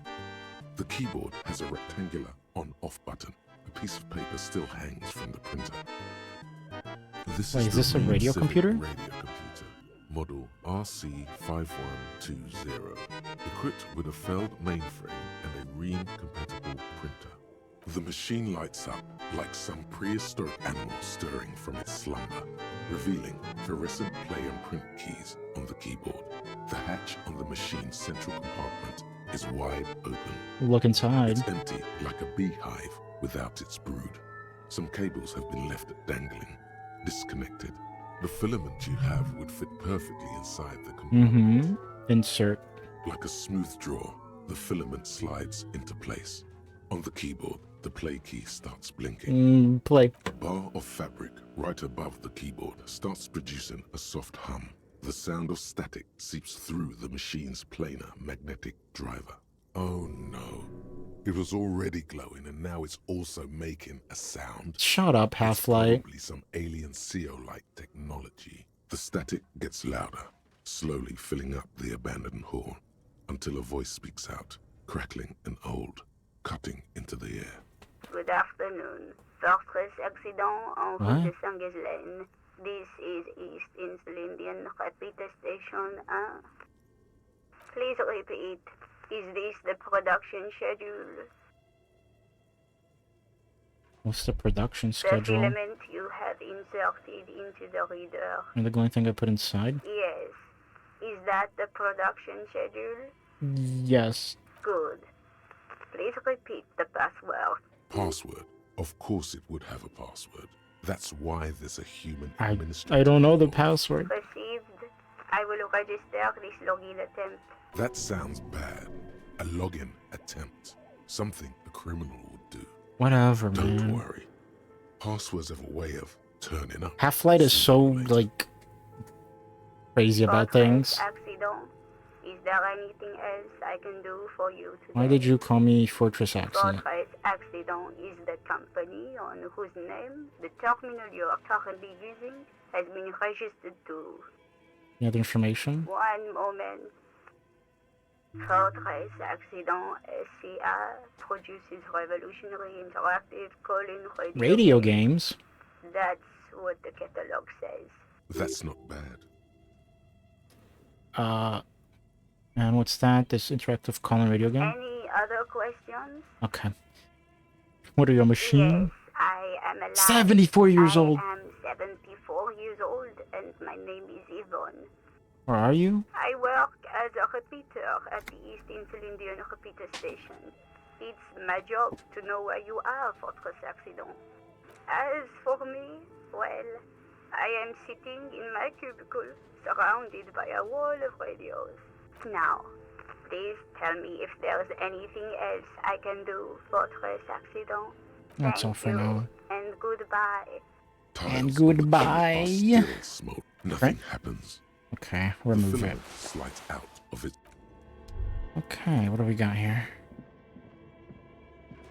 The keyboard has a rectangular on-off button. A piece of paper still hangs from the printer. This Wait, is this a radio computer? Radio computer, model RC5120, equipped with a Feld mainframe and a Rheem-compatible printer. The machine lights up like some prehistoric animal stirring from its slumber, revealing fluorescent play and print keys on the keyboard. The hatch on the machine's central compartment is wide open. Look inside. It's empty like a beehive without its brood. Some cables have been left dangling, disconnected. The filament you have would fit perfectly inside the compartment. Insert. Like a smooth draw, the filament slides into place. On the keyboard, the play key starts blinking. Play. A bar of fabric right above the keyboard starts producing a soft hum. The sound of static seeps through the machine's planar magnetic driver. Oh no. It was already glowing and now it's also making a sound. Shut up, Half-Light. Probably some alien CO-like technology. The static gets louder, slowly filling up the abandoned hall, until a voice speaks out, crackling and old, cutting into the air. Good afternoon. Fortress Accident en route de Saint-Ghislaine. This is East Insulindian Repeater Station 1. Please repeat. Is this the production schedule? What's the production The schedule? filament you have inserted into the reader. And the only thing I put inside? Yes. Is that the production schedule? Yes. Good. Please repeat the password. Password? Of course it would have a password. That's why there's a human I administrator. don't know the password. Received. I will register this login attempt. That sounds bad. A login attempt. Something a criminal would do. Whatever, Don't man. worry. Passwords have a way of turning up. Half-Light is so, like, crazy about things. Accident. Is there anything else I can do for you today? Why did you call me Fortress Accident? Fortress Accident is the company on whose name the terminal you are currently using has been registered to. Any other information? One moment. Fortress Accident SCA produces revolutionary interactive calling Radio games? That's what the catalog says. That's not bad. And what's that? This interactive calling radio game? Any other questions? Okay. What are you, a machine? I am alive. 74 years old. I am 74 years old and my name is Yvonne. Or are you? I work as a repeater at the East Insulindian Repeater Station. It's my job to know where you are, Fortress Accident. As for me, well, I am sitting in my cubicle, surrounded by a wall of radios. Now, please tell me if there's anything else I can do, Fortress Accident. That's all for now. And goodbye. And goodbye. Still smoke. Nothing happens. Okay, The remove it. filament slides out of it. Okay, what do we got here?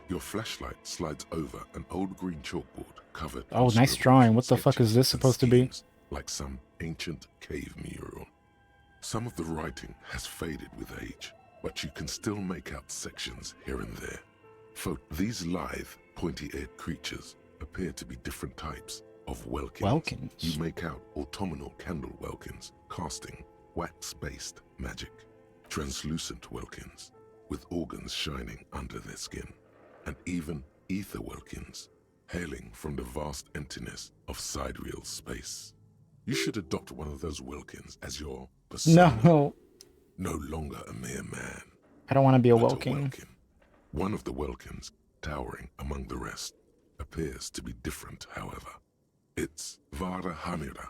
Your flashlight slides over an old green chalkboard covered. in Oh, nice scribbles, drawing. What the fuck sketches, is this and supposed to be? schemes, like some ancient cave mural. Some of the writing has faded with age, but you can still make out sections here and there. These lithe, pointy-eared creatures appear to be different types of welkins. Welkins? You make out autumnal candle welkins, casting wax-based magic. Translucent welkins, with organs shining under their skin. And even ether welkins, hailing from the vast emptiness of sidereal space. You should adopt one of those welkins as your persona. No. No longer a mere man. I don't want to be a but Welkin. One of the welkins, towering among the rest, appears to be different, however. It's Vara Hamira,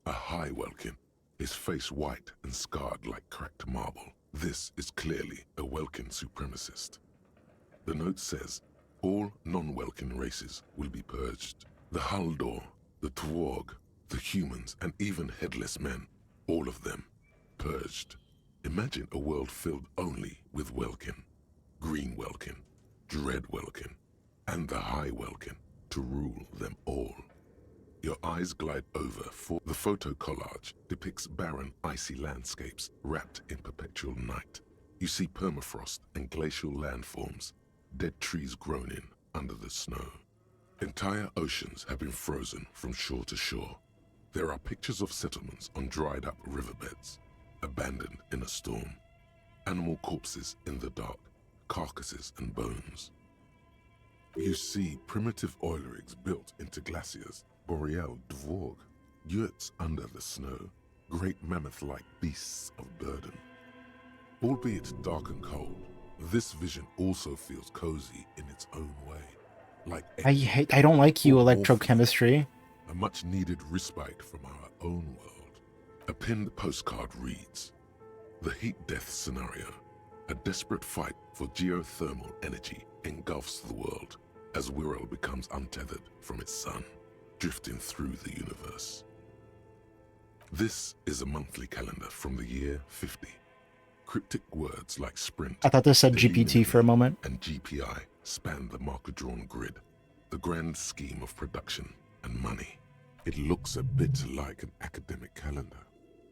a high welkin, his face white and scarred like cracked marble. This is clearly a Welkin supremacist. The note says, all non-Welkin races will be purged. The Haldor, the Twarg, the humans, and even headless men, all of them, purged. Imagine a world filled only with Welkin, Green Welkin, Dread Welkin, and the High Welkin to rule them all. Your eyes glide over, for the photo collage depicts barren, icy landscapes wrapped in perpetual night. You see permafrost and glacial landforms, dead trees grown in under the snow. Entire oceans have been frozen from shore to shore. There are pictures of settlements on dried up riverbeds, abandoned in a storm. Animal corpses in the dark, carcasses and bones. You see primitive oil rigs built into glaciers, boreal dvorg, yurts under the snow, great mammoth-like beasts of burden. Albeit dark and cold, this vision also feels cozy in its own way. Like I don't like you, electrochemistry. A much-needed respite from our own world. A pinned postcard reads, the heat death scenario. A desperate fight for geothermal energy engulfs the world as Wirral becomes untethered from its sun, drifting through the universe. This is a monthly calendar from the year 50. Cryptic words like sprint, I thought this said GPT for a moment. and GPI span the marker-drawn grid, the grand scheme of production and money. It looks a bit like an academic calendar,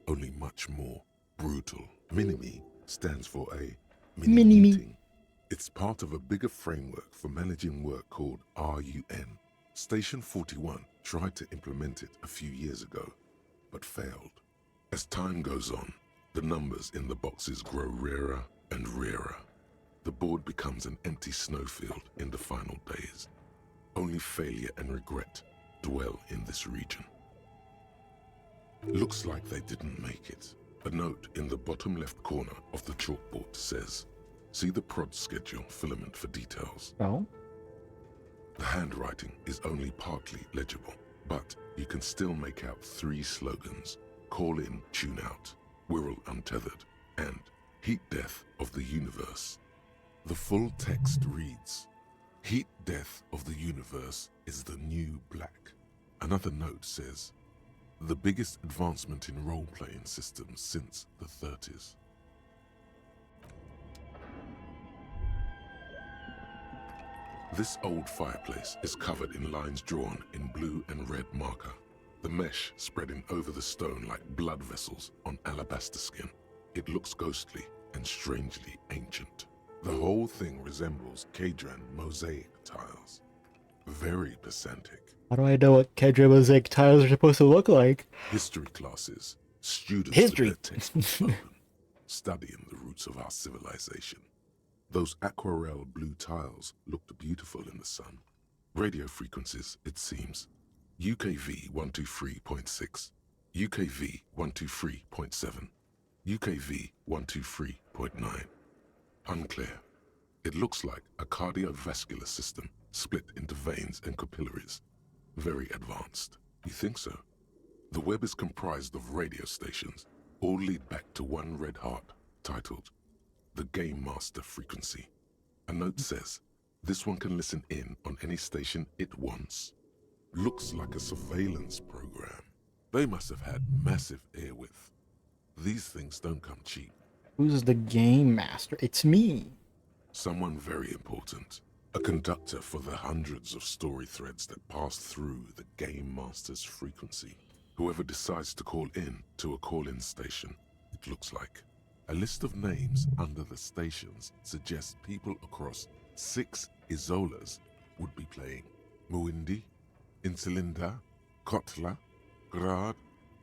only much more brutal. Minimi stands for a mini-meeting. It's part of a bigger framework for managing work called RUN. Station 41 tried to implement it a few years ago, but failed. As time goes on, the numbers in the boxes grow rarer and rarer. The board becomes an empty snowfield in the final days. Only failure and regret dwell in this region. Looks like they didn't make it. A note in the bottom left corner of the chalkboard says, see the prod schedule filament for details. Oh? The handwriting is only partly legible, but you can still make out 3 slogans: Call in, Tune Out, Wirral Untethered, and Heat Death of the Universe. The full text reads, Heat Death of the Universe is the new black. Another note says, the biggest advancement in role-playing systems since the 30s. This old fireplace is covered in lines drawn in blue and red marker, the mesh spreading over the stone like blood vessels on alabaster skin. It looks ghostly and strangely ancient. The whole thing resembles Kadran mosaic tiles. Very pedantic. How do I know what Kedra mosaic tiles are supposed to look like? History classes, students History. with their textbooks open, studying the roots of our civilization. Those aquarelle blue tiles looked beautiful in the sun. Radio frequencies, it seems. UKV 123.6, UKV 123.7, UKV 123.9. Unclear. It looks like a cardiovascular system split into veins and capillaries. Very advanced. You think so? The web is comprised of radio stations, all lead back to one red heart, titled the Game Master Frequency. A note says, this one can listen in on any station it wants. Looks like a surveillance program. They must have had massive airwidth. These things don't come cheap. Who's the Game Master? It's me. Someone very important. A conductor for the hundreds of story threads that pass through the Game Master's frequency. Whoever decides to call in to a call-in station, it looks like. A list of names under the stations suggests people across 6 Isolas would be playing. Muindi, Insulinda, Kotla, Grad,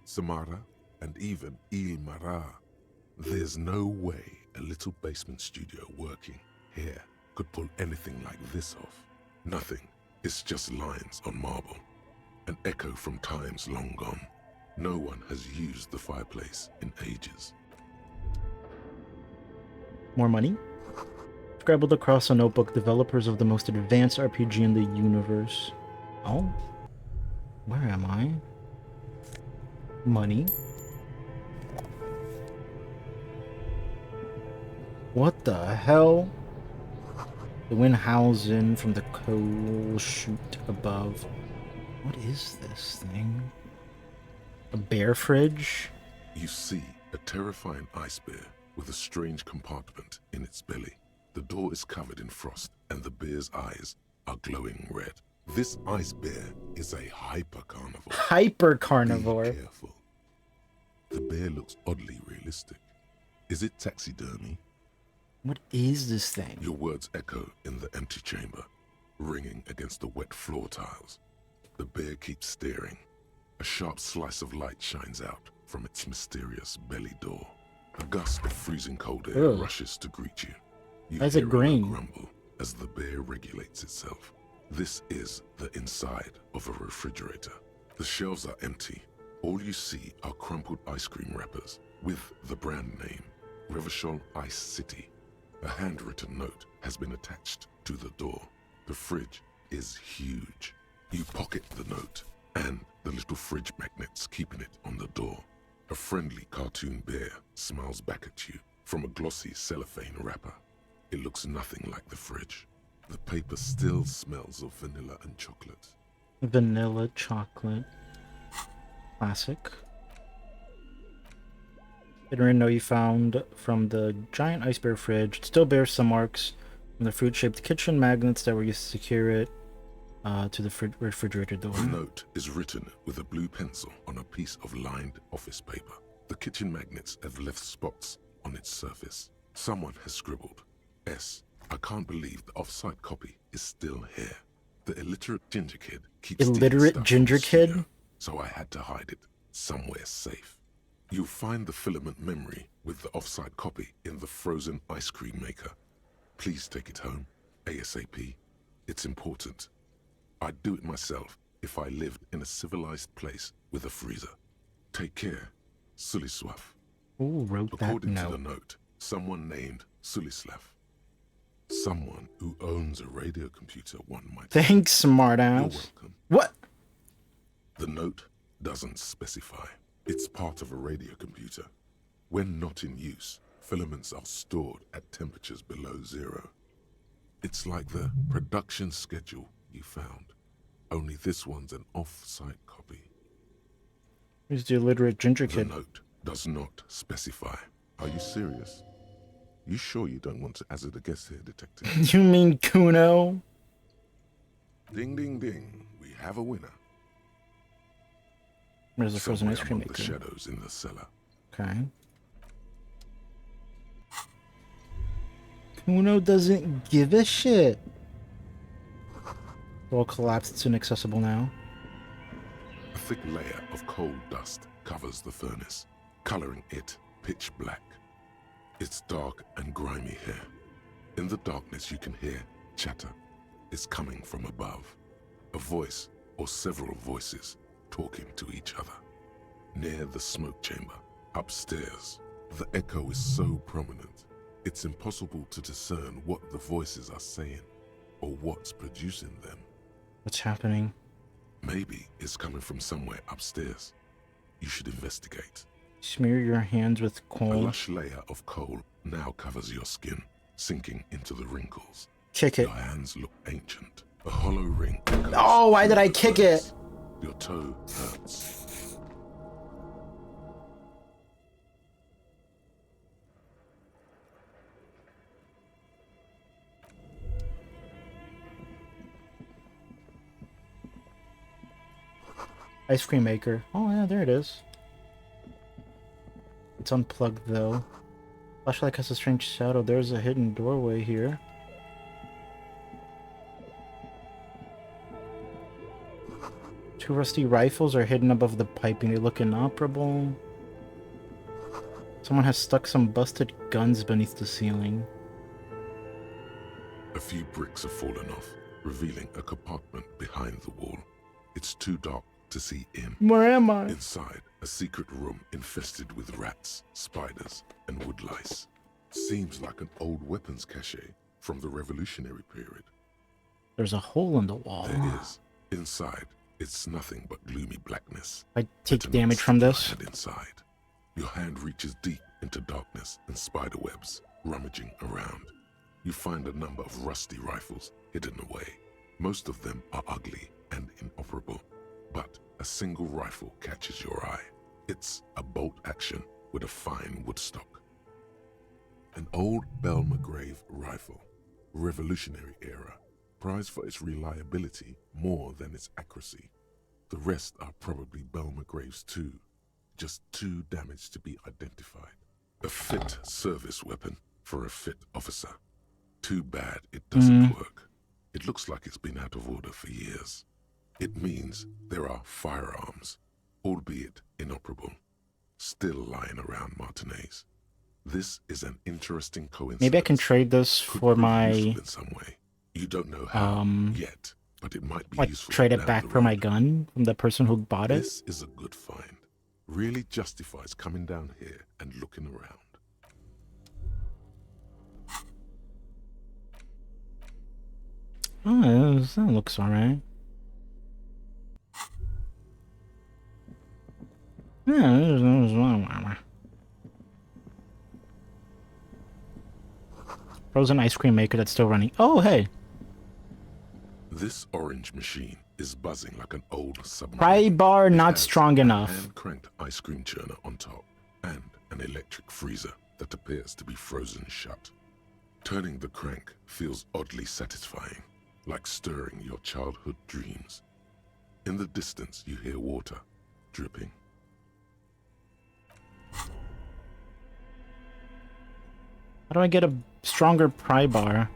Samara, and even Ilmara. There's no way a little basement studio working here could pull anything like this off. Nothing. It's just lines on marble. An echo from times long gone. No one has used the fireplace in ages. More money? Scribbled across a notebook, developers of the most advanced RPG in the universe. Oh? Where am I? Money? What the hell? The wind howls in from the coal chute above. What is this thing? A bear fridge? You see a terrifying ice bear with a strange compartment in its belly. The door is covered in frost and the bear's eyes are glowing red. This ice bear is a hyper-carnivore. Hyper-carnivore? Be careful. The bear looks oddly realistic. Is it taxidermy? What is this thing? Your words echo in the empty chamber, ringing against the wet floor tiles. The bear keeps staring. A sharp slice of light shines out from its mysterious belly door. A gust of freezing cold air Ugh. rushes to greet you. You Why is it hear a green? low grumble as the bear regulates itself. This is the inside of a refrigerator. The shelves are empty. All you see are crumpled ice cream wrappers with the brand name, Revachol Ice City. A handwritten note has been attached to the door. The fridge is huge. You pocket the note and the little fridge magnets keeping it on the door. A friendly cartoon bear smiles back at you from a glossy cellophane wrapper. It looks nothing like the fridge. The paper still smells of vanilla and chocolate. Vanilla chocolate. Classic. Didn't know you found from the giant ice bear fridge. It still bears some marks from the fruit-shaped kitchen magnets that were used to secure it to the refrigerator door. The note is written with a blue pencil on a piece of lined office paper. The kitchen magnets have left spots on its surface. Someone has scribbled, S. I can't believe the off-site copy is still here. The illiterate ginger kid keeps stealing Illiterate stuff ginger from kid? Studio, so I had to hide it somewhere safe. You'll find the filament memory with the off-site copy in the frozen ice cream maker. Please take it home, ASAP. It's important. I'd do it myself if I lived in a civilized place with a freezer. Take care, Sulislav. Who wrote that According to note? the note, someone named Sulislav. Someone who owns a radio computer, one might say. Thanks, smartass. You're welcome. What? The note doesn't specify. It's part of a radio computer. When not in use, filaments are stored at temperatures below zero. It's like the production schedule you found. Only this one's an off-site copy. Who's the illiterate ginger The kid? note does not specify. Are you serious? You sure you don't want to hazard a guess here, detective? You mean Kuno? Ding, ding, ding. We have a winner. Where's the frozen Somewhere ice cream among the maker? shadows in the cellar. Okay. Kuno doesn't give a shit. It's all collapsed. It's inaccessible now. A thick layer of coal dust covers the furnace, coloring it pitch black. It's dark and grimy here. In the darkness you can hear chatter. It's coming from above. A voice or several voices talking to each other. Near the smoke chamber, upstairs, the echo is so prominent, it's impossible to discern what the voices are saying or what's producing them. What's happening? Maybe it's coming from somewhere upstairs. You should investigate. Smear your hands with A coal. lush layer of coal now covers your skin, sinking into the wrinkles. Kick it. Your hands look ancient. A hollow ring echoes Oh, why did through I the kick furnace. it? Your toe hurts. Ice cream maker. Oh yeah, there it is. It's unplugged though. Flashlight casts a strange shadow. There's a hidden doorway here. Two rusty rifles are hidden above the piping. They look inoperable. Someone has stuck some busted guns beneath the ceiling. A few bricks have fallen off, revealing a compartment behind the wall. It's too dark to see in. Where am I? Inside, a secret room infested with rats, spiders, and woodlice. Seems like an old weapons cache from the Revolutionary period. There's a hole in the wall. There is. Inside, it's nothing but gloomy blackness. I take Better not damage from stick your this. head inside. Your hand reaches deep into darkness and spider webs. Rummaging around, you find a number of rusty rifles hidden away. Most of them are ugly and inoperable, but a single rifle catches your eye. It's a bolt action with a fine wood stock. An old Bell McGrave rifle, Revolutionary era, prized for its reliability more than its accuracy. The rest are probably Bell McGraves too, just too damaged to be identified. A fit service weapon for a fit officer. Too bad it doesn't work. It looks like it's been out of order for years. It means there are firearms, albeit inoperable, still lying around Martinez. This is an interesting coincidence. Maybe I can trade this for my... in some way. You don't know how yet, but it might be like useful. Trade it back for my gun from the person who bought it. This is a good find. Really justifies coming down here and looking around. Oh, that looks alright. Yeah, frozen ice cream maker that's still running. Oh, hey. This orange machine is buzzing like an old submarine. Pry bar not It strong has enough. A hand-cranked ice cream churner on top and an electric freezer that appears to be frozen shut. Turning the crank feels oddly satisfying, like stirring your childhood dreams. In the distance, you hear water dripping. How do I get a stronger pry bar?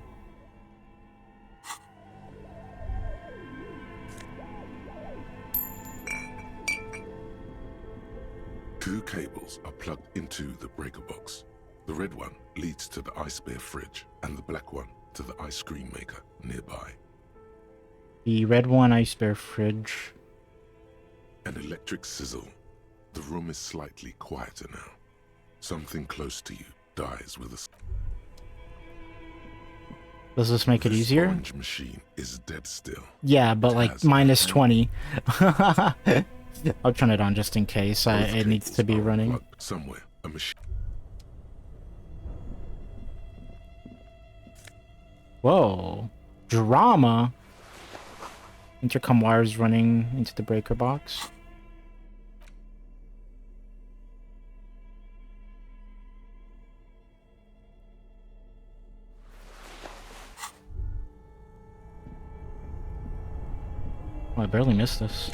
Two cables are plugged into the breaker box. The red one leads to the ice bear fridge, and the black one to the ice cream maker nearby. The red one, ice bear fridge. An electric sizzle. The room is slightly quieter now. Something close to you dies with a... Does this make it This easier? orange machine is dead still. Yeah, but It like has minus a 20. I'll turn it on just in case it needs to be running. Somewhere, a machine. Whoa. Drama. Intercom wires running into the breaker box. Oh, I barely missed this.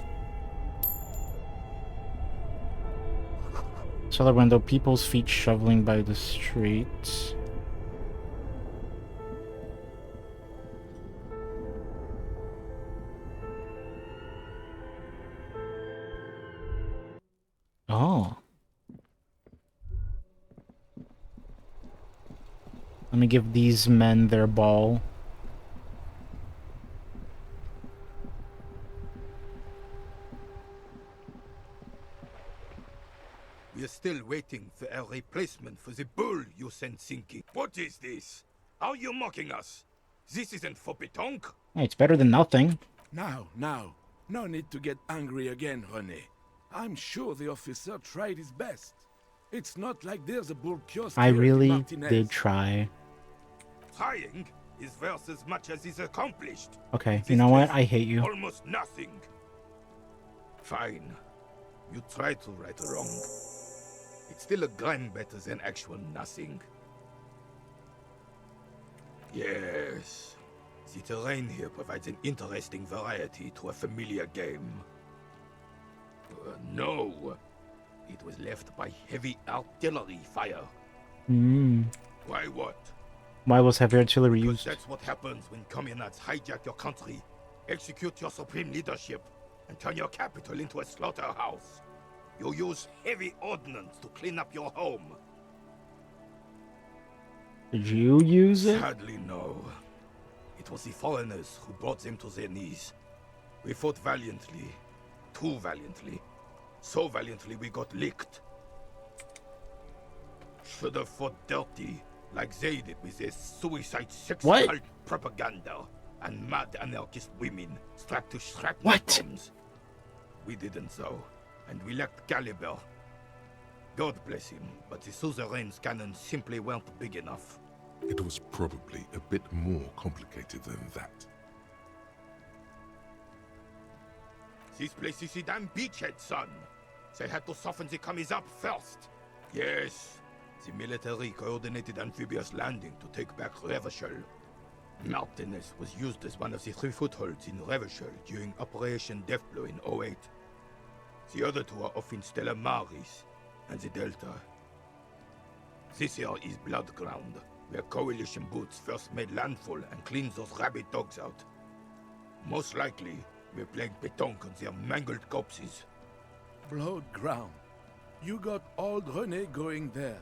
Cellar window, people's feet shoveling by the streets. Oh. Let me give these men their ball. We're still waiting for a replacement for the bull you sent sinking. What is this? Are you mocking us? This isn't for pétanque. Hey, it's better than nothing. Now, no need to get angry again, René. I'm sure the officer tried his best. It's not like there's a bull kiosk I here in really Martinez. did try. Trying is worth as much as is accomplished. Okay, you know what? I hate you. Almost nothing. Fine. You tried to right a wrong. It's still a gram better than actual nothing. Yes. The terrain here provides an interesting variety to a familiar game. No. It was left by heavy artillery fire. Hmm. Why what? Why was heavy artillery Because used? that's what happens when communards hijack your country, execute your supreme leadership, and turn your capital into a slaughterhouse. You use heavy ordnance to clean up your home. Did you use it? Sadly, no. It was the foreigners who brought them to their knees. We fought valiantly. Too valiantly. So valiantly we got licked. Should have fought dirty, like they did with their suicide sex What? cult propaganda and mad anarchist women strapped to shrapnel bombs. We didn't though, and we lacked caliber. God bless him, but the suzerain's cannons simply weren't big enough. It was probably a bit more complicated than that. This place is a damn beachhead, son. They had to soften the commies up first. Yes, the military coordinated amphibious landing to take back Revachol. Martinez was used as one of the 3 footholds in Revachol during Operation Deathblow in 08. The other 2 are off in Stella Maris and the Delta. This here is Blood Ground, where Coalition boots first made landfall and cleaned those rabid dogs out. Most likely, we're playing pétanque on their mangled corpses. Blood ground. You got old René going there.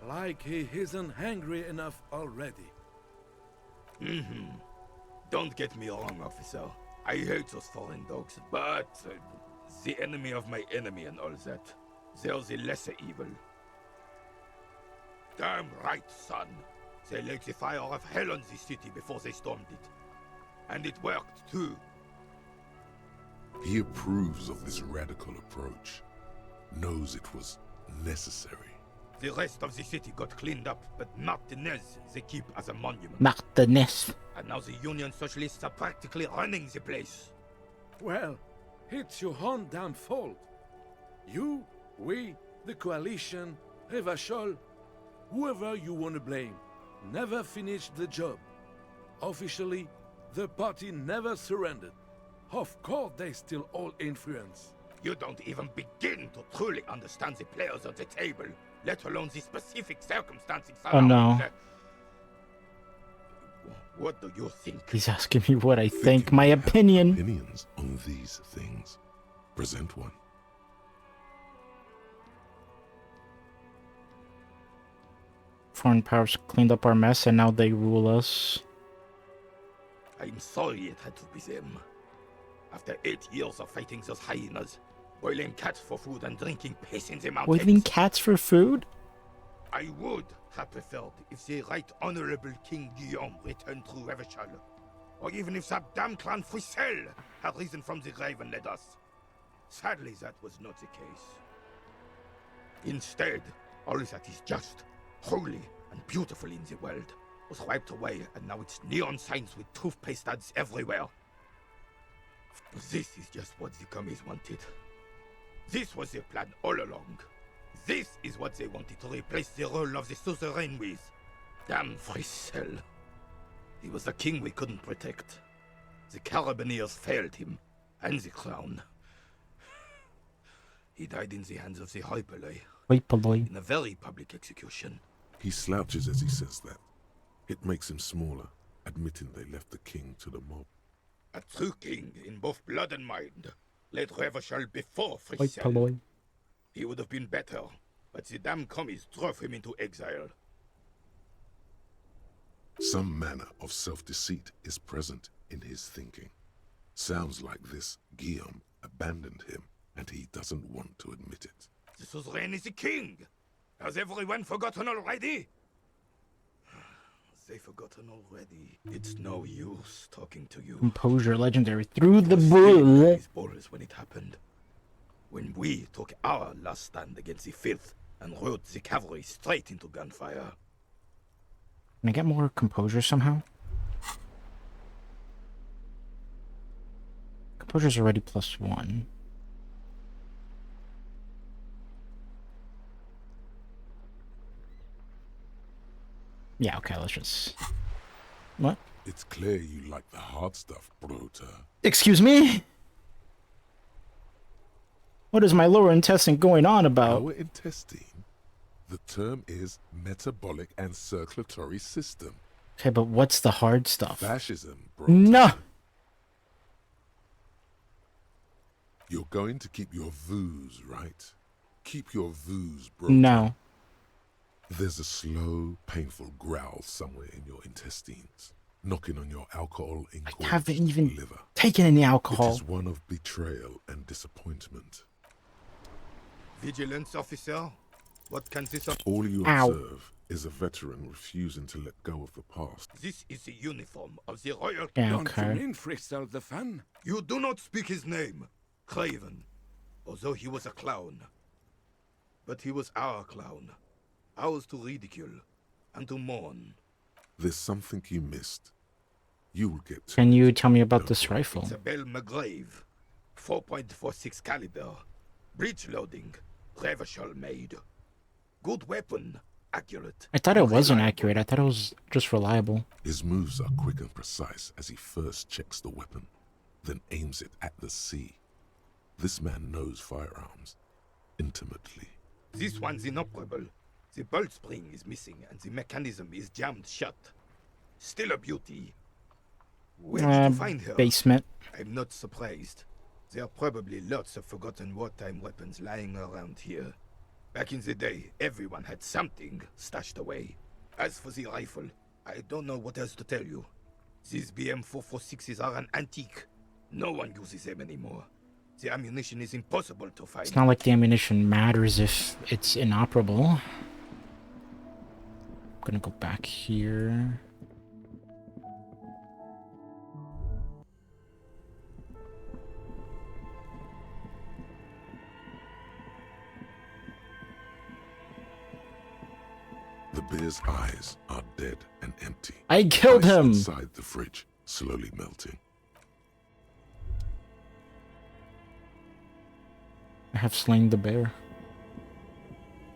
Like he isn't hungry enough already. Don't get me wrong, officer. I hate those foreign dogs, but the enemy of my enemy and all that. They're the lesser evil. Damn right, son. They laid the fire of hell on the city before they stormed it. And it worked, too. He approves of this radical approach, knows it was necessary. The rest of the city got cleaned up, but Martinez they keep as a monument. Martinez. And now the Union Socialists are practically running the place. Well, it's your own damn fault. You, we, the coalition, Revachol, whoever you want to blame, never finished the job. Officially, the party never surrendered. Of course they still all influence. You don't even begin to truly understand the players at the table, let alone the specific circumstances Oh no. What do you think? He's asking me what I think. My opinion. Opinions on these things. Present one. Foreign powers cleaned up our mess and now they rule us. I'm sorry it had to be them. After 8 years of fighting those hyenas, boiling cats for food and drinking piss in the mountains. Boiling cats for food? I would have preferred if the Right Honorable King Guillaume returned through Revachol, or even if that damn clan Frisel had risen from the grave and led us. Sadly, that was not the case. Instead, all that is just, holy, and beautiful in the world was wiped away, and now it's neon signs with toothpaste ads everywhere. This is just what the commies wanted. This was their plan all along. This is what they wanted to replace the role of the suzerain with. Damn Frisel. He was the king we couldn't protect. The Carabineers failed him, and the crown. He died in the hands of the Hoi Polloi. In a very public execution. He slouches as he says that. It makes him smaller, admitting they left the king to the mob. A true king in both blood and mind led Revachol before Hoi Frisel. Polloi. He would have been better, but the damn commies drove him into exile. Some manner of self-deceit is present in his thinking. Sounds like this Guillaume abandoned him, and he doesn't want to admit it. The suzerain is the king! Has everyone forgotten already? They've forgotten already. It's no use talking to you. Composure legendary through the blue. These borders when it happened. When we took our last stand against the filth and rode the cavalry straight into gunfire. Can I get more composure somehow? Composure's already +1. Yeah, okay, let's just... What? It's clear you like the hard stuff, Brota. Excuse me? What is my lower intestine going on about? Lower intestine? The term is metabolic and circulatory system. Okay, but what's the hard stuff? Fascism, Brota. No! You're going to keep your vooz, right? Keep your vooz, Brota. No. There's a slow, painful growl somewhere in your intestines, knocking on your alcohol-engulfed I haven't even liver. taken any alcohol. It is one of betrayal and disappointment. Vigilance officer? What can this... All you Ow. observe is a veteran refusing to let go of the past. This is the uniform of the royal... Yeah, Don't okay. you mean Frisel the fan? You do not speak his name, Craven, although he was a clown. But he was our clown. Ours to ridicule and to mourn. There's something you missed. You will get to Can it. you tell me about this rifle? It's a Bell McGrave. 4.46 caliber. Breech loading. Revachol made. Good weapon. Accurate. I thought it wasn't accurate. I thought it was just reliable. His moves are quick and precise as he first checks the weapon, then aims it at the sea. This man knows firearms intimately. This one's inoperable. The bolt spring is missing and the mechanism is jammed shut. Still a beauty. Where did you find her? Basement. I'm not surprised. There are probably lots of forgotten wartime weapons lying around here. Back in the day, everyone had something stashed away. As for the rifle, I don't know what else to tell you. These BM-446s are an antique. No one uses them anymore. The ammunition is impossible to find. It's not like the ammunition matters if it's inoperable. I'm gonna go back here. The bear's eyes are dead and empty. I killed Ice him! inside the fridge, slowly melting. I have slain the bear.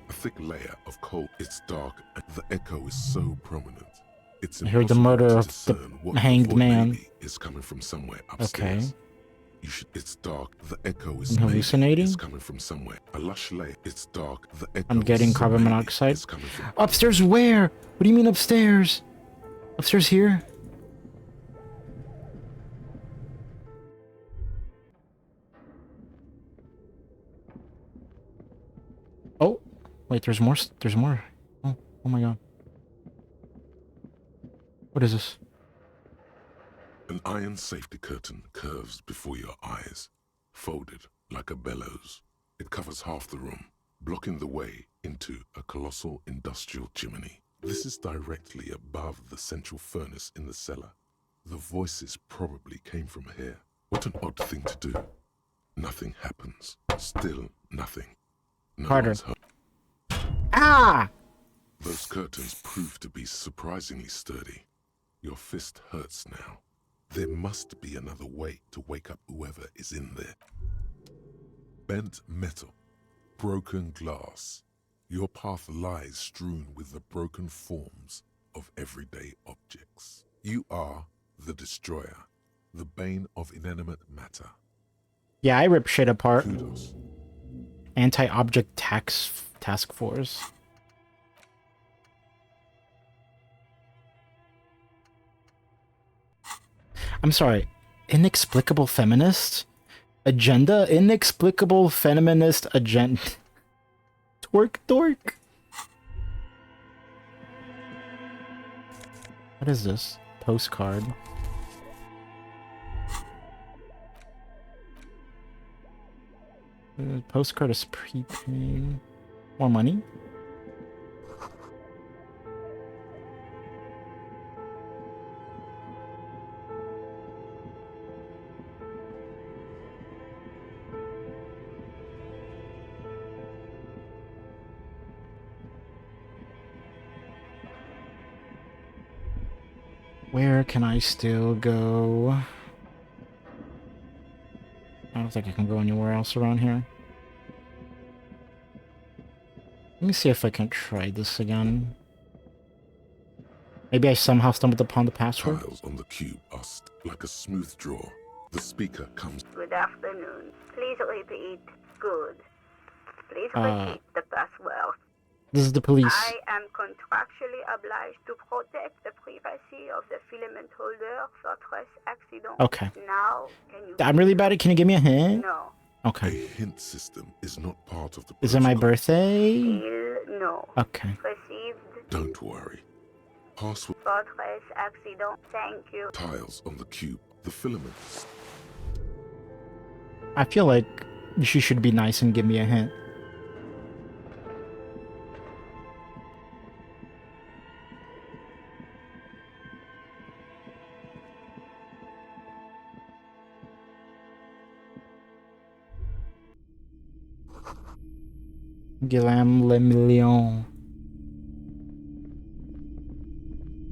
A thick layer of coal. It's dark and the echo is so prominent. It's I heard the impossible murder to of discern what the hanged man. is coming from somewhere upstairs. Okay. It's dark. The echo is I'm hallucinating? It's coming from somewhere. A lush layer. It's dark. The echo I'm getting is so carbon maybe monoxide. it's coming from Upstairs where? What do you mean upstairs? Upstairs here? Oh, wait, there's more. There's more. Oh my god. What is this? An iron safety curtain curves before your eyes, folded like a bellows. It covers half the room, blocking the way into a colossal industrial chimney. This is directly above the central furnace in the cellar. The voices probably came from here. What an odd thing to do. Nothing happens. Still nothing. No Harder. one's hurt. Ah! Those curtains prove to be surprisingly sturdy. Your fist hurts now. There must be another way to wake up whoever is in there. Bent metal, broken glass. Your path lies strewn with the broken forms of everyday objects. You are the destroyer, the bane of inanimate matter. Yeah, I rip shit apart. Kudos. Anti-object task force. I'm sorry. Inexplicable feminist agenda? Inexplicable feminist agenda. Twerk dork. What is this? Postcard. Postcard is prepaid. More money? Where can I still go? I don't think I can go anywhere else around here. Let me see if I can try this again. Maybe I somehow stumbled upon the password. Tiles on the cube are like a smooth draw. The speaker comes. Good afternoon. Please repeat. Good. Please Uh, repeat the password. This is the police. I am contractually obliged to protect the privacy of the filament holder for stress accident. Okay. Now, can you... I'm really bad at. Can you give me a hint? No. Okay. A hint system is not part of the Is it my birthday? Still no. Okay. Received Don't worry. Password for stress accident. Thank you. tiles on the cube. The filament. I feel like she should be nice and give me a hint. Guillaume Le Million.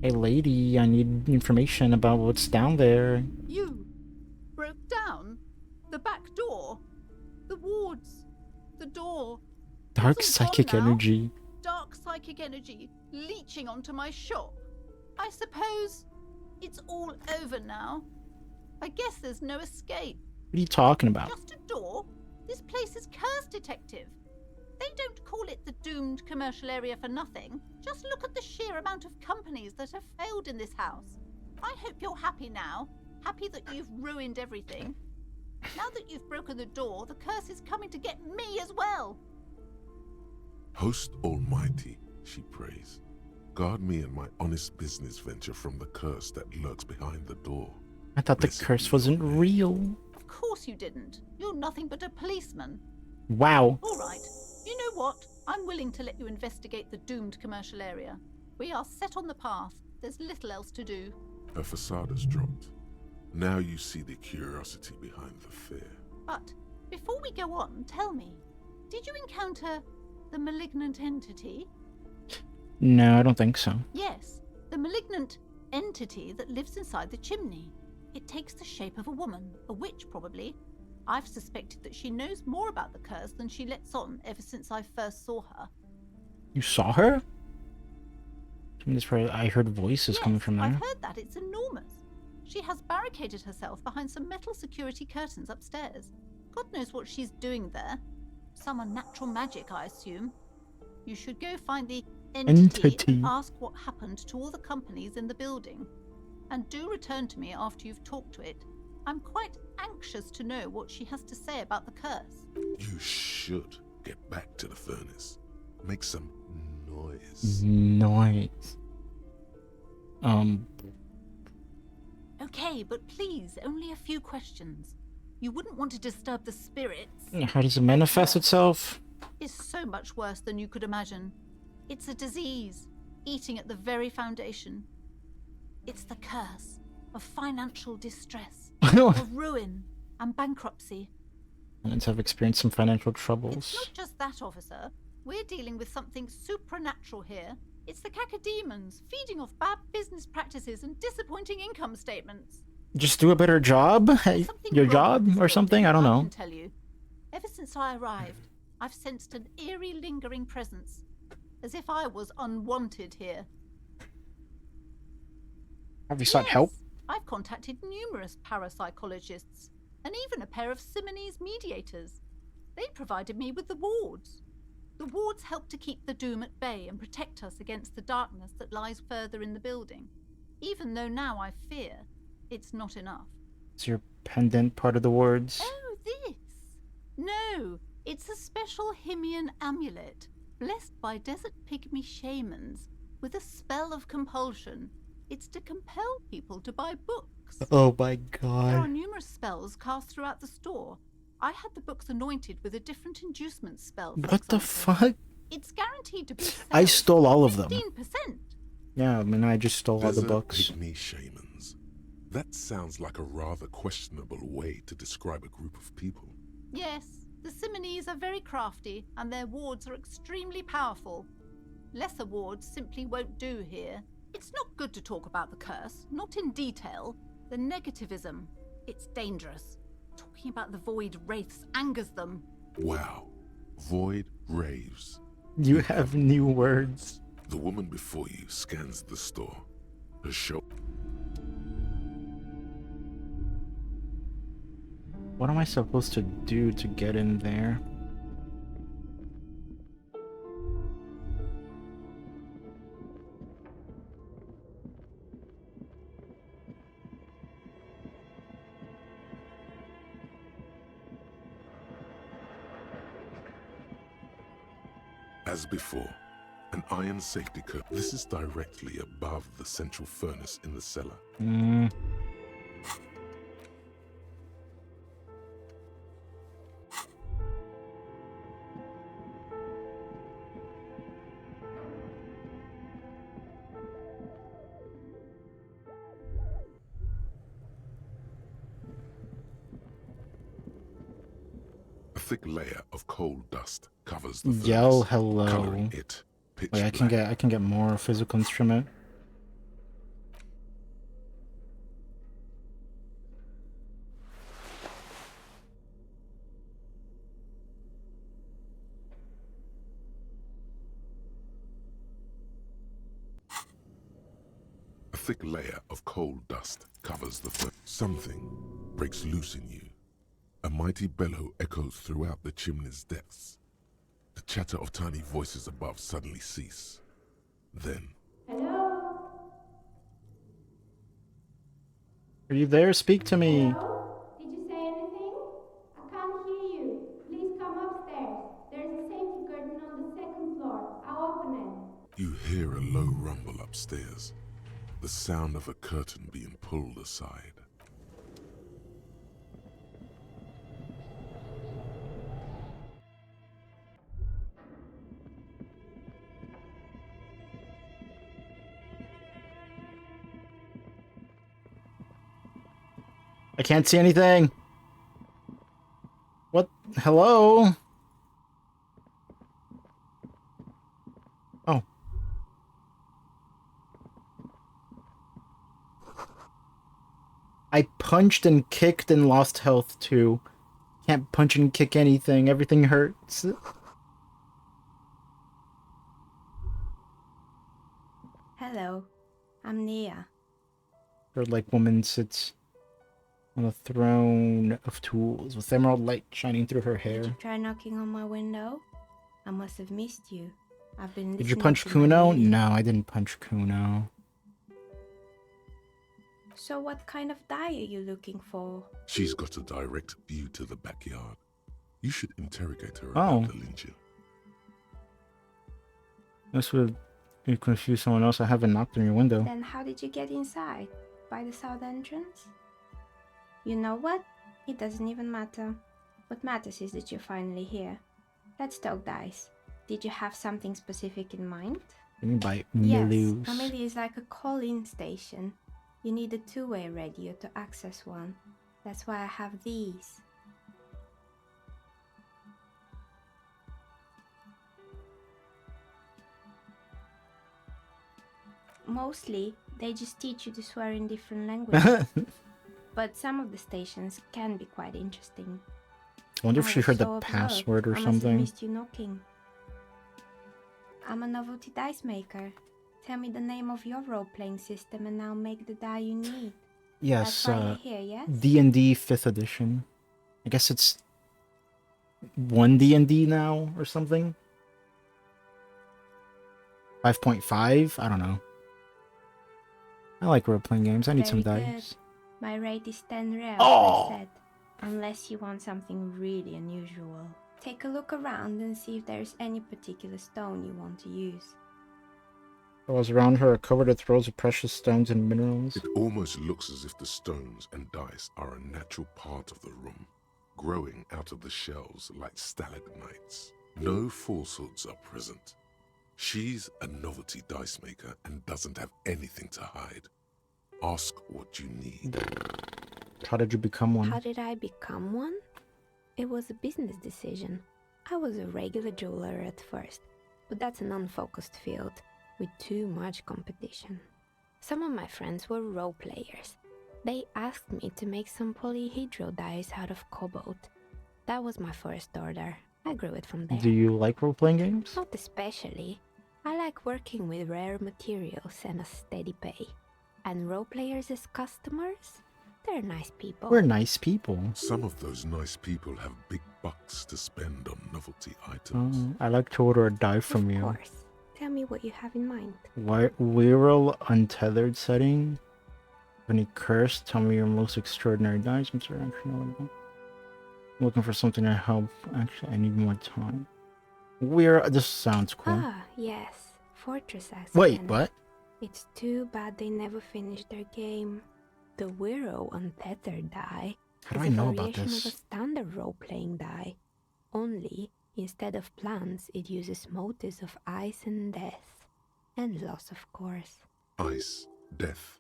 Hey lady, I need information about what's down there. You broke down the back door, the wards, the door. Dark It's all psychic gone now. energy. Dark psychic energy leeching onto my shop. I suppose it's all over now. I guess there's no escape. What are you talking about? Just a door? This place is cursed, Detective. They don't call it the doomed commercial area for nothing. Just look at the sheer amount of companies that have failed in this house. I hope you're happy now. Happy that you've ruined everything. Now that you've broken the door, the curse is coming to get me as well. Host Almighty, she prays, guard me and my honest business venture from the curse that lurks behind the door. I thought the curse wasn't real. Of course you didn't. You're nothing but a policeman. Wow. All right. You know what? I'm willing to let you investigate the doomed commercial area. We are set on the path. There's little else to do. Her facade has dropped. Now you see the curiosity behind the fear. But before we go on, tell me, did you encounter the malignant entity? No, I don't think so. Yes, the malignant entity that lives inside the chimney. It takes the shape of a woman, a witch probably. I've suspected that she knows more about the curse than she lets on ever since I first saw her. You saw her? I heard voices coming from there. I've heard that. It's enormous. She has barricaded herself behind some metal security curtains upstairs. God knows what she's doing there. Some unnatural magic, I assume. You should go find the entity and ask what happened to all the companies in the building. And do return to me after you've talked to it. I'm quite anxious to know what she has to say about the curse. You should get back to the furnace. Make some noise. Noise. Okay, but please, only a few questions. You wouldn't want to disturb the spirits. How does it manifest itself? It's so much worse than you could imagine. It's a disease, eating at the very foundation. It's the curse of financial distress, of ruin and bankruptcy. And have experienced some financial It's troubles. not just that, officer. We're dealing with something supernatural here. It's the cacodemons feeding off bad business practices and disappointing income statements. Just do a better job? Your job or something? I don't I know. can tell you. Ever since I arrived, I've sensed an eerie lingering presence, as if I was unwanted here. Have you sought help? I've contacted numerous parapsychologists, and even a pair of Simonese mediators. They provided me with the wards. The wards help to keep the doom at bay and protect us against the darkness that lies further in the building. Even though now I fear, it's not enough. Is your pendant part of the wards? Oh, this? No, it's a special Himian amulet, blessed by desert pygmy shamans, with a spell of compulsion. It's to compel people to buy books. Oh my There are god. numerous spells cast throughout the store. I had the books anointed with a different inducement spell. for What the example. fuck? It's guaranteed to be I stole all of them. 15%. Yeah, I mean, I just stole all the Desert books. Pygmy shamans. That sounds like a rather questionable way to describe a group of people. Yes, the Simonese are very crafty, and their wards are extremely powerful. Lesser wards simply won't do here. It's not good to talk about the curse, not in detail. The negativism, it's dangerous. Talking about the void wraiths angers them. Wow. Void raves. You have new words. The woman before you scans the store. Her show. What am I supposed to do to get in there? As before, an iron safety curtain. This is directly above the central furnace in the cellar. A thick layer of coal dust covers the Yell furnace, hello. coloring it pitch Wait, I can get more physical instrument. thick layer of coal dust covers the fur. Something breaks loose in you. A mighty bellow echoes throughout the chimney's depths. The chatter of tiny voices above suddenly cease. Then, Hello? Are you there? Speak to me. Hello? Did you say anything? I can't hear you. Please come upstairs. There's a safety curtain on the second floor. I'll open it. you hear a low rumble upstairs. The sound of a curtain being pulled aside. I can't see anything. What? Hello? Oh. I punched and kicked and lost health too. Can't punch and kick anything. Everything hurts. Hello, I'm Nia. Bird-like woman sits on a throne of tools with emerald light shining through her hair. Did you try knocking on my window? I must have missed you. I've been. Did you listening punch to my Kuno? radio. No, I didn't punch Kuno. So what kind of die are you looking for? She's got a direct view to the backyard. You should interrogate her Oh. about the lynching. This would confuse someone else. I haven't knocked on your window. Then how did you get inside? By the south entrance? You know what? It doesn't even matter. What matters is that you're finally here. Let's talk dice. Did you have something specific in mind? What do you mean by Yes, Milus? Amelia is like a call-in station. You need a two-way radio to access one. That's why I have these. Mostly, they just teach you to swear in different languages. But some of the stations can be quite interesting. I wonder if she was heard so the absorbed, password or I must something. have missed you knocking. I'm a novelty dice maker. Tell me the name of your role-playing system and I'll make the die you need. Yes, That's why you're here, yes? D&D 5th edition. I guess it's 1 D&D now or something. 5.5? I don't know. I like role-playing games. I need some Very dice. good. My rate is 10 reals, Oh! I said. Unless you want something really unusual. Take a look around and see if there's any particular stone you want to use. Walls around her are covered with rows of precious stones and minerals. It almost looks as if the stones and dice are a natural part of the room, growing out of the shells like stalagmites. No falsehoods are present. She's a novelty dice maker and doesn't have anything to hide. Ask what you need. How did you become one? How did I become one? It was a business decision. I was a regular jeweler at first, but that's an unfocused field with too much competition. Some of my friends were role players. They asked me to make some polyhedral dice out of cobalt. That was my first order. I grew it from there. Do you like role-playing games? Not especially. I like working with rare materials and a steady pay. And role players as customers? They're nice people. We're nice people. Some of those nice people have big bucks to spend on novelty items. I like to order a die from you. Of course. Tell me what you have in mind. Viral untethered setting. Any curse? Tell me your most extraordinary dice. I'm sorry, actually, no, I'm looking for something to help. Actually, I need more time. This sounds cool. Ah, yes. Fortress Axe. Wait, again. what? It's too bad they never finished their game. The Wiro Untethered die How do is I a know about variation this? of a standard role-playing die. Only, instead of plants, it uses motives of ice and death. And loss, of course. Ice, death,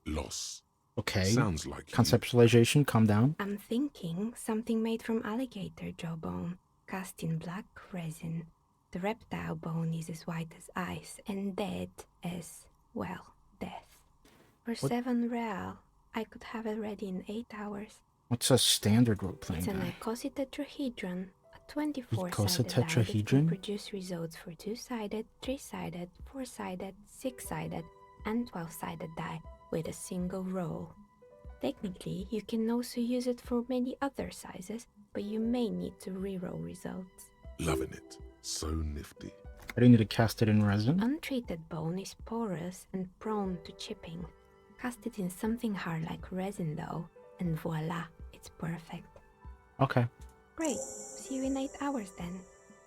loss. Okay. Sounds like you. Conceptualization, calm down. I'm thinking something made from alligator jawbone, cast in black resin. The reptile bone is as white as ice and dead as, well, death. For What- 7 real, I could have it ready in 8 hours. What's a standard role-playing It's an die? icositetrahedron, a 24-sided die that Icositetrahedron? can produce results for 2-sided, 3-sided, 4-sided, 6-sided, and 12-sided die with a single roll. Technically, you can also use it for many other sizes, but you may need to reroll results. Loving it. So nifty. I do need to cast it in resin. Untreated bone is porous and prone to chipping. Cast it in something hard like resin though, and voila, it's perfect. Okay. Great. See you in 8 hours then.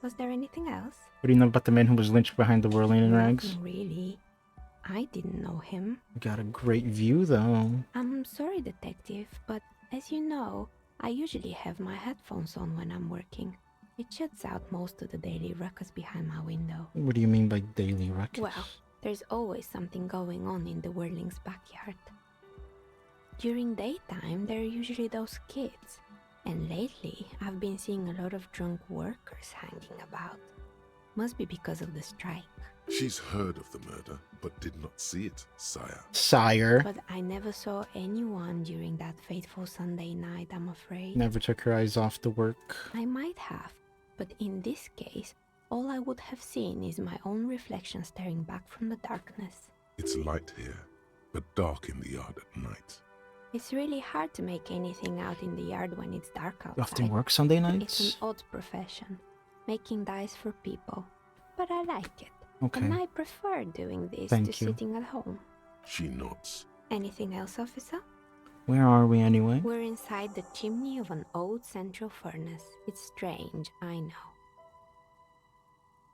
Was there anything else? What do you know about the man who was lynched behind the whirling in rags? Nothing really. I didn't know him. Got a great view though. I'm sorry, detective, but as you know, I usually have my headphones on when I'm working. It shuts out most of the daily ruckus behind my window. What do you mean by daily ruckus? Well, there's always something going on in the Whirling's backyard. During daytime, there are usually those kids. And lately, I've been seeing a lot of drunk workers hanging about. Must be because of the strike. She's heard of the murder, but did not see it, sire. Sire. But I never saw anyone during that fateful Sunday night, I'm afraid. Never took her eyes off the work. I might have, but in this case, all I would have seen is my own reflection staring back from the darkness. It's light here, but dark in the yard at night. It's really hard to make anything out in the yard when it's dark outside. You often work Sunday It's nights? an odd profession, making dice for people, but I like it. Okay. And I prefer doing this Thank to you. sitting at home. She nods. Anything else, officer? Where are we anyway? We're inside the chimney of an old central furnace. It's strange, I know.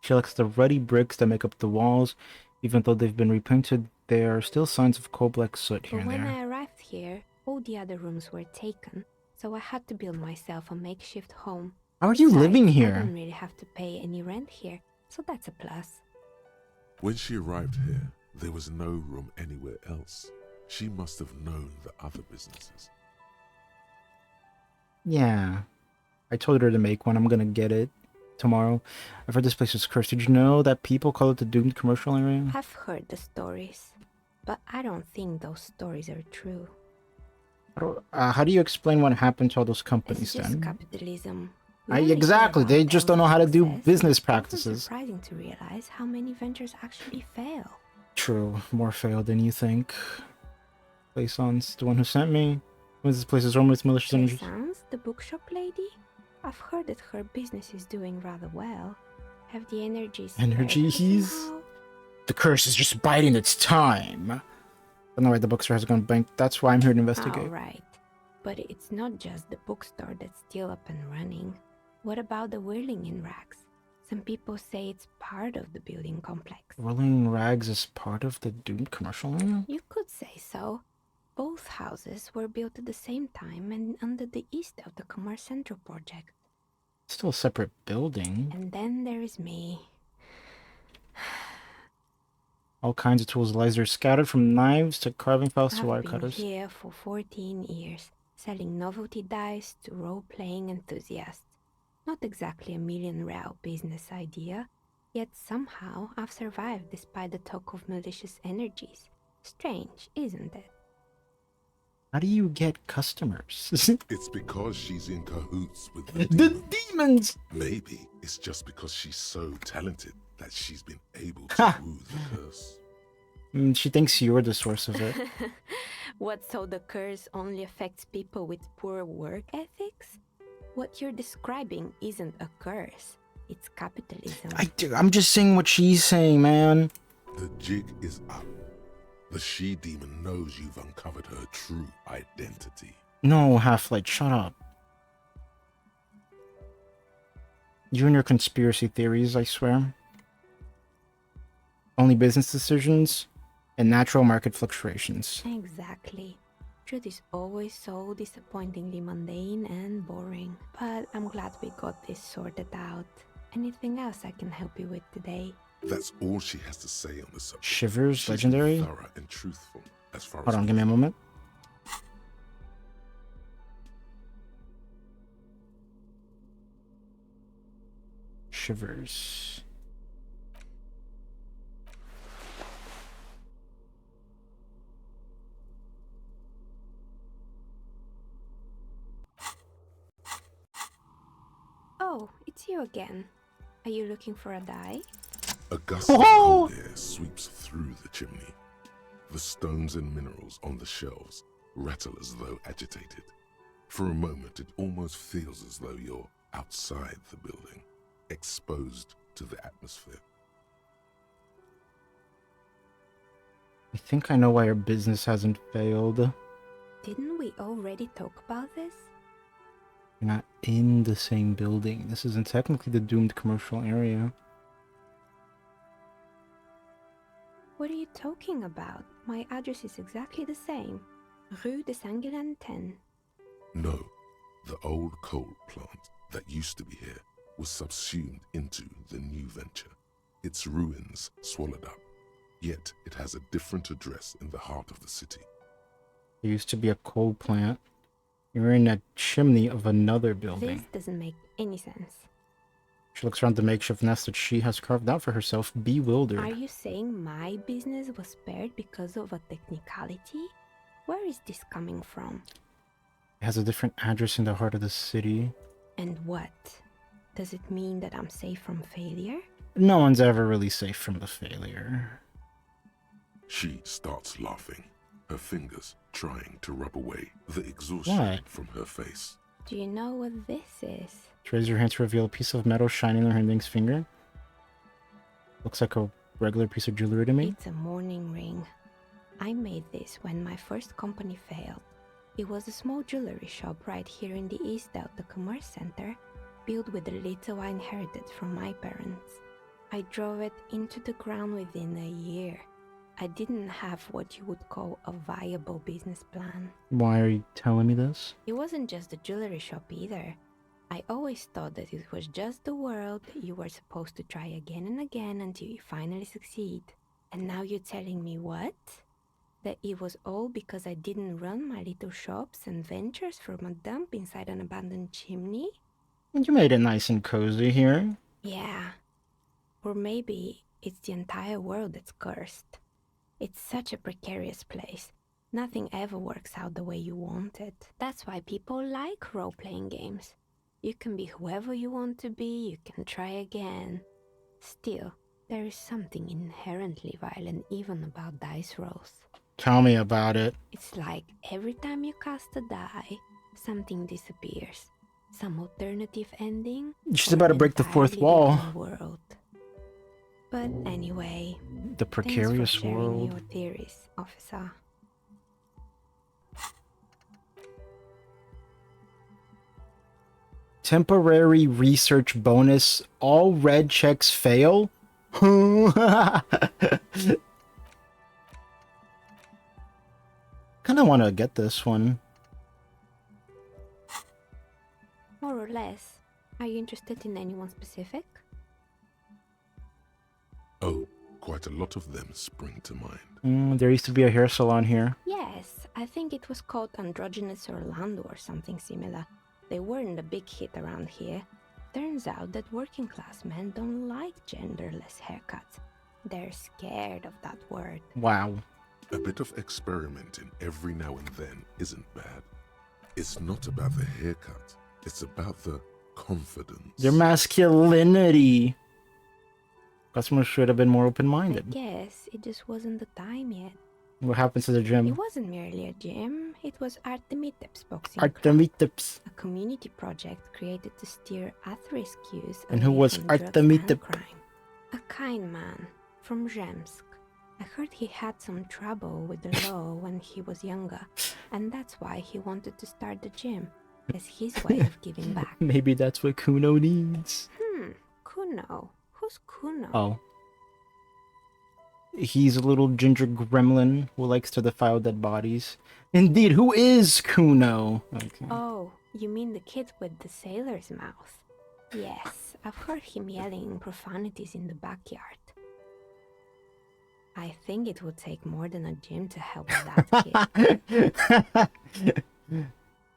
She looks at the ruddy bricks that make up the walls. Even though they've been repainted, there are still signs of coal black soot here But and when there. I arrived here, all the other rooms were taken, so I had to build myself a makeshift home. How are you Besides, living I here? don't really have to pay any rent here, so that's a plus. When she arrived here, there was no room anywhere else. She must have known the other businesses. Yeah. I told her to make one. I'm gonna get it tomorrow. I've heard this place is cursed. Did you know that people call it the doomed commercial area? I've heard the stories, but I don't think those stories are true. How do you explain what happened to all those companies It's just then? capitalism. We only hear Exactly. about They just don't know how to do success. business It's practices. surprising to realize how many ventures actually fail. True. More failed than you think. Plaisance, the one who sent me. What is this place is run with malicious energies? Sounds, the bookshop lady? I've heard that her business is doing rather well. Have the energies. Energies? The curse is just biding its time. I don't know why the bookstore has gone bankrupt. That's why I'm here to investigate. Alright. But it's not just the bookstore that's still up and running. What about the Whirling in Rags? Some people say it's part of the building complex. Whirling Rags is part of the doomed commercial area? You could say so. Both houses were built at the same time and under the East of the Commerce Central project. Still a separate building. And then there is me. All kinds of tools lies there scattered from knives to carving files to wire I've been cutters. here for 14 years, selling novelty dice to role-playing enthusiasts. Not exactly a million-real business idea, yet somehow I've survived despite the talk of malicious energies. Strange, isn't it? How do you get customers? It's because she's in cahoots with the The demons! Maybe it's just because she's so talented that she's been able to woo the curse. She thinks you're the source of it. What, so the curse only affects people with poor work ethics? What you're describing isn't a curse. It's capitalism. I'm just saying what she's saying, man. The jig is up. The she-demon knows you've uncovered her true identity. No, Half-Light, shut up. You and your conspiracy theories, I swear. Only business decisions and natural market fluctuations. Exactly. Truth is always so disappointingly mundane and boring. But I'm glad we got this sorted out. Anything else I can help you with today? That's all she has to say on the subject. Shivers, She's legendary. thorough and truthful as far Hold as on, give me a moment. Shivers. Oh, it's you again. Are you looking for a die? A gust of cold air sweeps through the chimney. The stones and minerals on the shelves rattle as though agitated. For a moment, it almost feels as though you're outside the building, exposed to the atmosphere. I think I know why our business hasn't failed. Didn't we already talk about this? We're not in the same building. This isn't technically the doomed commercial area. What are you talking about? My address is exactly the same. Rue de Saint-Guilain 10. No, the old coal plant that used to be here was subsumed into the new venture. Its ruins swallowed up. Yet it has a different address in the heart of the city. There used to be a coal plant. You're in a chimney of another building. This doesn't make any sense. She looks around the makeshift nest that she has carved out for herself, bewildered. Are you saying my business was spared because of a technicality? Where is this coming from? It has a different address in the heart of the city. And what? Does it mean that I'm safe from failure? No one's ever really safe from the failure. She starts laughing, her fingers trying to rub away the exhaustion from her face. Do you know what this is? She raises her hand to reveal a piece of metal shining on her index finger. Looks like a regular piece of jewelry to me. It's a mourning ring. I made this when my first company failed. It was a small jewelry shop right here in the East Delta Commerce Center, built with the little I inherited from my parents. I drove it into the ground within a year. I didn't have what you would call a viable business plan. Why are you telling me this? It wasn't just a jewelry shop either. I always thought that it was just the world you were supposed to try again and again until you finally succeed. And now you're telling me what? That it was all because I didn't run my little shops and ventures from a dump inside an abandoned chimney? You made it nice and cozy here. Yeah. Or maybe it's the entire world that's cursed. It's such a precarious place. Nothing ever works out the way you want it. That's why people like role-playing games. You can be whoever you want to be, you can try again. Still, there is something inherently violent even about dice rolls. Tell me about it. It's like every time you cast a die, something disappears. Some alternative ending. She's about to break the fourth wall. World. But anyway, The precarious thanks for sharing world. your theories, officer. Temporary research bonus. All red checks fail? Kinda want to get this one. More or less. Are you interested in anyone specific? Oh, quite a lot of them spring to mind. There used to be a hair salon here. Yes, I think it was called Androgynous Orlando or something similar. They weren't a big hit around here. Turns out that working class men don't like genderless haircuts. They're scared of that word. Wow. A bit of experimenting every now and then isn't bad. It's not about the haircut, it's about the confidence. Their masculinity. Customers should have been more open-minded. I guess it just wasn't the time yet. What happened to the gym? It wasn't merely a gym, it was Artemiteps Boxing Artemiteps. Club, a community project created to steer at-risk youth And who away was from drugs and Artemiteps? crime. A kind man from Zemsk. I heard he had some trouble with the law when he was younger, and that's why he wanted to start the gym, as his way of giving back. Maybe that's what Kuno needs. Kuno? Who's Kuno? Oh. He's a little ginger gremlin who likes to defile dead bodies. Indeed, who is Kuno? Okay. Oh, you mean the kid with the sailor's mouth? Yes, I've heard him yelling profanities in the backyard. I think it would take more than a gym to help that kid.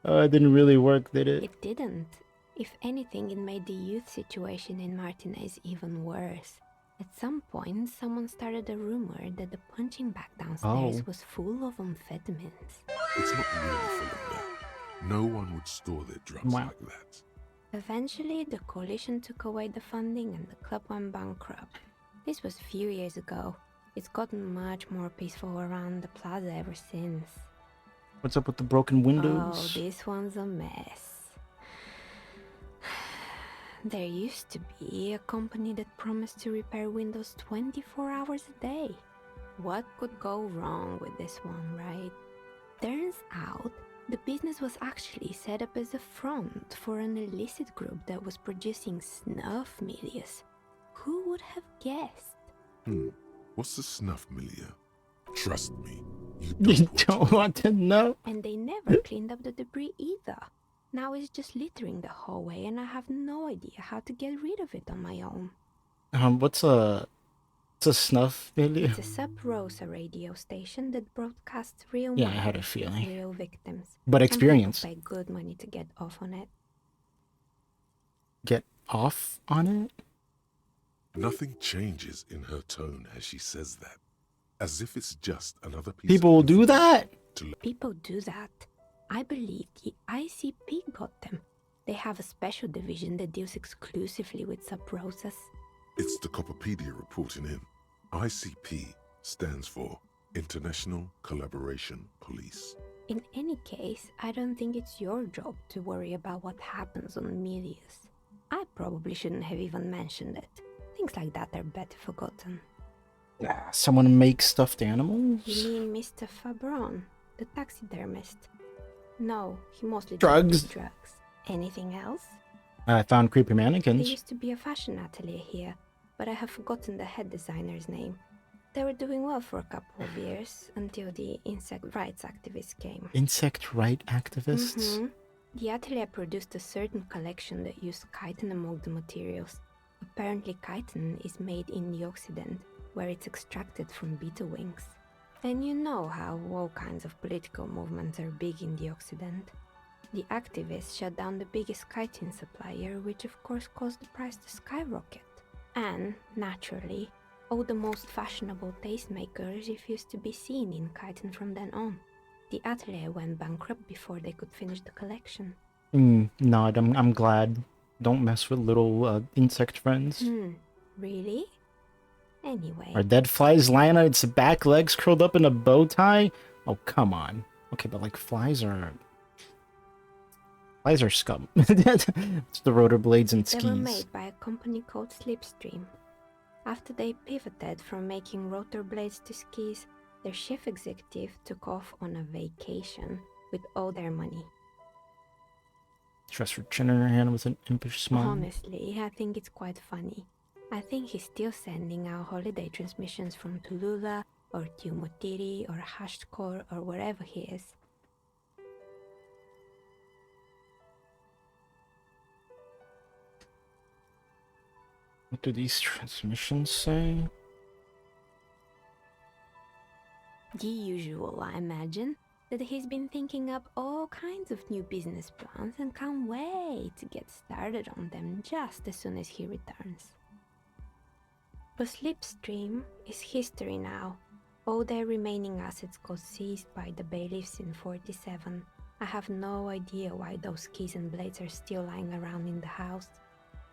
Oh, it didn't really work, did it? It didn't. If anything, it made the youth situation in Martinez even worse. At some point, someone started a rumor that the punching bag downstairs was full of amphetamines. It's not really full of that. No one would store their drugs like that. Eventually, the coalition took away the funding and the club went bankrupt. This was a few years ago. It's gotten much more peaceful around the plaza ever since. What's up with the broken Oh, windows? this one's a mess. There used to be a company that promised to repair windows 24 hours a day. What could go wrong with this one, right? Turns out, the business was actually set up as a front for an illicit group that was producing snuff milias. Who would have guessed? What's the snuff milieu? Trust me, you You don't want to know? And they never cleaned up the debris either. Now it's just littering the hallway and I have no idea how to get rid of it on my own. What's a snuff milieu? It's a Sub Rosa radio station that broadcasts real Yeah, I money, had a feeling. real victims. But and people experience. pay good money to get off on it. Get off on it? Nothing changes in her tone as she says that, as if it's just another piece People of do that? People do that. I believe the ICP got them. They have a special division that deals exclusively with Sub Rosas. It's the Copperpedia reporting in. ICP stands for International Collaboration Police. In any case, I don't think it's your job to worry about what happens on Milius. I probably shouldn't have even mentioned it. Things like that are better forgotten. Someone makes stuffed animals? You mean Mr. Fabron, the taxidermist? No, he mostly Drugs. deals with drugs. Anything else? I found creepy There mannequins. used to be a fashion atelier here, but I have forgotten the head designer's name. They were doing well for a couple of years, until the insect rights activists came. Insect right activists? Mhm. The atelier produced a certain collection that used chitin among the materials. Apparently chitin is made in the Occident, where it's extracted from beetle wings. And you know how all kinds of political movements are big in the Occident. The activists shut down the biggest chitin supplier, which of course caused the price to skyrocket. And, naturally, all the most fashionable tastemakers refused to be seen in chitin from then on. The atelier went bankrupt before they could finish the collection. Nod, I'm glad. Don't mess with little insect friends. Really? Anyway. Are dead flies lying on its back legs curled up in a bow tie? Oh, come on. Okay, but like flies are scum. It's the rotor blades and They were skis. made by a company called Slipstream. After they pivoted from making rotor blades to skis, their chief executive took off on a vacation with all their money. Trust her chin in her hand with an impish smile. Honestly, I think it's quite funny. I think he's still sending out holiday transmissions from Tulula or Tumutiri or Hashtkor or wherever he is. What do these transmissions say? The usual, I imagine, that he's been thinking up all kinds of new business plans and can't wait to get started on them just as soon as he returns. But Slipstream is history now. All their remaining assets got seized by the bailiffs in 47. I have no idea why those keys and blades are still lying around in the house.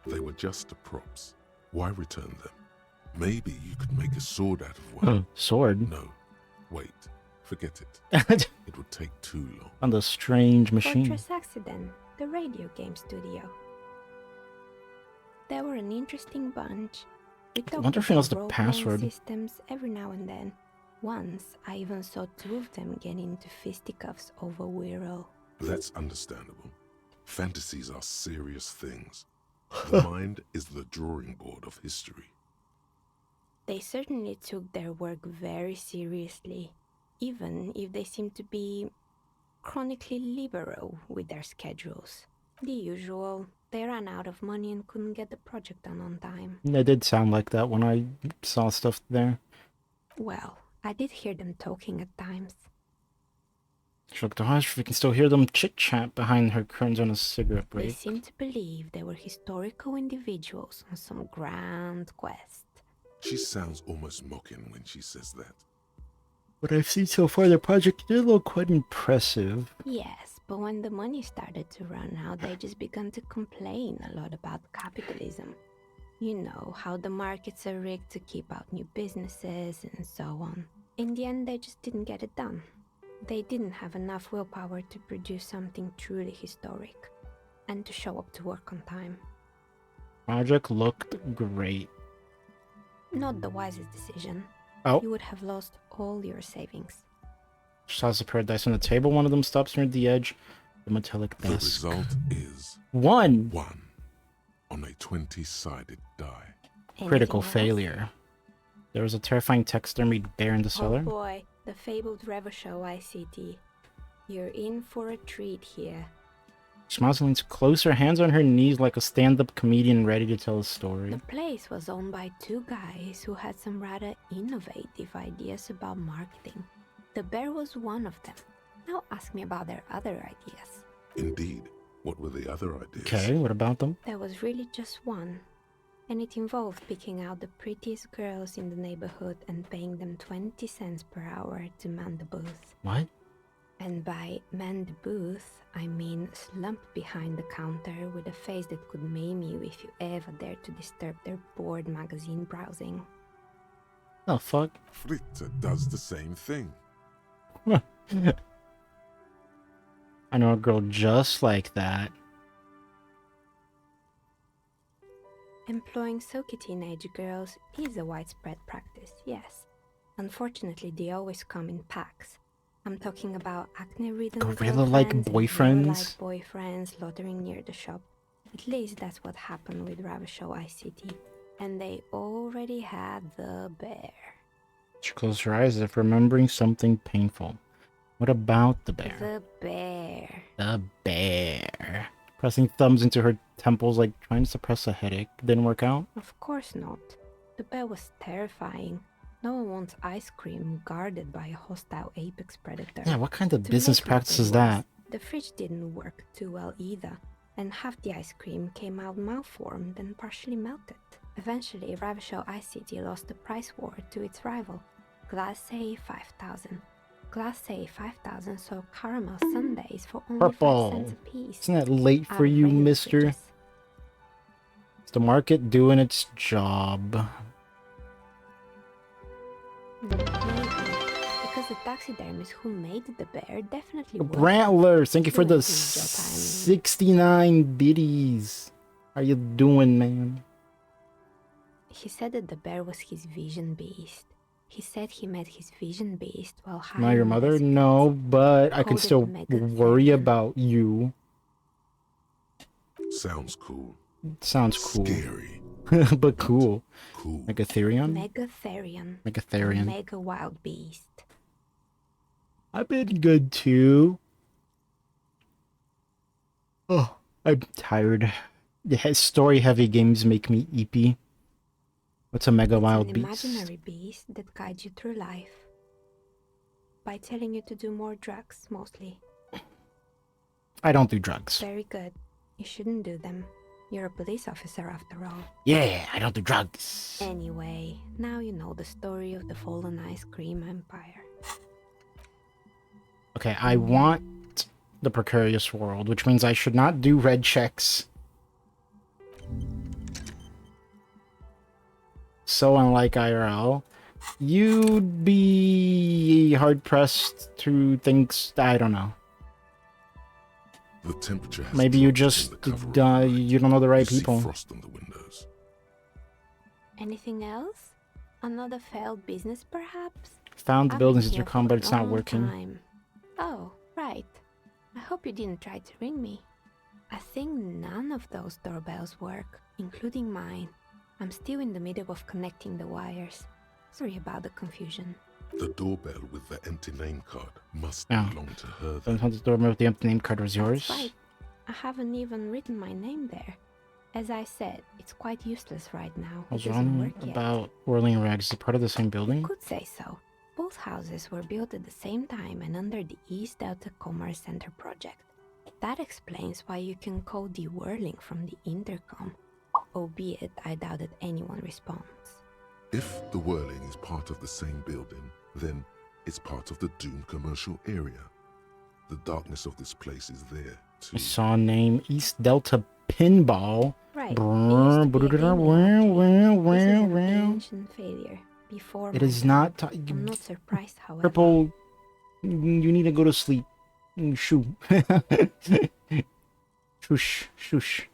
They were just the props. Why return them? Maybe you could make a sword out of one. Sword? No. Wait. Forget it. It would take too long. On the strange machine. Fortress Accident, the radio game studio. They were an interesting bunch. We I wonder if he knows the role-playing password. systems every now and then. Once, I even saw two of them get into fisticuffs over Wirral. That's understandable. Fantasies are serious things. The mind is the drawing board of history. They certainly took their work very seriously, even if they seemed to be chronically liberal with their schedules. The usual, they ran out of money and couldn't get the project done on time. It did sound like that when I saw stuff there. Well, I did hear them talking at times. She looked to us if we can still hear them chit-chat behind her curtains on a cigarette They break. seemed to believe they were historical individuals on some grand quest. She sounds almost mocking when she says that. What I've seen so far, the project did look quite impressive. Yes, but when the money started to run out, they just began to complain a lot about capitalism. You know how the markets are rigged to keep out new businesses and so on. In the end, they just didn't get it done. They didn't have enough willpower to produce something truly historic and to show up to work on time. Project looked great. Not the wisest decision. Oh. You would have lost all your savings. Shots of paradise on the table. One of them stops near the edge. The metallic The desk. result is 1 on a 20-sided die. Critical Anything else? failure. There was a terrifying taxidermied bear in the Oh cellar. boy, the fabled Revachol ICT. You're in for a treat here. She smiles and leans closer, hands on her knees like a stand-up comedian ready to tell a story. The place was owned by two guys who had some rather innovative ideas about marketing. The bear was one of them. Now ask me about their other ideas. Indeed. What were the other ideas? Okay, what about them? There was really just one. And it involved picking out the prettiest girls in the neighborhood and paying them 20 cents per hour to man the booth. What? And by man the booth, I mean slump behind the counter with a face that could maim you if you ever dared to disturb their bored magazine browsing. Oh, fuck. Fritte does the same thing. I know a girl just like that. Employing silky teenage girls is a widespread practice, yes. Unfortunately, they always come in packs. I'm talking about acne-ridden Gorilla-like girlfriends and boyfriends? gorilla-like boyfriends loitering near the shop. At least that's what happened with Revachol ICT. And they already had the bear. She closed her eyes as if remembering something painful. What about the bear? The bear. The bear. Pressing thumbs into her temples like trying to suppress a headache. Didn't work out? Of course not. The bear was terrifying. No one wants ice cream guarded by a hostile apex predator. Yeah, what kind of To business make practice matters is that? worse, the fridge didn't work too well either, and half the ice cream came out malformed and partially melted. Eventually, Revachol ICT lost the price war to its rival, Glacé 5000. Glacé 5000 sold caramel sundaes for only 5 Purple. cents a piece. Isn't that late for you, Outrageous. mister? Is the market doing its job? Maybe. Because the taxidermist who made the bear definitely was. Brantler, thank you for the Doing his job, 69 biddies. How you doing, man? He said that the bear was his vision beast. He said he met his vision beast while Not hiding. your mother? No, but I can Called it still Megatherium. worry about you. Sounds cool. Sounds cool. Scary. But cool. Cool. Megatherion? Megatherion. Megatherion. A mega wild beast. I've been good too. Oh, I'm tired. The story-heavy games make me eepy. What's a mega wild An beast? imaginary beast that guides you through life. By telling you to do more drugs, mostly. I don't do drugs. Very good. You shouldn't do them. You're a police officer after all. Yeah, I don't do drugs. Anyway, now you know the story of the fallen ice cream empire. Okay, I want the precarious world, which means I should not do red checks. So unlike IRL, you'd be hard-pressed to think... I don't know. The temperature has Maybe you dropped just in the cover of you don't know the right You see people. frost on the windows. Anything else? Another failed business, perhaps? Found the I've building's been here intercom, for but a it's not long working. time. Oh, right. I hope you didn't try to ring me. I think none of those doorbells work, including mine. I'm still in the middle of connecting the wires. Sorry about the confusion. The doorbell with the empty name card must Yeah. belong to her. The haunted doorbell with the empty name card was yours. That's right. I haven't even written my name there. As I said, it's quite useless right now. I was It doesn't wrong work yet. about Whirling Rags. Is it part of the same building? Could say so. Both houses were built at the same time and under the East Delta Commerce Center project. That explains why you can call the whirling from the intercom, albeit I doubt that anyone responds. If the whirling is part of the same building, then it's part of the Doom commercial area. The darkness of this place is there I too. saw a name, East Delta pinball. Right. Brrr, It used to be a brrr, gaming wow, arcade. This is wow, an wow. ancient failure. Before It my is time. not. I'm not surprised, however. Purple, you need to go to sleep. Shoo. Shush, shush.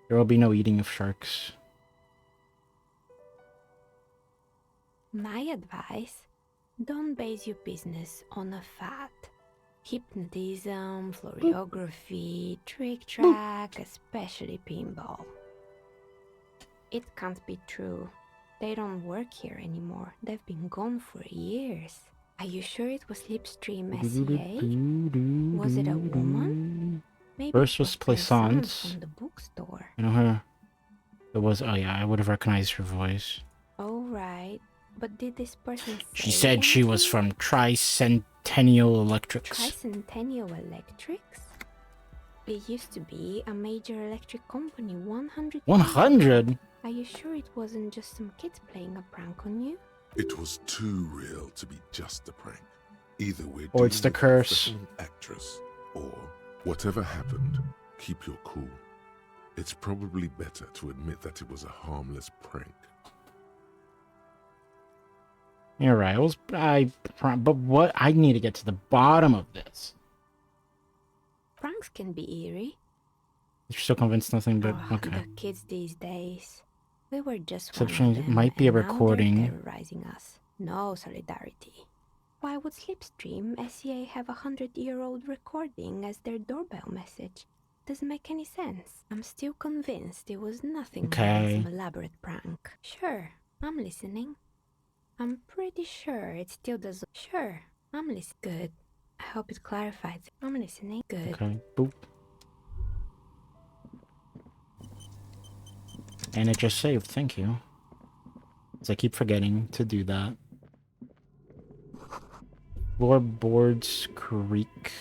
There will be no eating of sharks. My advice: don't base your business on a fad. Hypnotism, floriography, trick track, especially pinball. It can't be true. They don't work here anymore. They've been gone for years. Are you sure it was Slipstream SCA? Was it a woman? Maybe First it was Plaisance Plaisance. from the bookstore. You know her? It was. Oh yeah, I would have recognized her voice. Oh right, but did this person She say said she was anything? from Tricentennial Electrics. Tricentennial Electrics? It used to be a major electric company 100 100? Are you sure it wasn't just some kids playing a prank on you? It was too real to be just a prank. Either we're Or it's the dealing with a curse. professional actress, or whatever happened, keep your cool. It's probably better to admit that it was a harmless prank. You're right. But what? I need to get to the bottom of this. Pranks can be eerie. You're still convinced nothing but okay. The kids these days. We were just Except one of it them, might be a and now they're recording. terrorizing us. No solidarity. Why would Slipstream SCA have a 100-year-old recording as their doorbell message? Doesn't make any sense. I'm still convinced it was nothing more Okay. than some elaborate prank. Sure, I'm listening. I'm pretty sure it still does. Sure, I'm listening. Good. I hope it clarifies. I'm listening. Good. Okay. Boop. And it just saved. Thank you. 'Cause I keep forgetting to do that. Floorboards Creek.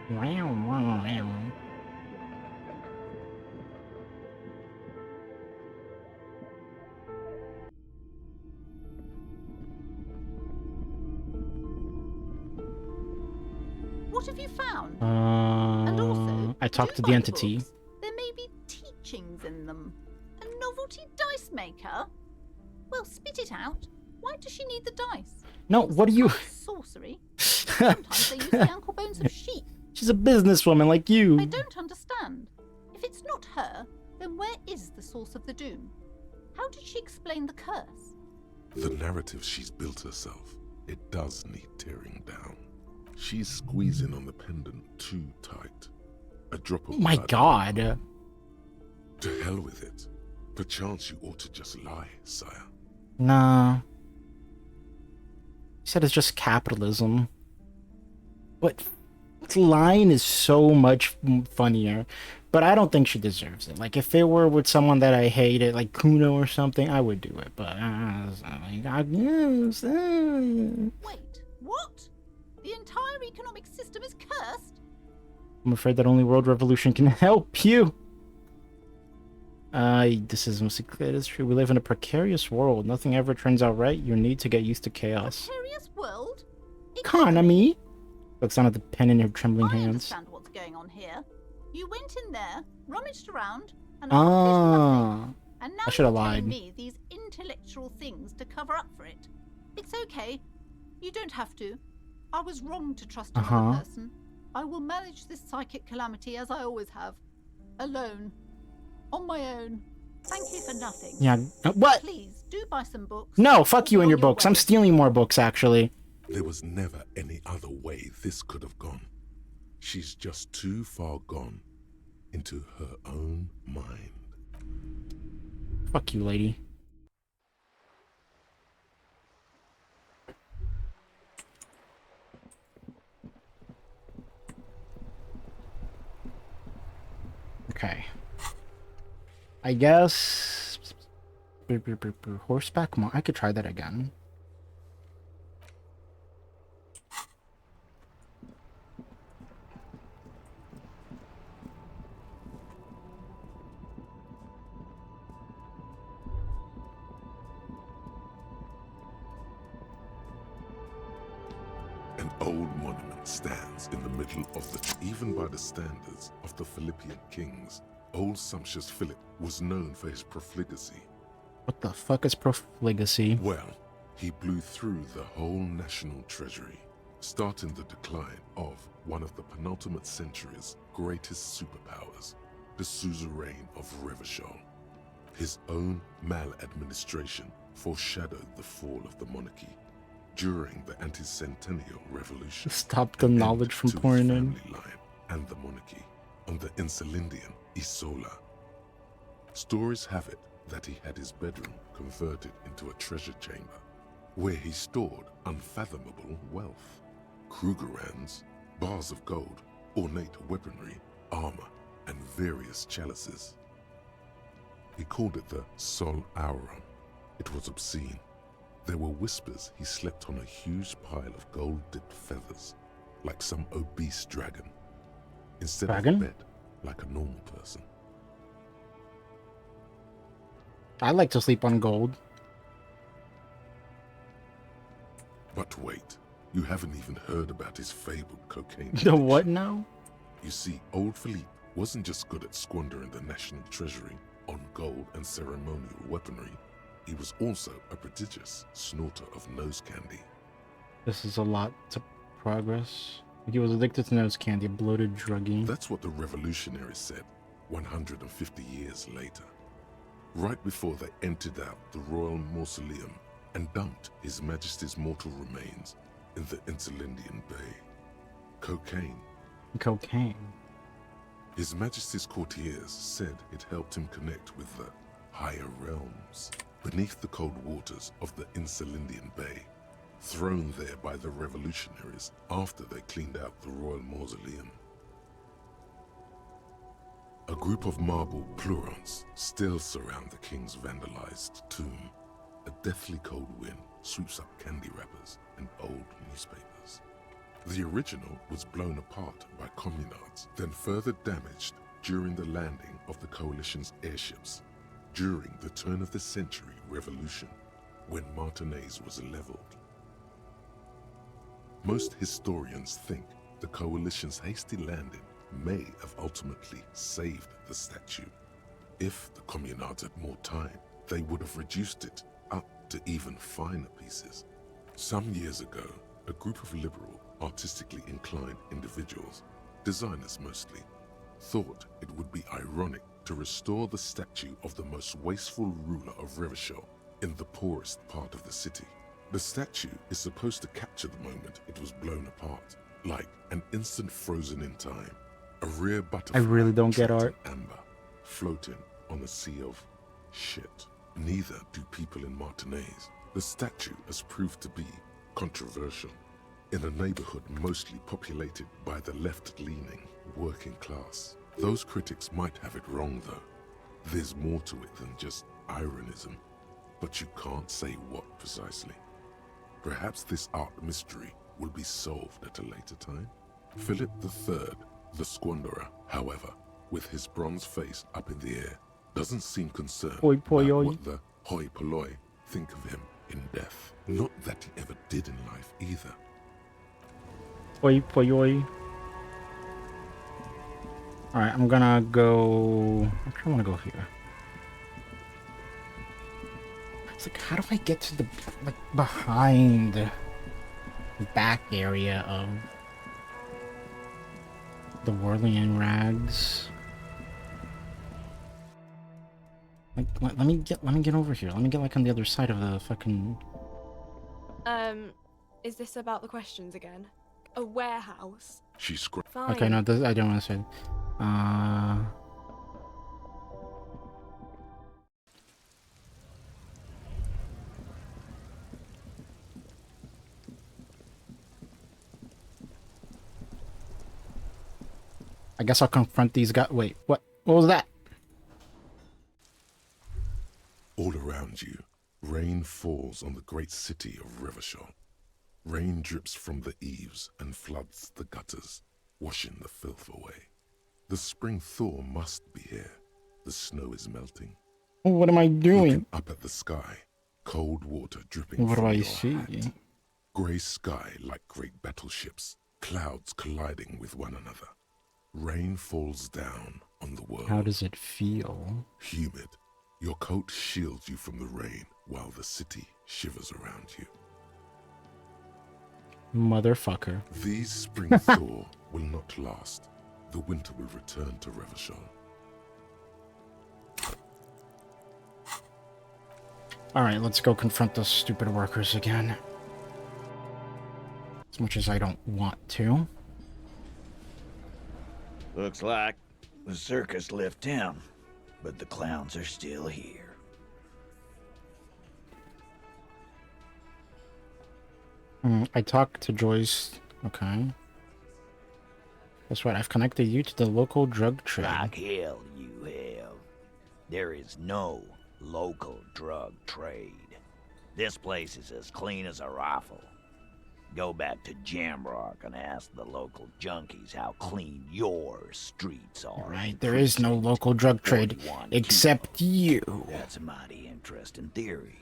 Wow, wow, wow. What have you found? And also, I talked to do the you like entity. books? There may be teachings in them. A novelty dice maker? Well, spit it out. Why does she need the dice? No, what do you? Sorcery? Sometimes they use the ankle bones of sheep. She's a businesswoman like you. I don't understand. If it's not her, then where is the source of the doom? How did she explain the curse? The narrative she's built herself, it does need tearing down. She's squeezing on the pendant too tight. A drop of Oh my blood. god. To hell with it. Perchance you ought to just lie, sire. Nah. He said it's just capitalism. But line is so much funnier. But I don't think she deserves it. Like, if it were with someone that I hated, like Kuno or something, I would do it. But, Wait, what? The entire economic system is cursed? I'm afraid that only World Revolution can help you. This is mostly clear. It's true. We live in a precarious world. Nothing ever turns out right. You need to get used to chaos. Precarious world? Economy? Looks down at the pen in her trembling I hands. understand what's going on here. You went in there, rummaged around, and Ah. and now I should have you're telling lied. me these intellectual things to cover up for it. It's okay. You don't have to. I was wrong to trust another Uh-huh. person. I will manage this psychic calamity as I always have. Alone. On my own. Thank you for nothing. Yeah. What? Please, do buy some books. No, fuck you and your books. I'm stealing more books, actually. There was never any other way this could have gone. She's just too far gone into her own mind. Fuck you, lady. Okay. I guess... Horseback I could try that again. old monument stands in the middle of the... Even by the standards of the Philippian kings, old sumptuous Philip was known for his profligacy. What the fuck is profligacy? Well, he blew through the whole national treasury, starting the decline of one of the penultimate century's greatest superpowers, the suzerain of Revachol. His own maladministration foreshadowed the fall of the monarchy during the anti-centennial revolution. Stop the knowledge from pouring in. Line and the monarchy on the Insulindian Isola. Stories have it that he had his bedroom converted into a treasure chamber, where he stored unfathomable wealth. Krugerrands, bars of gold, ornate weaponry, armor, and various chalices. He called it the Sol Auron. It was obscene. There were whispers he slept on a huge pile of gold-dipped feathers, like some obese dragon, instead of a bed, like a normal person. I like to sleep on gold. But wait, you haven't even heard about his fabled cocaine. The what now? You see, old Philippe wasn't just good at squandering the national treasury on gold and ceremonial weaponry. He was also a prodigious snorter of nose candy. This is a lot to progress. He was addicted to nose candy, a bloated druggie. That's what the revolutionaries said 150 years later. Right before they emptied out the royal mausoleum and dumped His Majesty's mortal remains in the Insulindian Bay. Cocaine. Cocaine. His Majesty's courtiers said it helped him connect with the higher realms beneath the cold waters of the Insulindian Bay, thrown there by the revolutionaries after they cleaned out the royal mausoleum. A group of marble pleurons still surround the king's vandalized tomb. A deathly cold wind sweeps up candy wrappers and old newspapers. The original was blown apart by communards, then further damaged during the landing of the coalition's airships during the turn-of-the-century revolution, when Martinez was leveled. Most historians think the coalition's hasty landing may have ultimately saved the statue. If the communards had more time, they would have reduced it up to even finer pieces. Some years ago, a group of liberal, artistically inclined individuals, designers mostly, thought it would be ironic to restore the statue of the most wasteful ruler of Revachol in the poorest part of the city. The statue is supposed to capture the moment it was blown apart, like an instant frozen in time. A rare butterfly I really don't get art. Amber, floating on a sea of shit. Neither do people in Martinez. The statue has proved to be controversial in a neighborhood mostly populated by the left-leaning working class. Those critics might have it wrong, though. There's more to it than just ironism, but you can't say what precisely. Perhaps this art mystery will be solved at a later time. Philip III, the Squanderer, however, with his bronze face up in the air, doesn't seem concerned about what the hoi polloi think of him in death. Not that he ever did in life either. Oi, poi, oi. Alright, I'm gonna go... I kinda wanna go here. It's like, how do I get to the, like, behind the back area of the Whirling Rags? Like, let me get over here. Let me get, like, on the other side of the fucking... Is this about the questions again? A warehouse? She's fine. Okay, no, I don't want to say. I guess I'll confront these guys. Wait, what? What was that? All around you, rain falls on the great city of Revachol. Rain drips from the eaves and floods the gutters, washing the filth away. The spring thaw must be here. The snow is melting. What am I doing? Looking up at the sky, cold water dripping What from do I your see? hat. Grey sky like great battleships, clouds colliding with one another. Rain falls down on the world. How does it feel? Humid. Your coat shields you from the rain while the city shivers around you. Motherfucker. These spring thaw will not last. The winter will return to Revachol. Alright, let's go confront those stupid workers again. As much as I don't want to. Looks like the circus left town, but the clowns are still here. I talked to Joyce. Okay. That's right, I've connected you to the local drug trade. Like hell you have. There is no local drug trade. This place is as clean as a rifle. Go back to Jamrock and ask the local junkies how clean your streets are. Right, there is no local drug trade except you. That's a mighty interesting theory.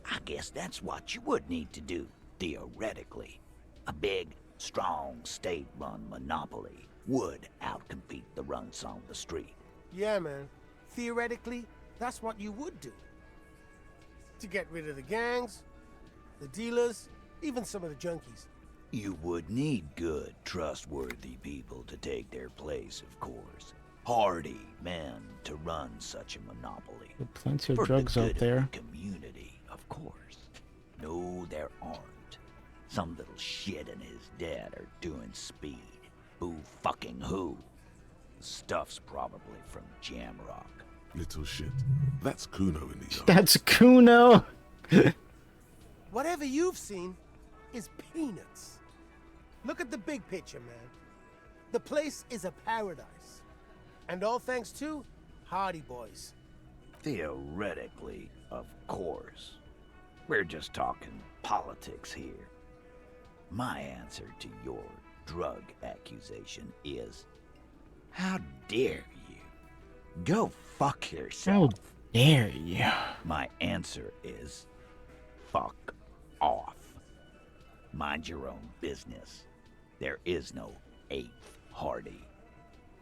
I guess that's what you would need to do, theoretically. A big, strong, state-run monopoly would outcompete the runts on the street. Yeah, man. Theoretically, that's what you would do. To get rid of the gangs, the dealers, even some of the junkies. You would need good, trustworthy people to take their place, of course. Hardy men to run such a monopoly. There are plenty of For drugs the out good there. Of the community, of course. No, there aren't. Some little shit and his dad are doing speed. Who fucking who? The stuff's probably from Jamrock. Little shit. That's Kuno in the yard. That's Kuno! Whatever you've seen is peanuts. Look at the big picture, man. The place is a paradise. And all thanks to Hardy Boys. Theoretically, of course. We're just talking politics here. My answer to your drug accusation is, how dare you? Go fuck yourself. How dare you? My answer is, fuck off. Mind your own business. There is no 8th Hardy.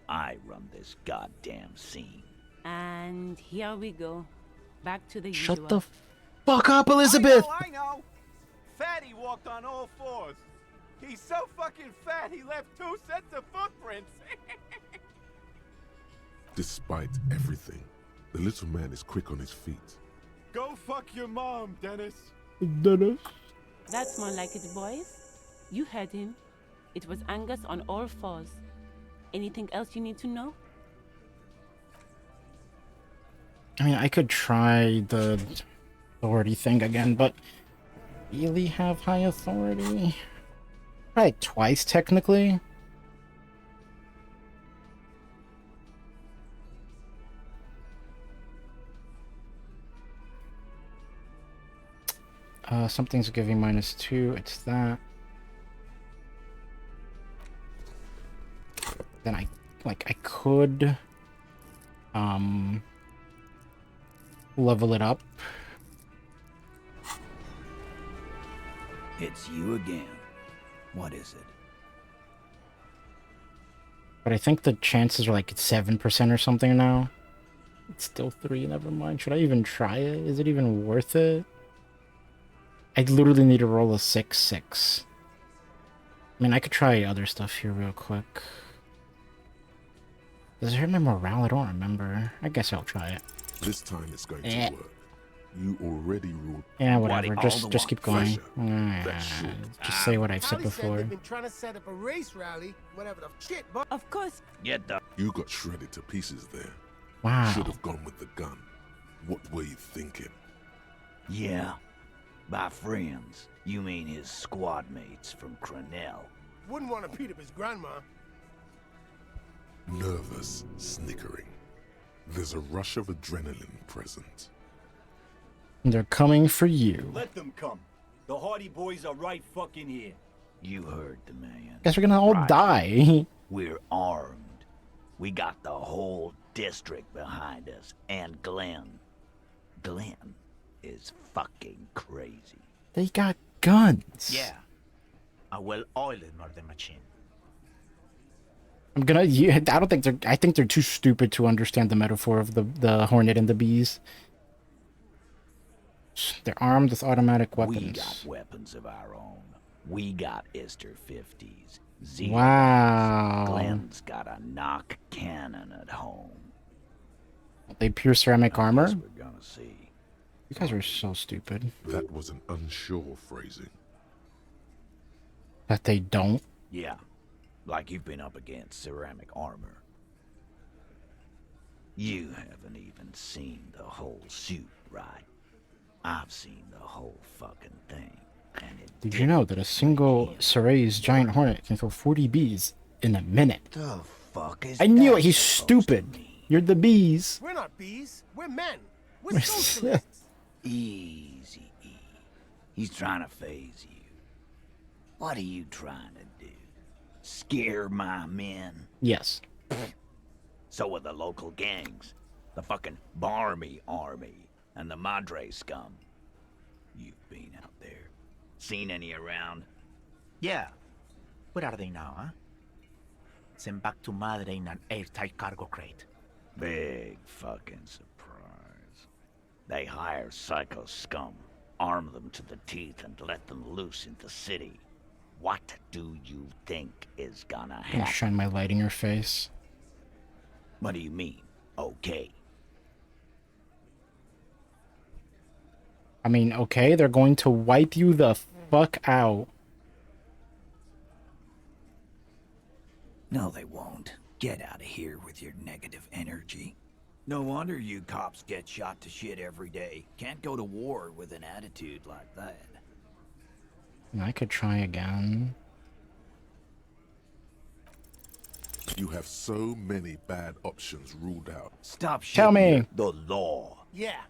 I run this goddamn scene. And here we go. Back to the Shut usual. the fuck up, Elizabeth! I know! Fatty walked on all fours. He's so fucking fat he left 2 sets of footprints. Despite everything, the little man is quick on his feet. Go fuck your mom, Dennis. Dennis? That's more like it, boys. You heard him. It was Angus on all fours. Anything else you need to know? I mean, I could try the authority thing again, but really have high authority? Try it twice, technically. Something's giving -2, it's that. Then I could, level it up. It's you again. What is it? But I think the chances are like 7% or something now. It's still 3, never mind. Should I even try it? Is it even worth it? I literally need to roll a 6-6. I mean, I could try other stuff here real quick. Does it hurt my morale? I don't remember. I guess I'll try it. This time it's going to work. You already ruled. Yeah, whatever. Just keep going. Pressure. Just say what I've said Hardy said before. they've been trying to set up a race rally, whatever the shit, but of course. Get the. You got shredded to pieces there. Wow. Should have gone with the gun. What were you thinking? Yeah. By friends, you mean his squad mates from Crenell. wouldn't want to beat up his grandma. Nervous, snickering. There's a rush of adrenaline present. They're coming for you. Let them come. The Hardy Boys are right fucking here. You heard the man. Guess we're gonna all die. We're armed. We got the whole district behind us. And Glenn. Glenn is fucking crazy. They got guns. Yeah. A well-oiled murder machine. I don't think I think they're too stupid to understand the metaphor of the hornet and the bees. They're armed with automatic weapons. We got weapons of our own. We got Ester 50s. Wow. Glenn's got a knock cannon at home. They pierce ceramic armor? We're gonna see. You guys are so stupid. That was an unsure phrasing. That they don't? Yeah. Like you've been up against ceramic armor. You haven't even seen the whole suit, right? I've seen the whole fucking thing. And it Did you know that a single Saray's giant hornet can kill 40 bees in a minute? The fuck is I knew it. He's stupid. You're the bees. We're not bees. We're men. We're socialists. Easy, E. He's trying to phase you. What are you trying to do? Scare my men? Yes. So are the local gangs. The fucking Barmy Army and the Madre scum. You've been out there. Seen any around? Yeah. Where are they now, huh? Sent back to Madre in an airtight cargo crate. Big fucking surprise. They hire psycho scum, arm them to the teeth, and let them loose in the city. What do you think is gonna I'm gonna happen? shine my light in your face. What do you mean, okay? I mean, okay, they're going to wipe you the fuck out. No, they won't. Get out of here with your negative energy. No wonder you cops get shot to shit every day. Can't go to war with an attitude like that. I could try again. You have so many bad options ruled out. Stop Tell me. shitting the law. Yeah.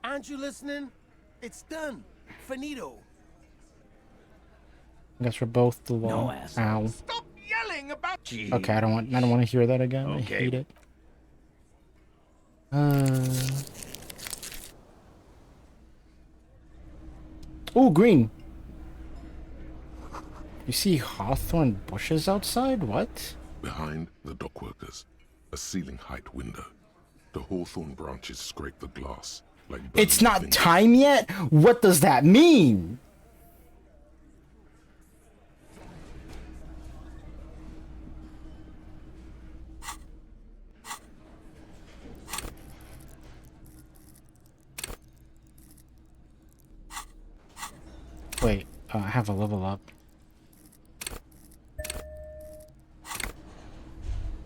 Aren't you listening? It's done. Finito. I guess we're both the law. No asshole. Ow. Stop yelling about. Jeez. Okay, I don't want to hear that again. Okay. I hate it. Oh, green. You see hawthorn bushes outside? What? Behind the dockworkers, a ceiling height window. The hawthorn branches scrape the glass like It's bony not fingers. time yet? What does that mean? Wait, I have a level up.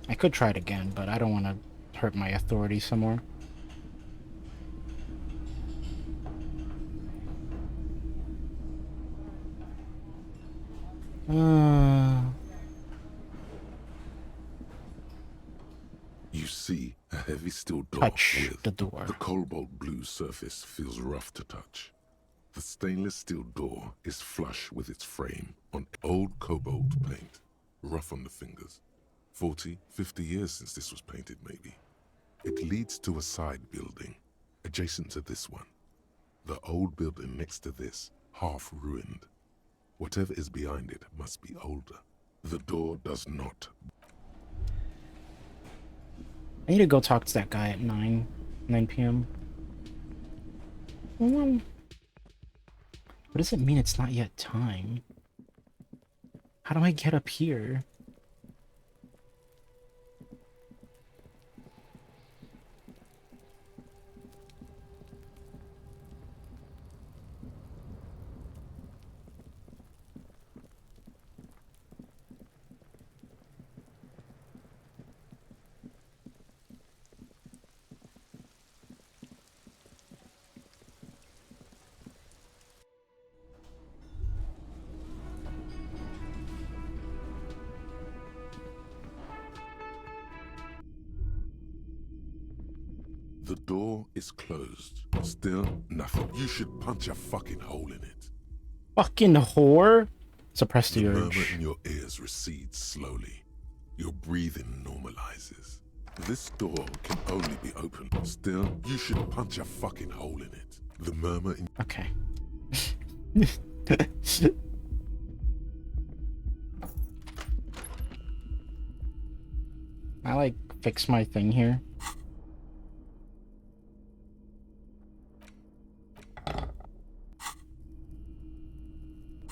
I could try it again, but I don't want to hurt my authority some more. You see a heavy steel door Touch with the door. The cobalt blue surface feels rough to touch. The stainless steel door is flush with its frame on old cobalt paint, rough on the fingers. 40, 50 years since this was painted, maybe. It leads to a side building, adjacent to this one. The old building next to this, half ruined. Whatever is behind it must be older. The door does not. I need to go talk to that guy at 9 p.m. What does it mean it's not yet time? How do I get up here? The door is closed. Still nothing. You should punch a fucking hole in it. Fucking whore! Suppress the The murmur urge. in your ears recedes slowly. Your breathing normalizes. This door can only be opened. Still, you should punch a fucking hole in it. The murmur in... Okay. I like fix my thing here.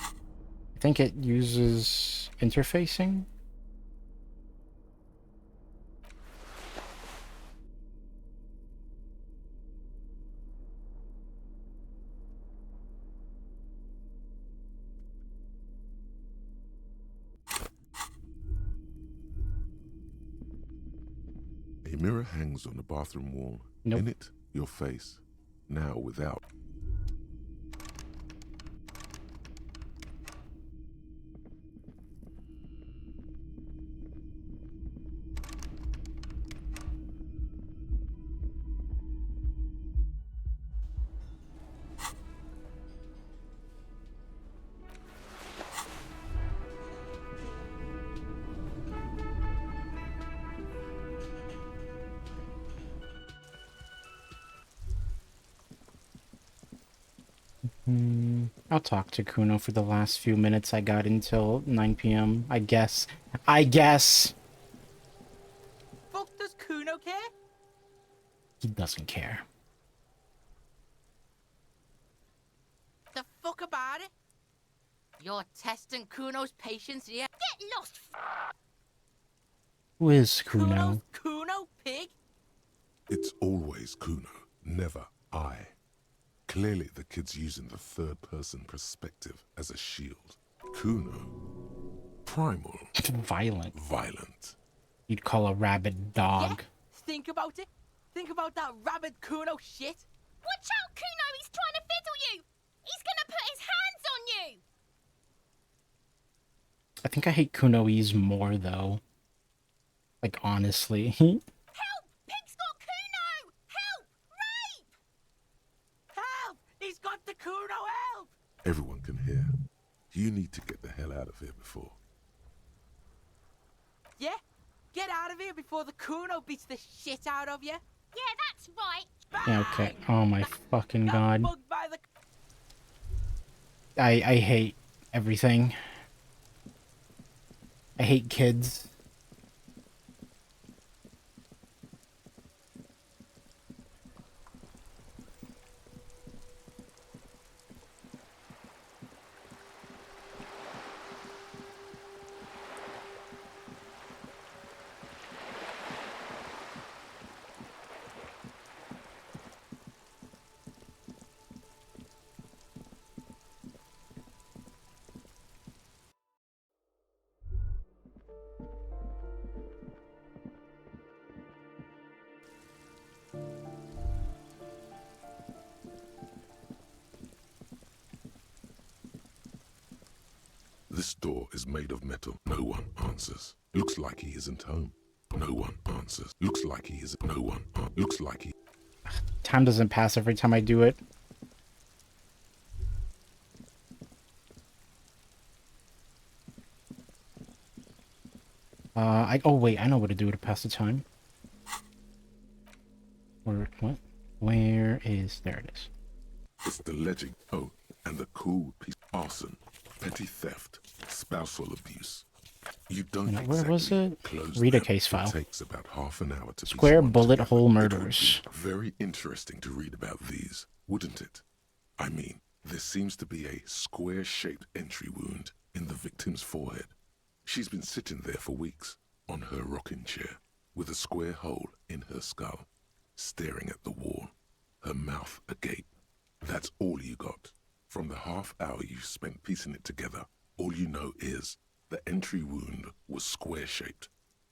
I think it uses interfacing. A mirror hangs on the bathroom wall. Nope. In it, your face. Now without. I'll talk to Kuno for the last few minutes I got until 9 p.m. I guess. I guess! Fuck does Kuno care? He doesn't care. The fuck about it? You're testing Kuno's patience here? Get lost! Who is Kuno? Kuno, pig? It's always Kuno, never I. Clearly the kid's using the third-person perspective as a shield. Kuno. Primal. Violent. Violent. You'd call a rabid dog. Yeah? Think about it. Think about that rabid Kuno shit. Watch out, Kuno! He's trying to fiddle you! He's gonna put his hands on you! I think I hate Kunoese more, though. Like, honestly. Help! Pig's got Kuno! Help! Rape! Help! He's got the Kuno, help! Everyone can hear. You need to get the hell out of here before. Yeah? Get out of here before the Kuno beats the shit out of you. Yeah, that's right. Yeah, okay. Oh my fucking god. Bugged by the... I hate everything. I hate kids. This door is made of metal. No one answers. Looks like he isn't home. No one answers. Looks like he isn't. No one. Looks like he. Time doesn't pass every time I do it. Oh wait, I know what to do to pass the time. Or what? Where is? There it is. It's the legend. Oh, and the cool piece. Arson, petty theft, spousal abuse. You don't Where was it? close Read a them. case file. It takes about half an hour to Square piece one bullet together. hole It would murders. be very interesting to read about these, wouldn't it? I mean, there seems to be a square-shaped entry wound in the victim's forehead. She's been sitting there for weeks, on her rocking chair, with a square hole in her skull, staring at the wall, her mouth agape. That's all you got. From the half hour you spent piecing it together, all you know is the entry wound was square-shaped.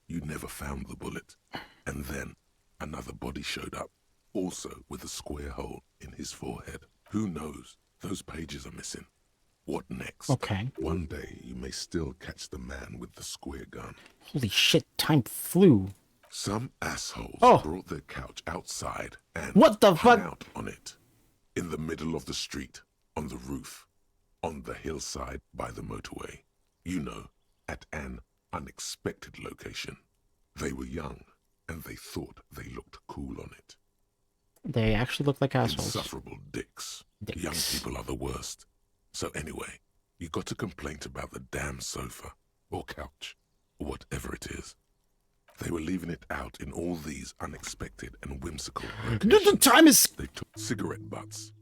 You never found the bullet. And then another body showed up, also with a square hole in his forehead. Who knows? Those pages are missing. What next? Okay. One day you may still catch the man with the square gun. Holy shit, time flew. Some assholes Oh. brought their couch outside and What the hung fuck? out on it. In the middle of the street, on the roof, on the hillside by the motorway. You know, at an unexpected location. They were young, and they thought they looked cool on it. They actually look like assholes. Insufferable dicks. Young people are the worst. So anyway, you got a complaint about the damn sofa, or couch, or whatever it is. They were leaving it out in all these unexpected and whimsical locations. The time is... They took cigarette butts.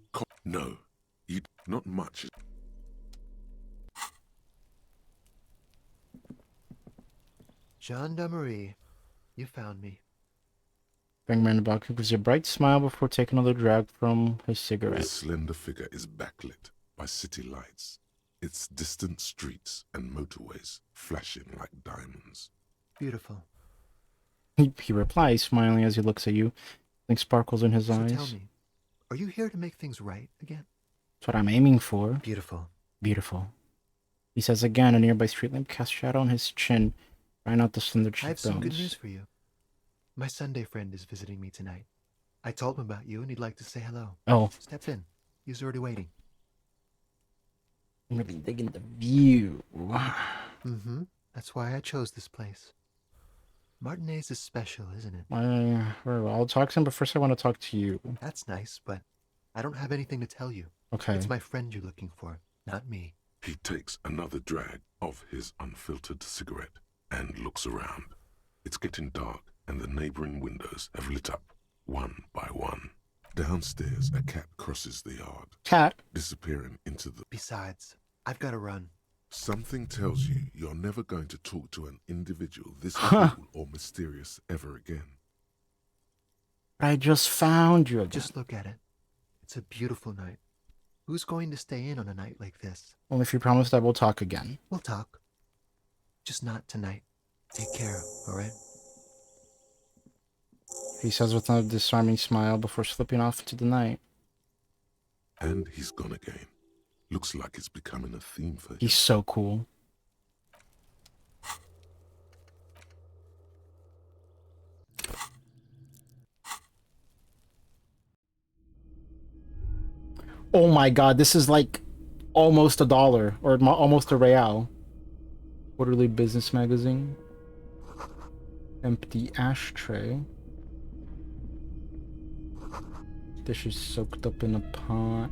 No, you not much. Gendarmerie, you found me. Bangman the box gives a bright smile before taking another drag from his cigarette. The slender figure is backlit by city lights, its distant streets and motorways flashing like diamonds. Beautiful. He replies, smiling as he looks at you. Something sparkles in his So eyes. tell me, are you here to make things right again? That's what I'm aiming for. Beautiful. Beautiful. He says again, a nearby street lamp casts shadow on his chin, drying out the slender I have some good cheekbones. news for you. My Sunday friend is visiting me tonight. I told him about you and he'd like to say hello. Oh. Step in. He's already waiting. I'm really digging the view. Mm-hmm. That's why I chose this place. Martinez is special, isn't it? Very well. I'll talk to him, but first I want to talk to you. That's nice, but I don't have anything to tell you. Okay. It's my friend you're looking for, not me. He takes another drag of his unfiltered cigarette and looks around. It's getting dark, and the neighboring windows have lit up, one by one. Downstairs, a cat crosses the yard. Cat? Disappearing into the... Besides, I've got to run. Something tells you you're never going to talk to an individual this cool or mysterious ever again. I just found you again. Just look at it. It's a beautiful night. Who's going to stay in on a night like this? Only if you promise that we'll talk again. We'll talk. Just not tonight. Take care, alright? He says with a disarming smile before slipping off into the night. And he's gone again. Looks like it's becoming a theme for him. He's so cool. Oh my god, this is like almost $1 or almost a real. Quarterly business magazine. Empty ashtray. Dishes soaked up in a pot.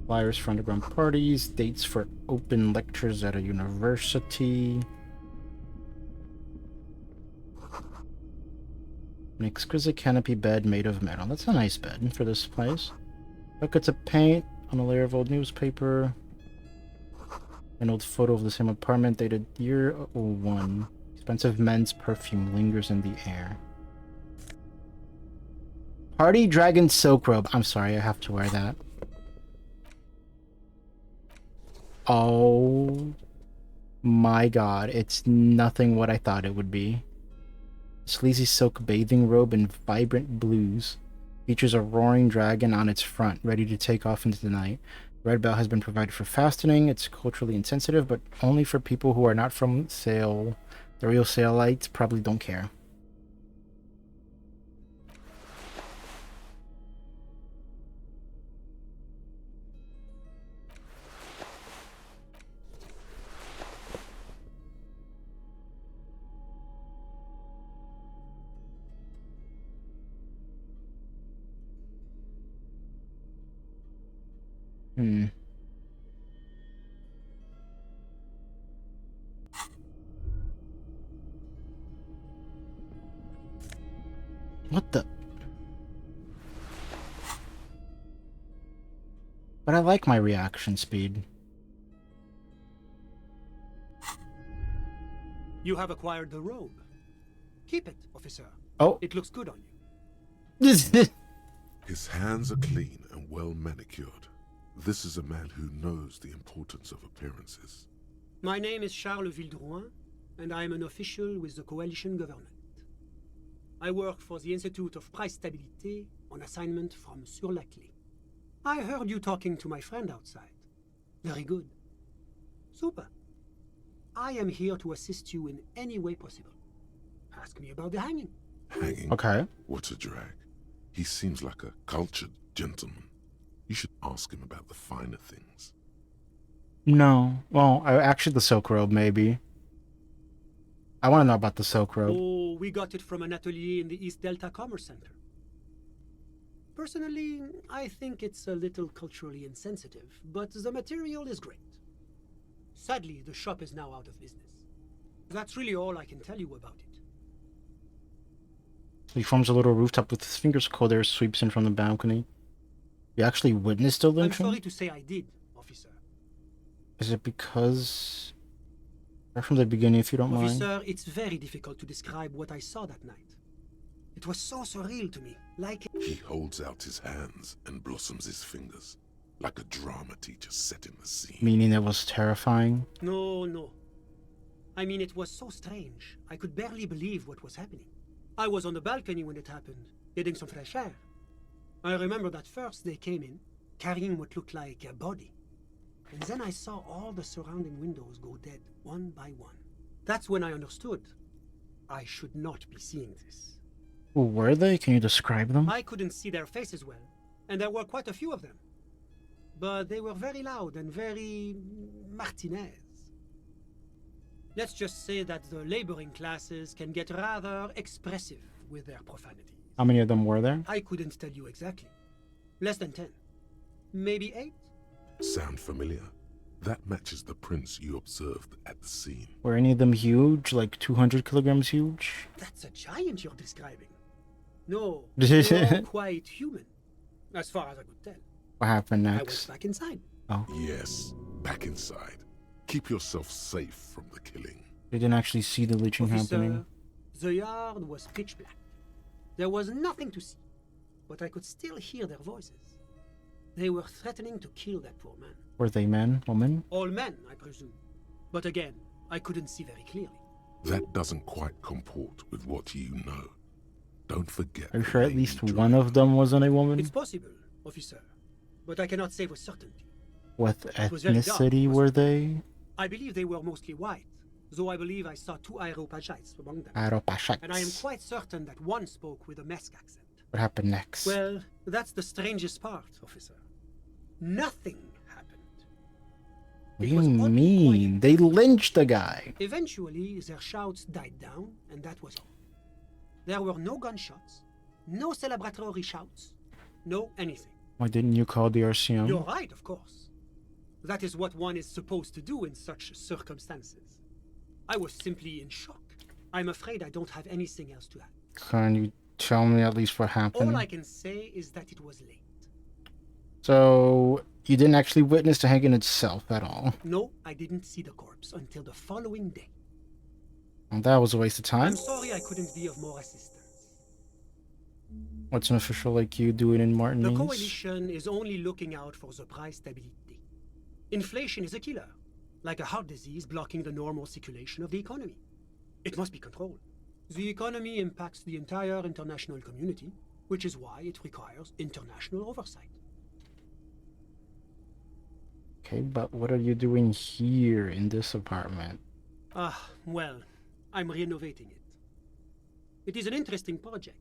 Flyers for underground parties. Dates for open lectures at a university. An exquisite canopy bed made of metal. That's a nice bed for this place. Buckets of paint on a layer of old newspaper. An old photo of the same apartment dated year 01. Expensive men's perfume lingers in the air. Party Dragon Silk Robe. I'm sorry, I have to wear that. Oh my god, it's nothing what I thought it would be. Sleazy silk bathing robe in vibrant blues. Features a roaring dragon on its front, ready to take off into the night. Red belt has been provided for fastening. It's culturally insensitive, but only for people who are not from Sale. The real Saleites probably don't care. What the? But I like my reaction speed. You have acquired the robe. Keep it, officer. Oh. It looks good on you. His hands are clean and well manicured. This is a man who knows the importance of appearances. My name is Charles Vildrouin, and I am an official with the coalition government. I work for the Institute of Price Stabilité on assignment from Monsieur Laclé. I heard you talking to my friend outside. Very good. Super. I am here to assist you in any way possible. Ask me about the hanging. Hanging? Okay. What a drag. He seems like a cultured gentleman. You should ask him about the finer things. No. Well, actually the silk robe, maybe. I want to know about the silk robe. Oh, we got it from an atelier in the East Delta Commerce Center. Personally, I think it's a little culturally insensitive, but the material is great. Sadly, the shop is now out of business. That's really all I can tell you about it. He forms a little rooftop with his fingers cold air sweeps in from the balcony. You actually witnessed the I'm lynching? sorry to say I did, officer. Is it because... Right from the beginning, if you don't mind? Officer, it's very difficult to describe what I saw that night. It was so surreal to me, like... He holds out his hands and blossoms his fingers, like a drama teacher setting the scene. Meaning it was terrifying? No. I mean, it was so strange. I could barely believe what was happening. I was on the balcony when it happened, getting some fresh air. I remember that first they came in, carrying what looked like a body. And then I saw all the surrounding windows go dead, one by one. That's when I understood. I should not be seeing this. Who were they? Can you describe them? I couldn't see their faces well, and there were quite a few of them. But they were very loud and very... Martinez. Let's just say that the laboring classes can get rather expressive with their profanity. How many of them were there? I couldn't tell you exactly. Less than 10. Maybe 8? Sound familiar? That matches the prints you observed at the scene. Were any of them huge? Like 200 kilograms huge? That's a giant you're describing. No, they're quite human, as far as I could tell. What happened I went next? back inside. Oh. Yes, back inside. Keep yourself safe from the killing. They didn't actually see the lynching happening. The yard was pitch black. There was nothing to see, but I could still hear their voices. They were threatening to kill that poor man. Were they men? Women? All men, I presume. But again, I couldn't see very clearly. That doesn't quite comport with what you know. Don't forget. Are you sure at least one of them wasn't a woman? It's possible, officer, but I cannot say with certainty. What was very dark, ethnicity were they? I believe they were mostly white, though I believe I saw 2 Aeropagites among them. Aeropagites. And I am quite certain that one spoke with a Mesk accent. What happened next? Well, that's the strangest part, officer. Nothing happened. What do you mean? They lynched the guy. Eventually, their shouts died down, and that was all. There were no gunshots, no celebratory shouts, no anything. Why didn't you call the RCM? You're right, of course. That is what one is supposed to do in such circumstances. I was simply in shock. I'm afraid I don't have anything else to add. Can you tell me at least what happened? All I can say is that it was late. So, you didn't actually witness the hanging itself at all? No, I didn't see the corpse until the following day. Well, that was a waste of time. I'm sorry I couldn't be of more assistance. What's an official like you doing in Martin The means? coalition is only looking out for the price stability. Inflation is a killer, like a heart disease blocking the normal circulation of the economy. It must be controlled. The economy impacts the entire international community, which is why it requires international oversight. Okay, but what are you doing here in this apartment? Well, I'm renovating it. It is an interesting project.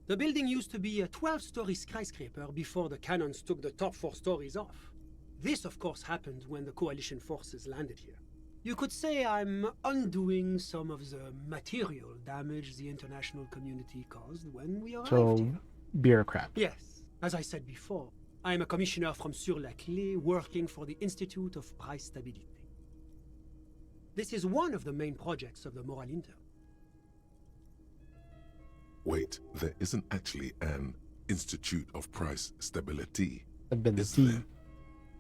The building used to be a 12-story skyscraper before the cannons took the top 4 stories off. This, of course, happened when the coalition forces landed here. You could say I'm undoing some of the material damage the international community caused when we arrived here. Bureaucrat. Yes, as I said before, I am a commissioner from Sur-la-Clé working for the Institute of Price Stabilité. This is one of the main projects of the Moral Inter. Wait, there isn't actually an Institute of Price Stability, Stability. is there?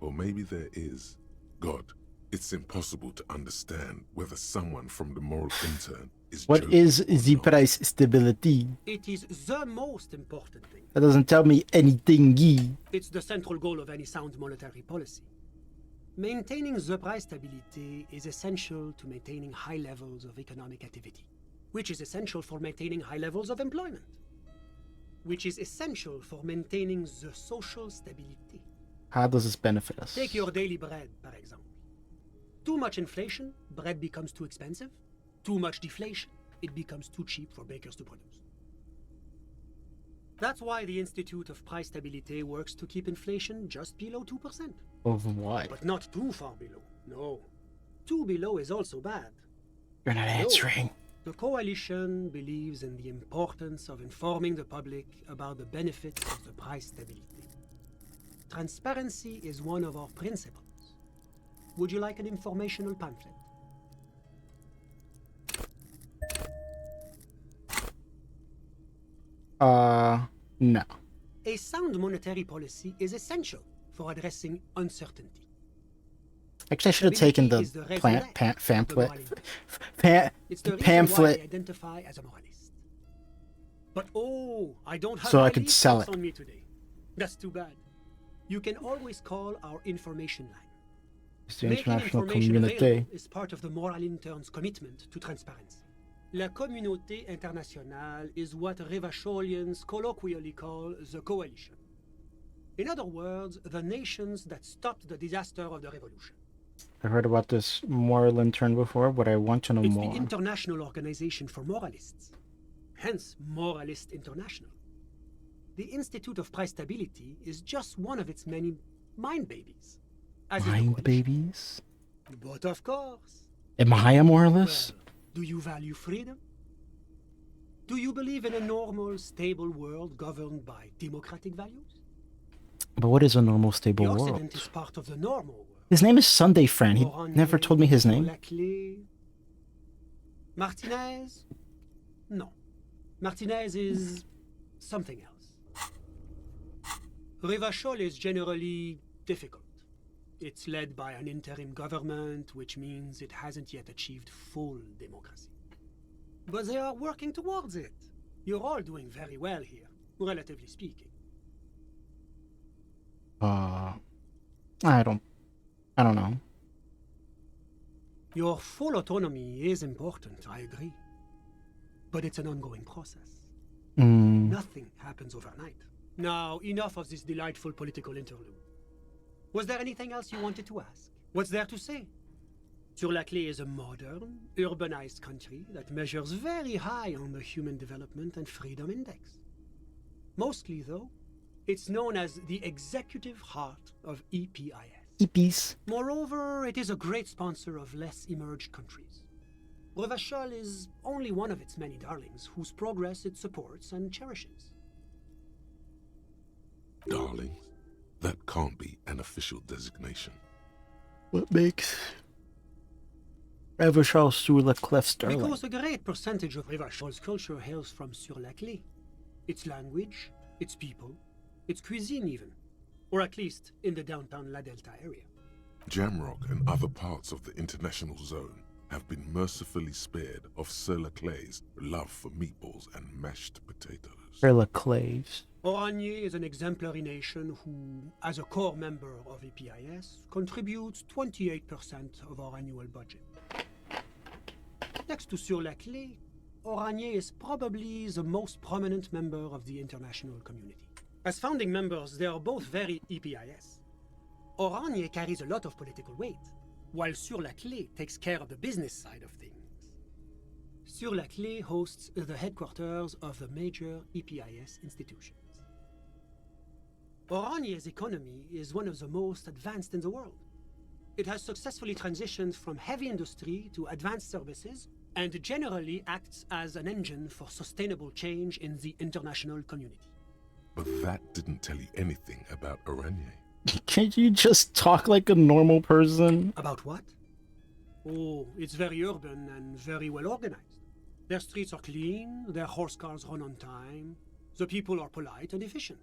Or maybe there is. God, it's impossible to understand whether someone from the Moral Intern is What joking is or the not. price stability? It is the most important thing. That doesn't tell me anything. It's the central goal of any sound monetary policy. Maintaining the price stability is essential to maintaining high levels of economic activity, which is essential for maintaining high levels of employment, which is essential for maintaining the social stability. How does this benefit us? Take your daily bread, for example. Too much inflation, bread becomes too expensive. Too much deflation, it becomes too cheap for bakers to produce. That's why the Institute of Price Stabilité works to keep inflation just below 2%. Of what? But not too far below. No. Too below is also bad. You're not answering. The Coalition believes in the importance of informing the public about the benefits of the price stability. Transparency is one of our principles. Would you like an informational pamphlet? No. A sound monetary policy is essential for addressing uncertainty. Actually, I should have taken the pamphlet. It's the reason why I Pamphlet. identify as a moralist. But oh, I don't have So my I could sell leaflets it. on me today. That's too bad. You can always call our information line. It's the Making international information community. available is part of the Moral Intern's commitment to transparency. La Communauté Internationale is what Revacholians colloquially call the Coalition. In other words, the nations that stopped the disaster of the revolution. I heard about this moral intern before, but I want to know It's more. the International Organization for Moralists, hence Moralist International. The Institute of Price Stability is just one of its many mind babies. As is the Mind Coalition. babies? But of course. Am I a moralist? Do you value freedom? Do you believe in a normal, stable world governed by democratic values? But what is a normal, stable The world? Occident is part of the normal world. His name is Sunday Friend. He never told me his name. Laclé. Martinez? No. Martinez is something else. Revachol is generally difficult. It's led by an interim government, which means it hasn't yet achieved full democracy. But they are working towards it. You're all doing very well here, relatively speaking. I don't know. Your full autonomy is important, I agree. But it's an ongoing process. Nothing happens overnight. Now, enough of this delightful political interlude. Was there anything else you wanted to ask? What's there to say? Sur-la-Clé is a modern, urbanized country that measures very high on the Human Development and Freedom Index. Mostly, though, it's known as the executive heart of EPIS. EPIS. Moreover, it is a great sponsor of less emerged countries. Revachol is only one of its many darlings whose progress it supports and cherishes. Darlings? That can't be an official designation. What makes Revachol Sur-la-Clef sterling? Because a great percentage of Revachol's culture hails from Sur-la-Clé. Its language, its people, its cuisine even. Or at least in the downtown La Delta area. Jamrock and other parts of the international zone have been mercifully spared of Sur-la-Clé's love for meatballs and mashed potatoes. Sur-la-Clé's. Oranje is an exemplary nation who, as a core member of EPIS, contributes 28% of our annual budget. Next to Sur-la-Clé, Oranje is probably the most prominent member of the international community. As founding members, they are both very EPIS. Oranje carries a lot of political weight, while Sur-la-Clé takes care of the business side of things. Sur-la-Clé hosts the headquarters of the major EPIS institutions. Oranje's economy is one of the most advanced in the world. It has successfully transitioned from heavy industry to advanced services and generally acts as an engine for sustainable change in the international community. But that didn't tell you anything about Oranje. Can't you just talk like a normal person? About what? Oh, it's very urban and very well organized. Their streets are clean, their horse cars run on time, the people are polite and efficient.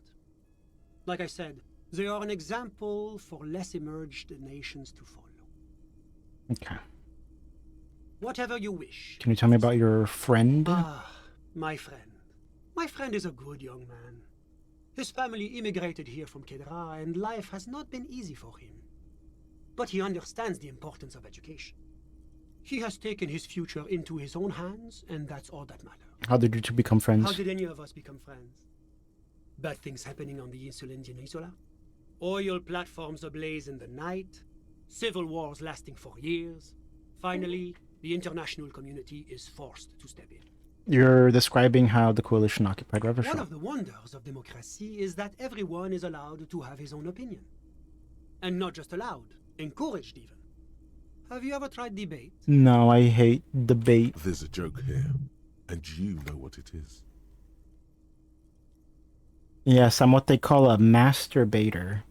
Like I said, they are an example for less emerged nations to follow. Okay. Whatever you wish. Can you tell me about your friend? Ah, my friend. My friend is a good young man. His family immigrated here from Kedra, and life has not been easy for him. But he understands the importance of education. He has taken his future into his own hands, and that's all that matters. How did you two become friends? How did any of us become friends? Bad things happening on the Insulindian Isola? Oil platforms ablaze in the night? Civil wars lasting for years? Finally, the international community is forced to step in. You're describing how the coalition occupied One Revachol. of the wonders of democracy is that everyone is allowed to have his own opinion. And not just allowed, encouraged even. Have you ever tried debate? No, I hate debate. There's a joke here, and you know what it is. Yes, I'm what they call a masturbator.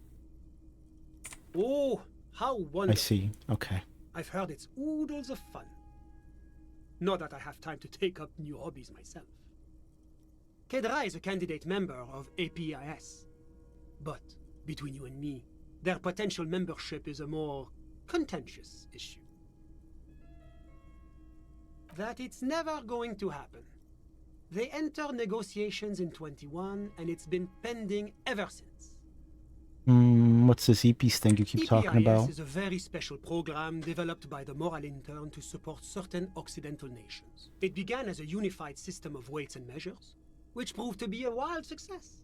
Oh, how wonderful. I see. Okay. I've heard it's oodles of fun. Not that I have time to take up new hobbies myself. Kedra is a candidate member of APIS. But, between you and me, their potential membership is a more contentious issue. That it's never going to happen. They entered negotiations in 21, and it's been pending ever since. What's this EPIS thing you keep talking about? EPIS is a very special program developed by the Moral Intern to support certain Occidental nations. It began as a unified system of weights and measures, which proved to be a wild success.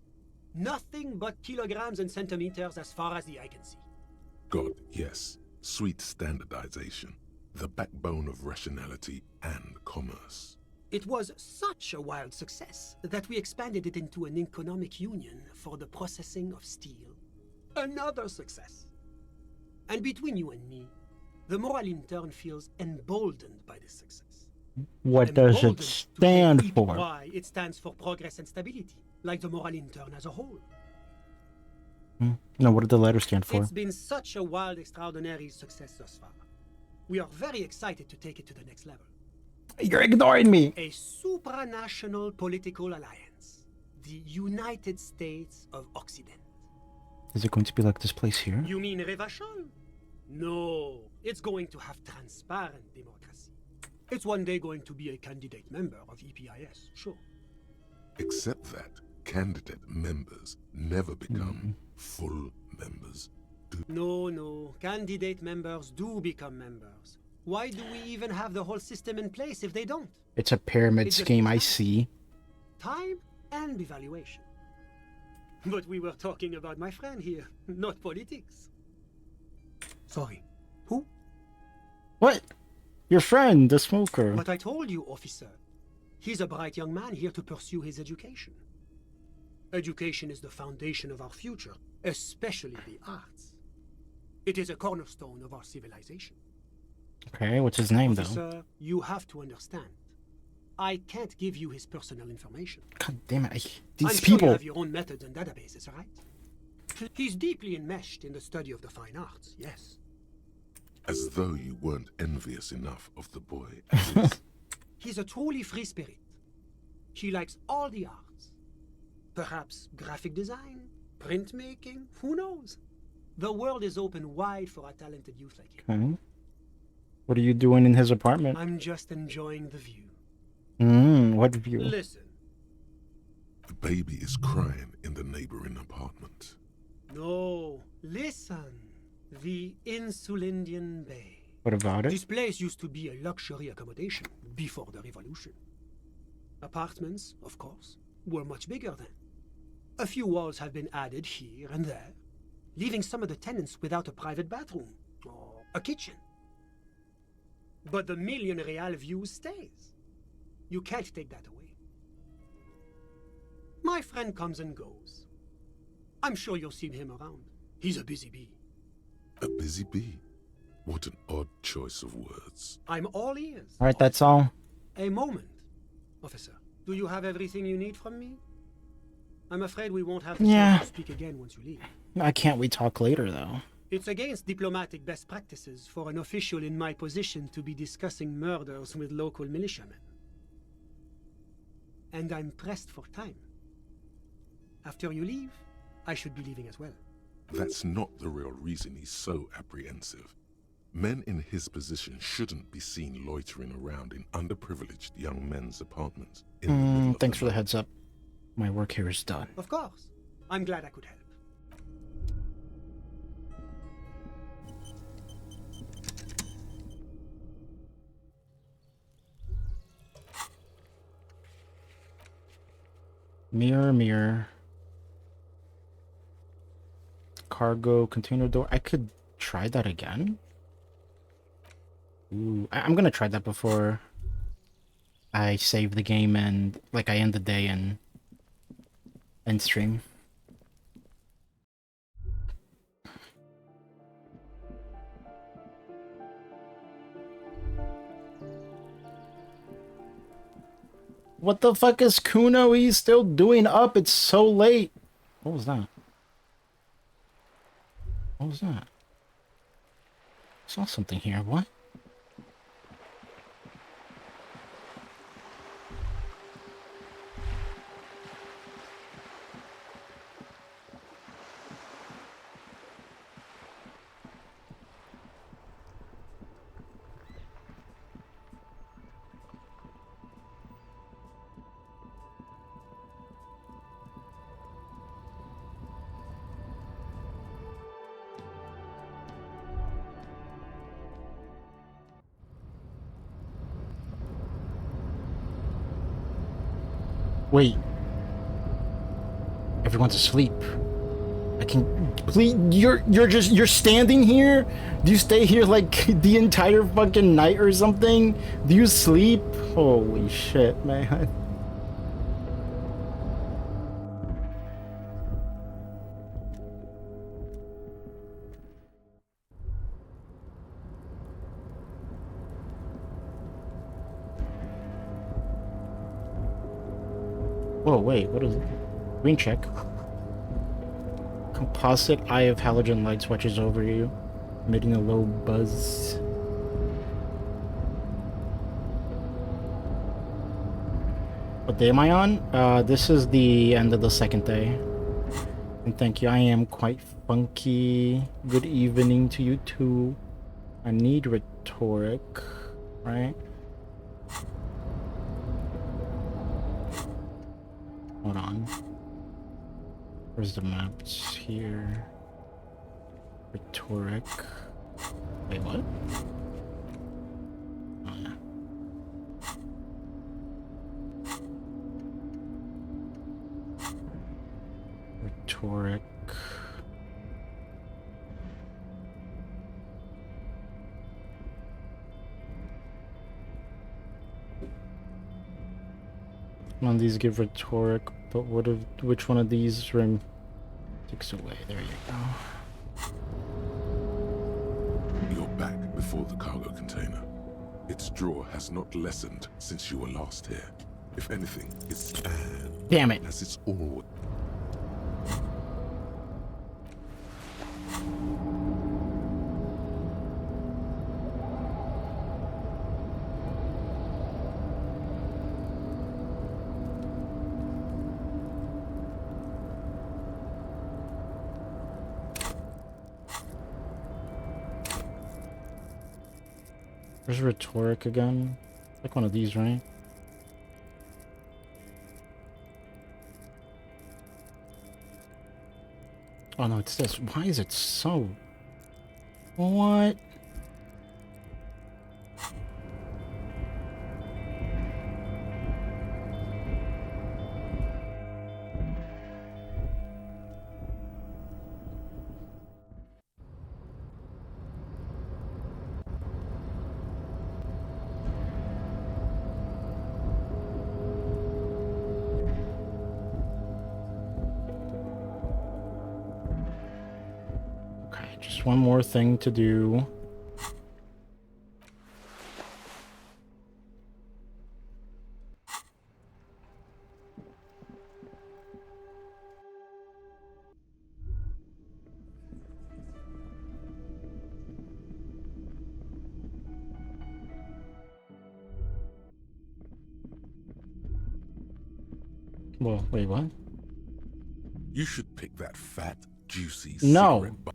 Nothing but kilograms and centimeters as far as the eye can see. God, yes. Sweet standardization. The backbone of rationality and commerce. It was such a wild success that we expanded it into an economic union for the processing of steel. Another success. And between you and me, the Moral Intern feels emboldened by this success. What does it stand for? Why? It stands for progress and stability, like the Moral Intern as a whole. No, what did the letter stand for? It's been such a wild, extraordinary success thus far. We are very excited to take it to the next level. You're ignoring me. A supranational political alliance. The United States of Occident. Is it going to be like this place here? You mean Revachol? No, it's going to have transparent democracy. It's one day going to be a candidate member of EPIS, sure. Except that candidate members never become full members. No, candidate members do become members. Why do we even have the whole system in place if they don't? It's a pyramid scheme, I see. Time and evaluation. But we were talking about my friend here, not politics. Sorry, who? What? Your friend, the smoker. But I told you, officer. He's a bright young man here to pursue his education. Education is the foundation of our future, especially the arts. It is a cornerstone of our civilization. Okay, what's his name, Officer, though? you have to understand. I can't give you his personal information. God damn it. I'm These sure people. you have your own methods and databases, right? He's deeply enmeshed in the study of the fine arts, yes. As though you weren't envious enough of the boy. He's a truly free spirit. He likes all the arts. Perhaps graphic design, printmaking, who knows? The world is open wide for a talented youth like him. Okay. What are you doing in his apartment? I'm just enjoying the view. What view? Listen. The baby is crying in the neighboring apartment. No, listen. The Insulindian Bay. What about it? This place used to be a luxury accommodation before the revolution. Apartments, of course, were much bigger then. A few walls have been added here and there, leaving some of the tenants without a private bathroom or a kitchen. But the million real view stays. You can't take that away. My friend comes and goes. I'm sure you'll see him around. He's a busy bee. A busy bee? What an odd choice of words. I'm all ears. Alright, that's all. A moment, officer. Do you have everything you need from me? I'm afraid we won't have the chance to speak again once you leave. I can't we talk later, though? It's against diplomatic best practices for an official in my position to be discussing murders with local militiamen. And I'm pressed for time. After you leave, I should be leaving as well. That's not the real reason he's so apprehensive. Men in his position shouldn't be seen loitering around in underprivileged young men's apartments. Thanks for the heads up. My work here is done. Of course. I'm glad I could help. Mirror, mirror. Cargo container door. I could try that again. Ooh, I'm gonna try that before I save the game and like I end the day and end stream. What the fuck is Kuno? He's still doing up. It's so late. What was that? What was that? I saw something here. What? Wait. Everyone's asleep. I can please you're standing here? Do you stay here like the entire fucking night or something? Do you sleep? Holy shit, man. Whoa, wait, what is it? Green check. Composite eye of halogen lights watches over you, emitting a low buzz. What day am I on? This is the end of the second day. And thank you, I am quite funky. Good evening to you too. I need rhetoric, right? Hold on. Where's the maps here? Rhetoric. Wait, what? Oh, yeah. Rhetoric. None of these give rhetoric, but which one of these rim takes away? There you go. You're back before the cargo container. Its draw has not lessened since you were last here. If anything, it's damn it. As it's always. Where's rhetoric again? Like one of these, right? Oh no, it's this. Why is it so... What? One more thing to do. Well, wait, what? You should pick that fat, juicy no. cigarette butt.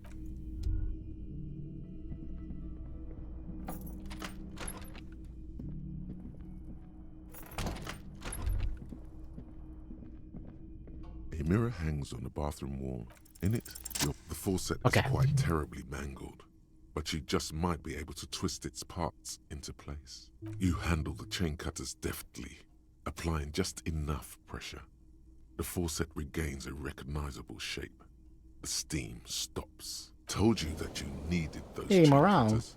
A mirror hangs on the bathroom wall. In it, the faucet is quite terribly mangled, but you just might be able to twist its parts into place. You handle the chain cutters deftly, applying just enough pressure. The faucet regains a recognizable shape. The steam stops. Told you that you needed those chain cutters.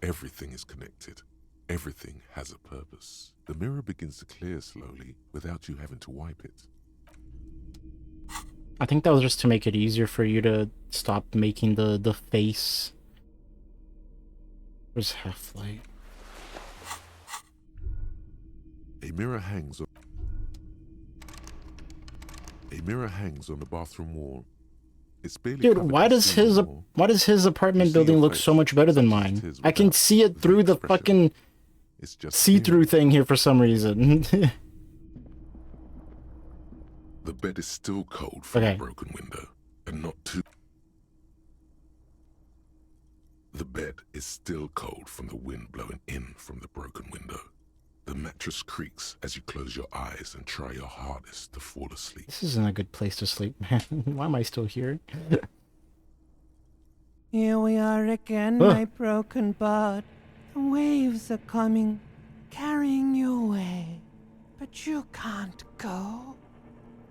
Everything is connected. Everything has a purpose. The mirror begins to clear slowly without you having to wipe it. I think that was just to make it easier for you to stop making the face. Where's Half-Light? A mirror hangs on... A mirror hangs on the bathroom wall. It's barely Dude, covered why in does stone his apartment building look so much better than mine? I can see it through the fucking It's just see-through thing here for some reason. The bed is still cold from Okay. a broken window, and not too. The bed is still cold from the wind blowing in from the broken window. The mattress creaks as you close your eyes and try your hardest to fall asleep. This isn't a good place to sleep, man. Why am I still here? Here we are again, Ugh. my broken bud. The waves are coming, carrying you away. But you can't go.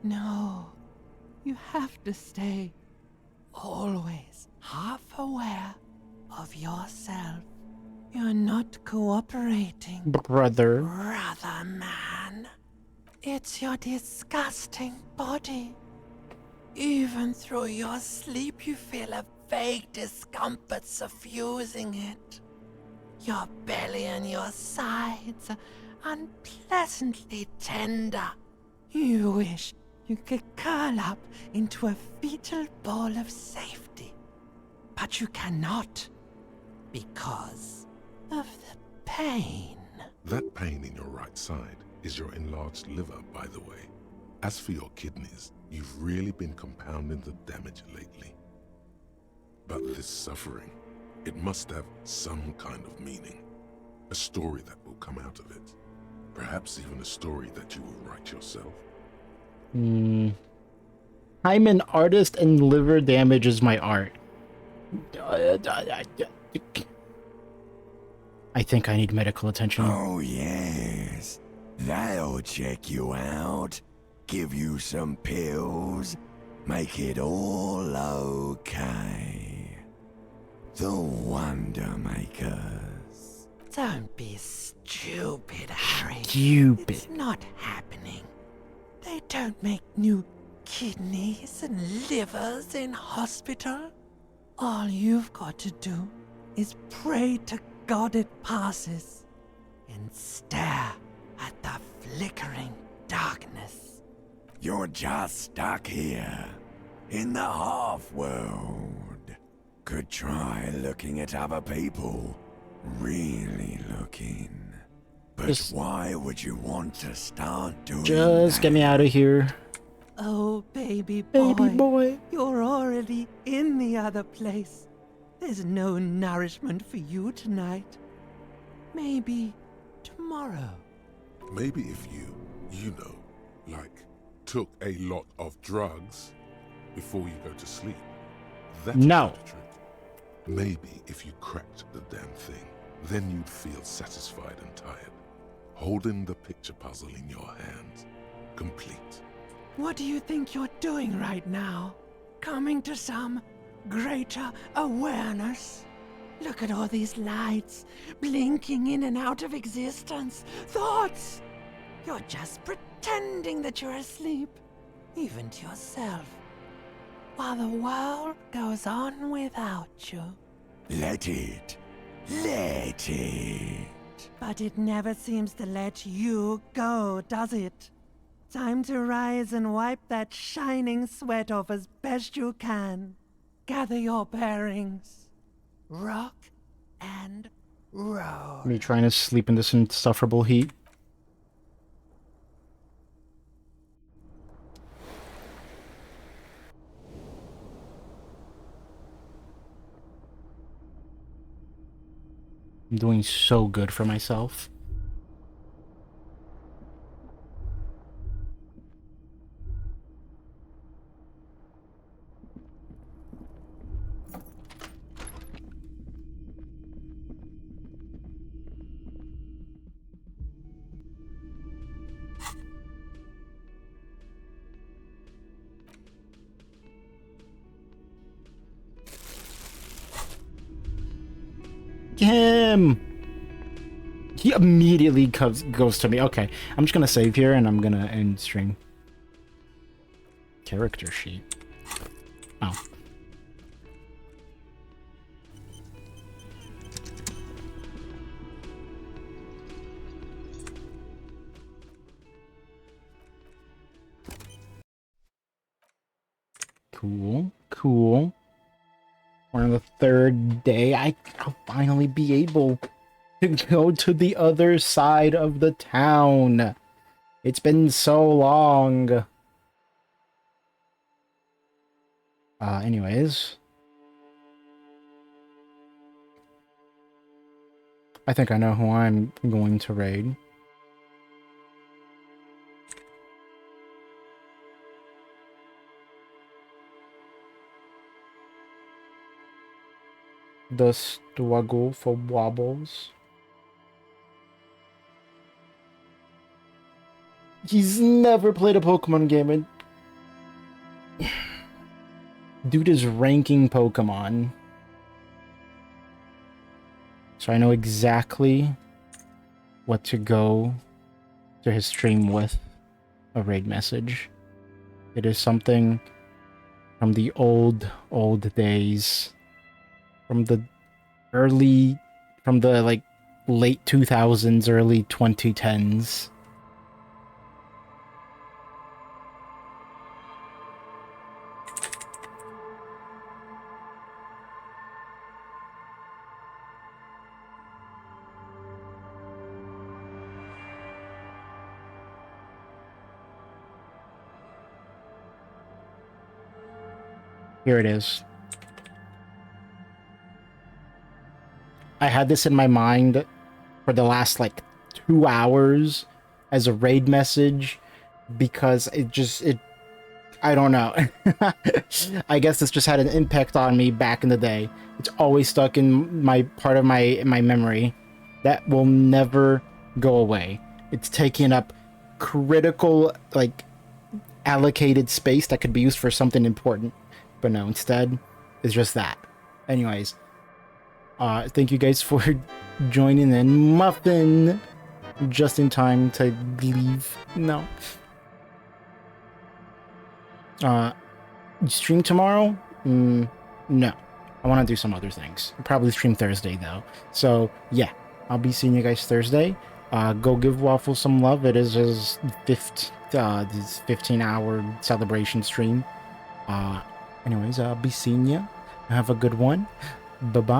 No, you have to stay. Always half aware of yourself. You're not cooperating. Brother. Brother man. It's your disgusting body. Even through your sleep, you feel a vague discomfort suffusing it. Your belly and your sides are unpleasantly tender. You wish you could curl up into a fetal ball of safety. But you cannot, because of the pain. That pain in your right side is your enlarged liver, by the way. As for your kidneys, you've really been compounding the damage lately. But this suffering, it must have some kind of meaning. A story that will come out of it. Perhaps even a story that you will write yourself. I'm an artist and liver damage is my art. I think I need medical attention. Oh, yes. They'll check you out, give you some pills, make it all okay. The Wonder Makers. Don't be stupid, Harry. Stupid. It's not happening. They don't make new kidneys and livers in hospital. All you've got to do is pray to God it passes and stare at the flickering darkness. You're just stuck here, in the half-world. Could try looking at other people. Really looking. But Just- why would you want to start doing Just get me out of here. Oh, baby boy. Baby boy. You're already in the other place. There's no nourishment for you tonight. Maybe tomorrow. Maybe if you know, took a lot of drugs before you go to sleep. That's No. the trick. Maybe if you cracked the damn thing, then you'd feel satisfied and tired, holding the picture puzzle in your hands, complete. What do you think you're doing right now? Coming to some greater awareness? Look at all these lights, blinking in and out of existence. Thoughts! You're just pretending that you're asleep, even to yourself, while the world goes on without you. Let it. Let it. But it never seems to let you go, does it? Time to rise and wipe that shining sweat off as best you can. Gather your bearings. Rock and roll. Me trying to sleep in this insufferable heat. I'm doing so good for myself. Him! He immediately goes to me. Okay, I'm just gonna save here and I'm gonna end stream. Character sheet. Oh. Cool. Cool. We're on the third day. I'll finally be able to go to the other side of the town. It's been so long. Anyways. I think I know who I'm going to raid. The struggle for wobbles. He's never played a Pokemon game and dude is ranking Pokemon. So I know exactly what to go to his stream with a raid message. It is something from the old days. From the like late 2000s, early 2010s. Here it is. I had this in my mind for the last like 2 hours as a raid message because I don't know. I guess this just had an impact on me back in the day. It's always stuck in my part of my memory that will never go away. It's taking up critical, like, allocated space that could be used for something important. But no, instead, it's just that. Anyways, thank you guys for joining in. Muffin! Just in time to leave. No. Stream tomorrow? No. I want to do some other things. I'll probably stream Thursday, though. So, yeah. I'll be seeing you guys Thursday. Go give Waffle some love. It is his 15-hour celebration stream. Anyways, I'll be seeing you. Have a good one. Bye-bye.